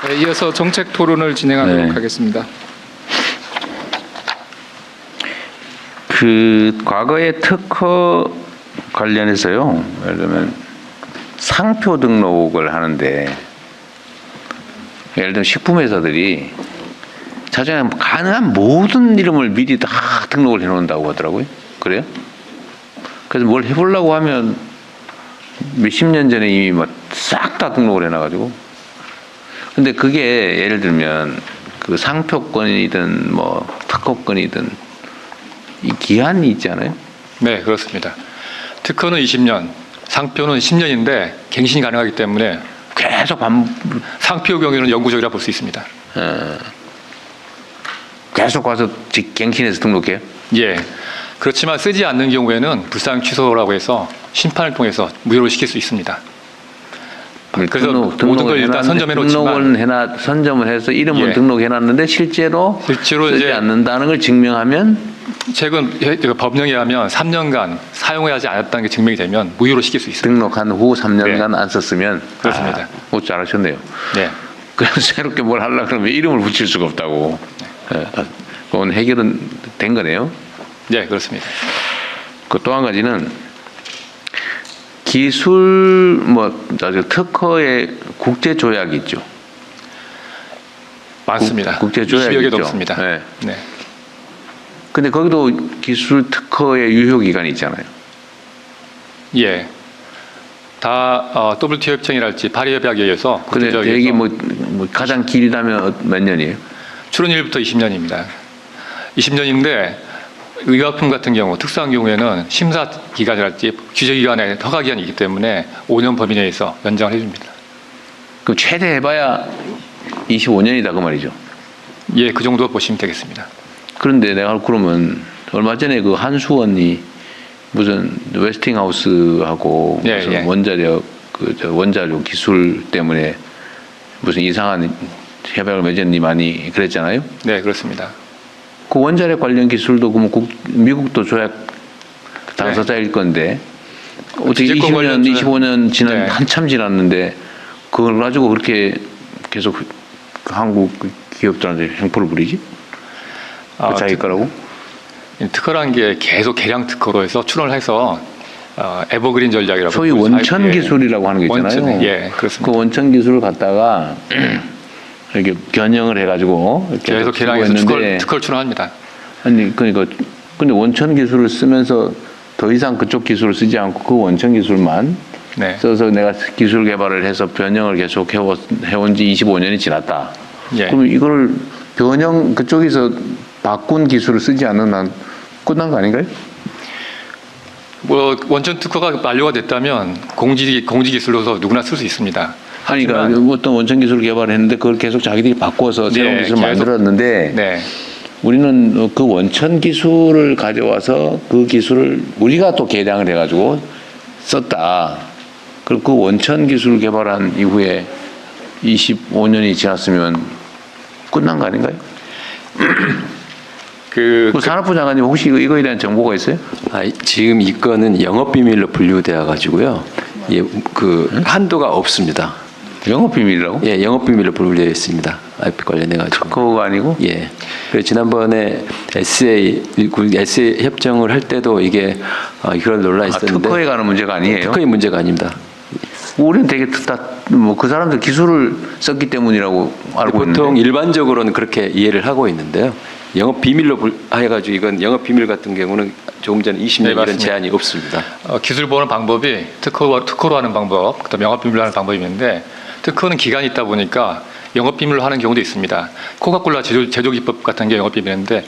네, 이어서 정책 토론을 진행하도록 하겠습니다. 과거의 특허 관련해서요. 예를 들면 상표 등록을 하는데 예를 들면 식품회사들이 자기가 가능한 모든 이름을 미리 다 등록을 해놓는다고 하더라고요. 그래요? 그래서 뭘 해보려고 하면 몇십 년 전에 이미 싹 다 등록을 해놔가지고. 근데 그게 예를 들면 그 상표권이든 특허권이든 이 기한이 있잖아요. 네, 그렇습니다. 특허는 20년, 상표는 10년인데 갱신이 가능하기 때문에 계속 상표 경우에는 영구적이라 볼 수 있습니다. 계속 와서 갱신해서 등록해요? 예. 그렇지만 쓰지 않는 경우에는 불상 취소라고 해서 심판을 통해서 무효로 시킬 수 있습니다. 그래서 모든 걸 일단 선점해놓지만 선점을 해서 이름을 예. 등록해놨는데 실제로 쓰지 않는다는 걸 증명하면 최근 법령에 하면 3년간 사용하지 않았다는 게 증명이 되면 무효로 시킬 수 있습니다. 등록한 후 3년간 안 썼으면 그렇습니다. 잘하셨네요. 네. 그래서 새롭게 뭘 하려고 그러면 이름을 붙일 수가 없다고. 그건 해결은 된 거네요. 네, 그렇습니다. 또 한 가지는 기술 특허의 국제 조약이 있죠. 많습니다. 국제 조약이 20여 개도 있죠. 없습니다. 네. 네. 근데 거기도 기술 특허의 유효 기간이 있잖아요. 예. 다 WTO 협정이랄지 파리 협약에 의해서 근데 대개 가장 길다면 몇 년이에요? 출원일부터 20년입니다. 20년인데 의약품 같은 경우 특수한 경우에는 심사 기간이랄지 규제 기간에 허가 기간이 있기 때문에 5년 범위 내에서 연장을 해줍니다. 그럼 최대 해봐야 25년이다 그 말이죠? 예, 그 정도 보시면 되겠습니다. 그런데 내가 그러면 얼마 전에 그 한수원이 무슨 웨스팅하우스하고 무슨 원자력 원자력 기술 때문에 무슨 이상한 협약을 맺었니 많이 그랬잖아요. 네, 그렇습니다. 그 원자력 관련 기술도 그럼 미국도 조약 당사자일 건데 어떻게 20년, 25년 지난 한참 지났는데 그걸 가지고 그렇게 계속 한국 기업들한테 횡포를 부리지? 자기 거라고? 특허란 게 계속 개량 특허로 해서 출원을 해서 에버그린 전략이라고 소위 원천 기술이라고 하는 게 있잖아요. 예, 그렇습니다. 그 원천 기술을 갖다가 이렇게 변형을 해가지고 계속 개량해서 특허를 출원합니다. 아니 그러니까 근데 원천 기술을 쓰면서 더 이상 그쪽 기술을 쓰지 않고 그 원천 기술만 써서 내가 기술 개발을 해서 변형을 계속 해온 지 25년이 지났다. 예. 그럼 이걸 변형 그쪽에서 바꾼 기술을 쓰지 않는 한 끝난 거 아닌가요? 원천 특허가 만료가 됐다면 공지 기술로서 누구나 쓸 수 있습니다. 아니, 그러니까 어떤 원천 기술을 개발했는데 그걸 계속 자기들이 바꿔서 새로운 기술을 만들었는데 우리는 그 원천 기술을 가져와서 그 기술을 우리가 또 개량을 해가지고 썼다. 그리고 그 원천 기술을 개발한 이후에 25년이 지났으면 끝난 거 아닌가요? 산업부 장관님 혹시 이거에 대한 정보가 있어요? 지금 이 건은 영업비밀로 분류되어 가지고요. 예, 한도가 없습니다. 영업비밀이라고? 예, 영업비밀로 분류되어 있습니다. IP 관련해 가지고. 특허가 아니고? 예. 그래서 지난번에 SA 협정을 할 때도 이게 그런 논란이 있었는데. 특허에 관한 문제가 아니에요? 특허의 문제가 아닙니다. 우리는 되게 그 사람들 기술을 썼기 때문이라고 알고 있는데. 보통 일반적으로는 그렇게 이해를 하고 있는데요. 영업 비밀로 해가지고 이건 영업 비밀 같은 경우는 조금 전에 20년 이런 제한이 없습니다. 기술 보는 방법이 특허로 하는 방법, 그다음 영업 비밀로 하는 방법이 있는데 특허는 기간이 있다 보니까 영업 비밀로 하는 경우도 있습니다. 코카콜라 제조 기법 같은 게 영업 비밀인데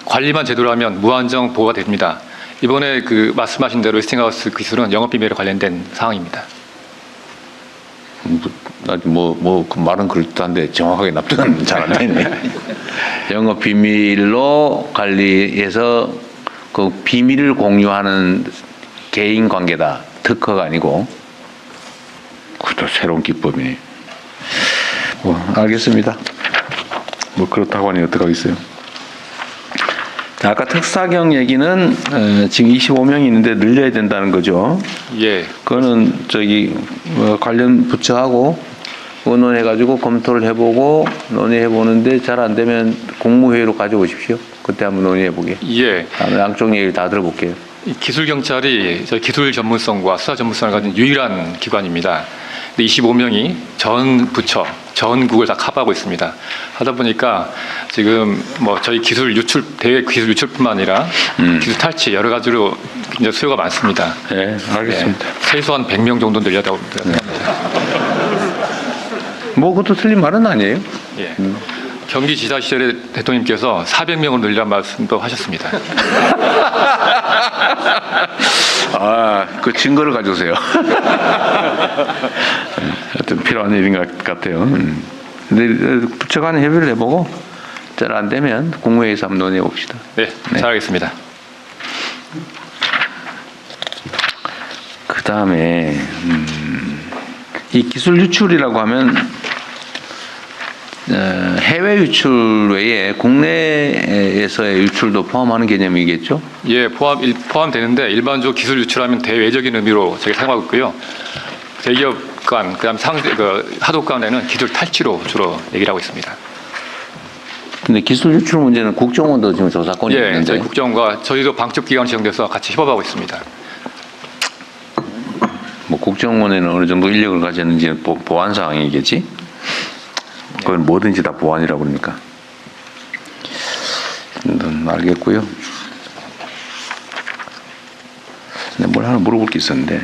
관리만 제대로 하면 무한정 보호가 됩니다. 이번에 그 말씀하신 대로 웨스팅하우스 기술은 영업 비밀에 관련된 사항입니다. 그 말은 그럴듯한데 정확하게 납득은 잘 안 되네. 영업 비밀로 관리해서 그 비밀을 공유하는 개인 관계다. 특허가 아니고. 그것도 새로운 기법이네. 알겠습니다. 그렇다고 하니 어떡하겠어요. 자, 아까 특사경 얘기는 지금 25명이 있는데 늘려야 된다는 거죠. 예. 그거는 관련 부처하고 의논해가지고 검토를 해보고 논의해보는데 잘 안 되면 국무회의로 가져오십시오. 그때 한번 논의해보게. 예. 양쪽 얘기를 다 들어볼게요. 이 기술경찰이 저희 기술 전문성과 수사 전문성을 가진 유일한 기관입니다. 25명이 전 부처, 전국을 다 커버하고 있습니다. 하다 보니까 지금 저희 기술 유출, 대외 기술 유출뿐만 아니라 기술 탈취 여러 가지로 이제 수요가 많습니다. 네, 알겠습니다. 최소한 100명 정도 늘려다 봅니다. 네. 그것도 틀린 말은 아니에요. 예. 경기지사 시절에 대통령님께서 400명을 늘리라는 말씀도 하셨습니다. 그 증거를 가져오세요. 하여튼 필요한 일인 것 같아요. 근데 부처 간에 협의를 해보고 잘 안 되면 국무회의에서 한번 논의해 봅시다. 네, 잘하겠습니다. 그 다음에 이 기술 유출이라고 하면 해외 유출 외에 국내에서의 유출도 포함하는 개념이겠죠? 예, 포함되는데 일반적으로 기술 유출하면 대외적인 의미로 저희가 사용하고 있고요. 대기업 간, 그다음 하도 간에는 기술 탈취로 주로 얘기를 하고 있습니다. 근데 기술 유출 문제는 국정원도 지금 조사권이 있는데. 저희 국정원과 저희도 방첩기관 지정돼서 같이 협업하고 있습니다. 국정원에는 어느 정도 인력을 가졌는지는 보안 사항이겠지? 그건 뭐든지 다 보안이라고 그러니까. 알겠고요. 근데 뭘 하나 물어볼 게 있었는데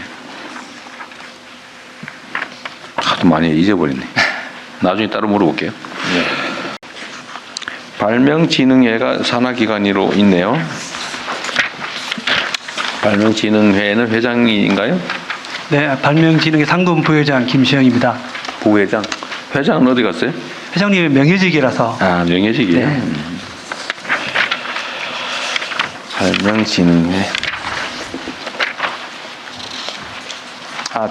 하도 많이 잊어버렸네. 나중에 따로 물어볼게요. 네. 발명진흥회가 산하기관으로 있네요. 발명진흥회는 회장인가요? 네, 발명진흥회 상금 부회장 김시영입니다. 부회장. 회장은 어디 갔어요? 회장님이 명예직이라서. 명예직이에요? 네. 발명진흥회.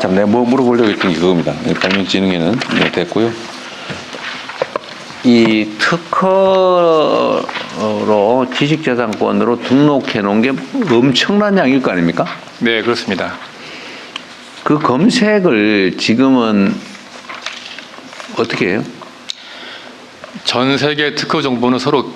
참, 내가 물어보려고 했던 게 그겁니다. 발명진흥회는 됐고요. 이 특허로 지식재산권으로 등록해 놓은 게 엄청난 양일 거 아닙니까? 네, 그렇습니다. 그 검색을 지금은 어떻게 해요? 전 세계 특허 정보는 서로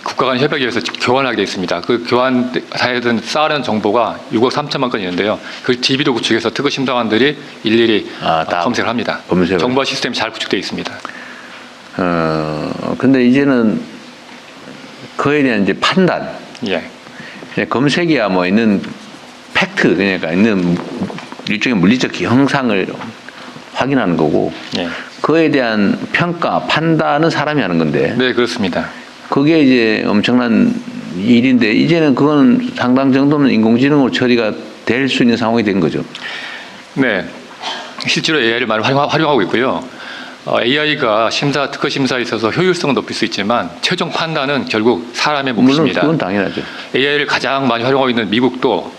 국가 간 협약에 의해서 교환하게 되어 있습니다. 그 교환사에든 쌓아낸 정보가 6억 3천만 건이 있는데요. 그걸 DB로 구축해서 특허 심사관들이 일일이 검색을 합니다. 정보 시스템이 잘 구축되어 있습니다. 근데 이제는 그에 대한 이제 판단. 예. 검색이야 있는 팩트, 그러니까 있는 일종의 물리적 형상을 확인하는 거고. 예. 그에 대한 평가, 판단은 사람이 하는 건데. 네, 그렇습니다. 그게 이제 엄청난 일인데 이제는 그건 상당 정도는 인공지능으로 처리가 될 수 있는 상황이 된 거죠. 네, 실제로 AI를 많이 활용하고 있고요. AI가 특허 심사에 있어서 효율성은 높일 수 있지만 최종 판단은 결국 사람의 몫입니다. 물론 그건 당연하죠. AI를 가장 많이 활용하고 있는 미국도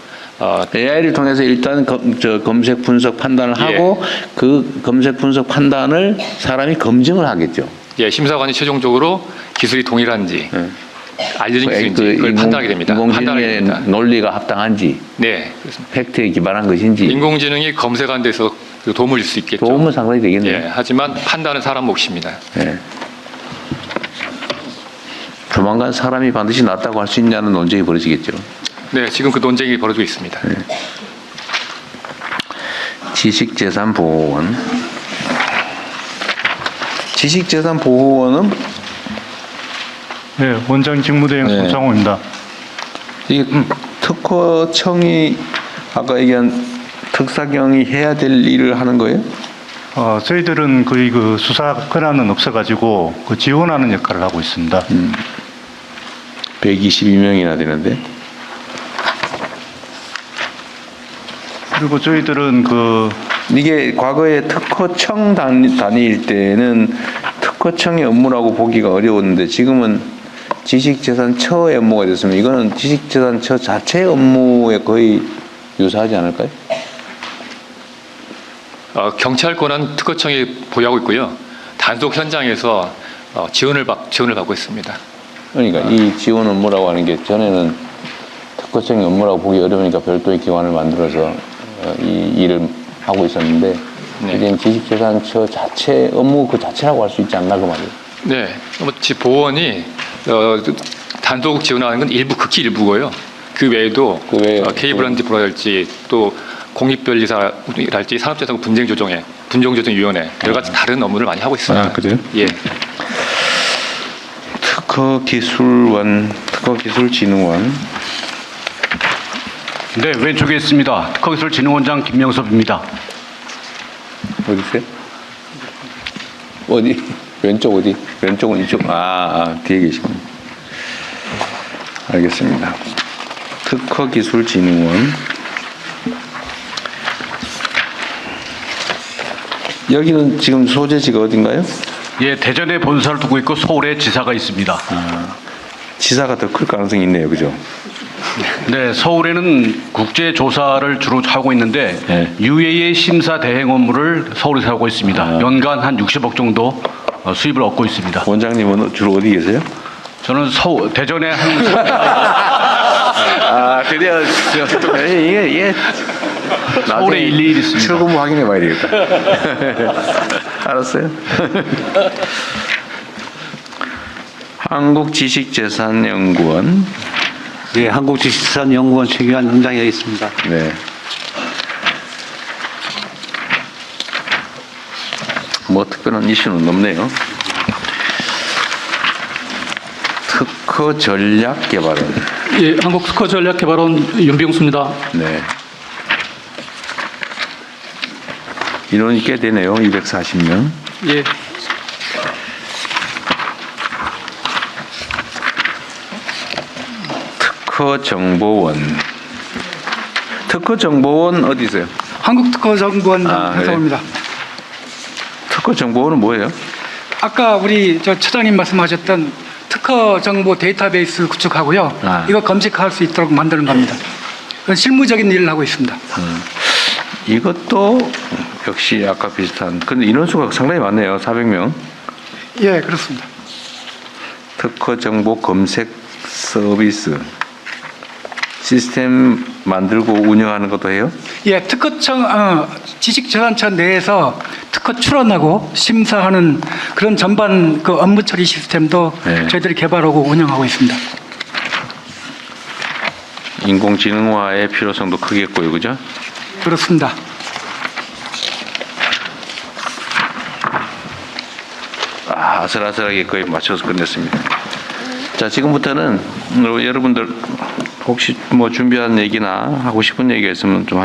AI를 통해서 일단 검색 분석 판단을 하고 그 검색 분석 판단을 사람이 검증을 하겠죠. 예, 심사관이 최종적으로 기술이 동일한지 알려진 기술인지 그걸 판단하게 됩니다. 인공지능의 논리가 합당한지, 네, 그렇습니다. 팩트에 기반한 것인지. 인공지능이 검색하는 데서 도움을 줄 수 있겠죠. 도움은 상당히 되겠네요. 예, 하지만 판단은 사람 몫입니다. 네. 조만간 사람이 반드시 낫다고 할 수 있냐는 논쟁이 벌어지겠죠. 네, 지금 그 논쟁이 벌어지고 있습니다. 네. 지식재산보호원. 지식재산보호원은 네, 원장 직무대행 손창호입니다. 이 특허청이 아까 얘기한 특사경이 해야 될 일을 하는 거예요? 저희들은 거의 그 수사 권한은 없어가지고 그 지원하는 역할을 하고 있습니다. 122명이나 되는데. 그리고 저희들은 이게 과거에 특허청 다닐 때는 특허청의 업무라고 보기가 어려웠는데 지금은 지식재산처의 업무가 됐으면 이거는 지식재산처 자체의 업무에 거의 유사하지 않을까요? 경찰권은 특허청이 보유하고 있고요. 단속 현장에서 지원을 받고 있습니다. 그러니까 이 지원 업무라고 하는 게 전에는 특허청의 업무라고 보기 어려우니까 별도의 기관을 만들어서 이 일을 하고 있었는데 이제는 지식재산처 자체 업무 그 자체라고 할 수 있지 않나 그 말이에요. 네, 보원이 단속 지원하는 건 극히 일부고요. 그 외에도 K브랜드 프로랄지 또 공익변리사랄지 산업재산 분쟁조정위원회 여러 가지 다른 업무를 많이 하고 있습니다. 아, 그래요? 예. 특허기술진흥원. 네, 왼쪽에 있습니다. 특허기술진흥원장 김명섭입니다. 어디 있어요? 어디? 왼쪽 어디? 왼쪽은 이쪽. 뒤에 계시군요. 알겠습니다. 특허기술진흥원. 여기는 지금 소재지가 어딘가요? 예, 대전에 본사를 두고 있고 서울에 지사가 있습니다. 지사가 더 클 가능성이 있네요, 그죠? 네, 서울에는 국제조사를 주로 하고 있는데 UAE 심사 대행 업무를 서울에서 하고 있습니다. 연간 한 60억 정도 수입을 얻고 있습니다. 원장님은 주로 어디 계세요? 저는 대전에 한 드디어 이게 서울에 일일이 있습니다. 출근부 확인해 봐야 되겠다. 알았어요? 한국지식재산연구원. 네, 한국지식재산연구원 최규환 원장에 있습니다. 네. 뭐 특별한 이슈는 없네요. 특허전략개발원. 예, 한국특허전략개발원 윤병수입니다. 네. 인원이 꽤 되네요. 240명. 예. 특허정보원. 특허정보원 어디 있어요? 한국특허정보원 행사입니다. 특허정보원은 뭐예요? 아까 우리 처장님 말씀하셨던 특허정보 데이터베이스 구축하고요. 이거 검색할 수 있도록 만드는 겁니다. 그건 실무적인 일을 하고 있습니다. 이것도 역시 아까 비슷한. 근데 인원수가 상당히 많네요. 400명. 예, 그렇습니다. 특허정보 검색 서비스. 시스템 만들고 운영하는 것도 해요? 예, 특허청 지식재산처 내에서 특허 출원하고 심사하는 그런 전반 그 업무 처리 시스템도 저희들이 개발하고 운영하고 있습니다. 인공지능화의 필요성도 크겠고요, 그죠? 그렇습니다. 아슬아슬하게 거의 맞춰서 끝냈습니다. 자, 지금부터는 여러분들 혹시 뭐 준비한 얘기나 하고 싶은 얘기가 있으면 좀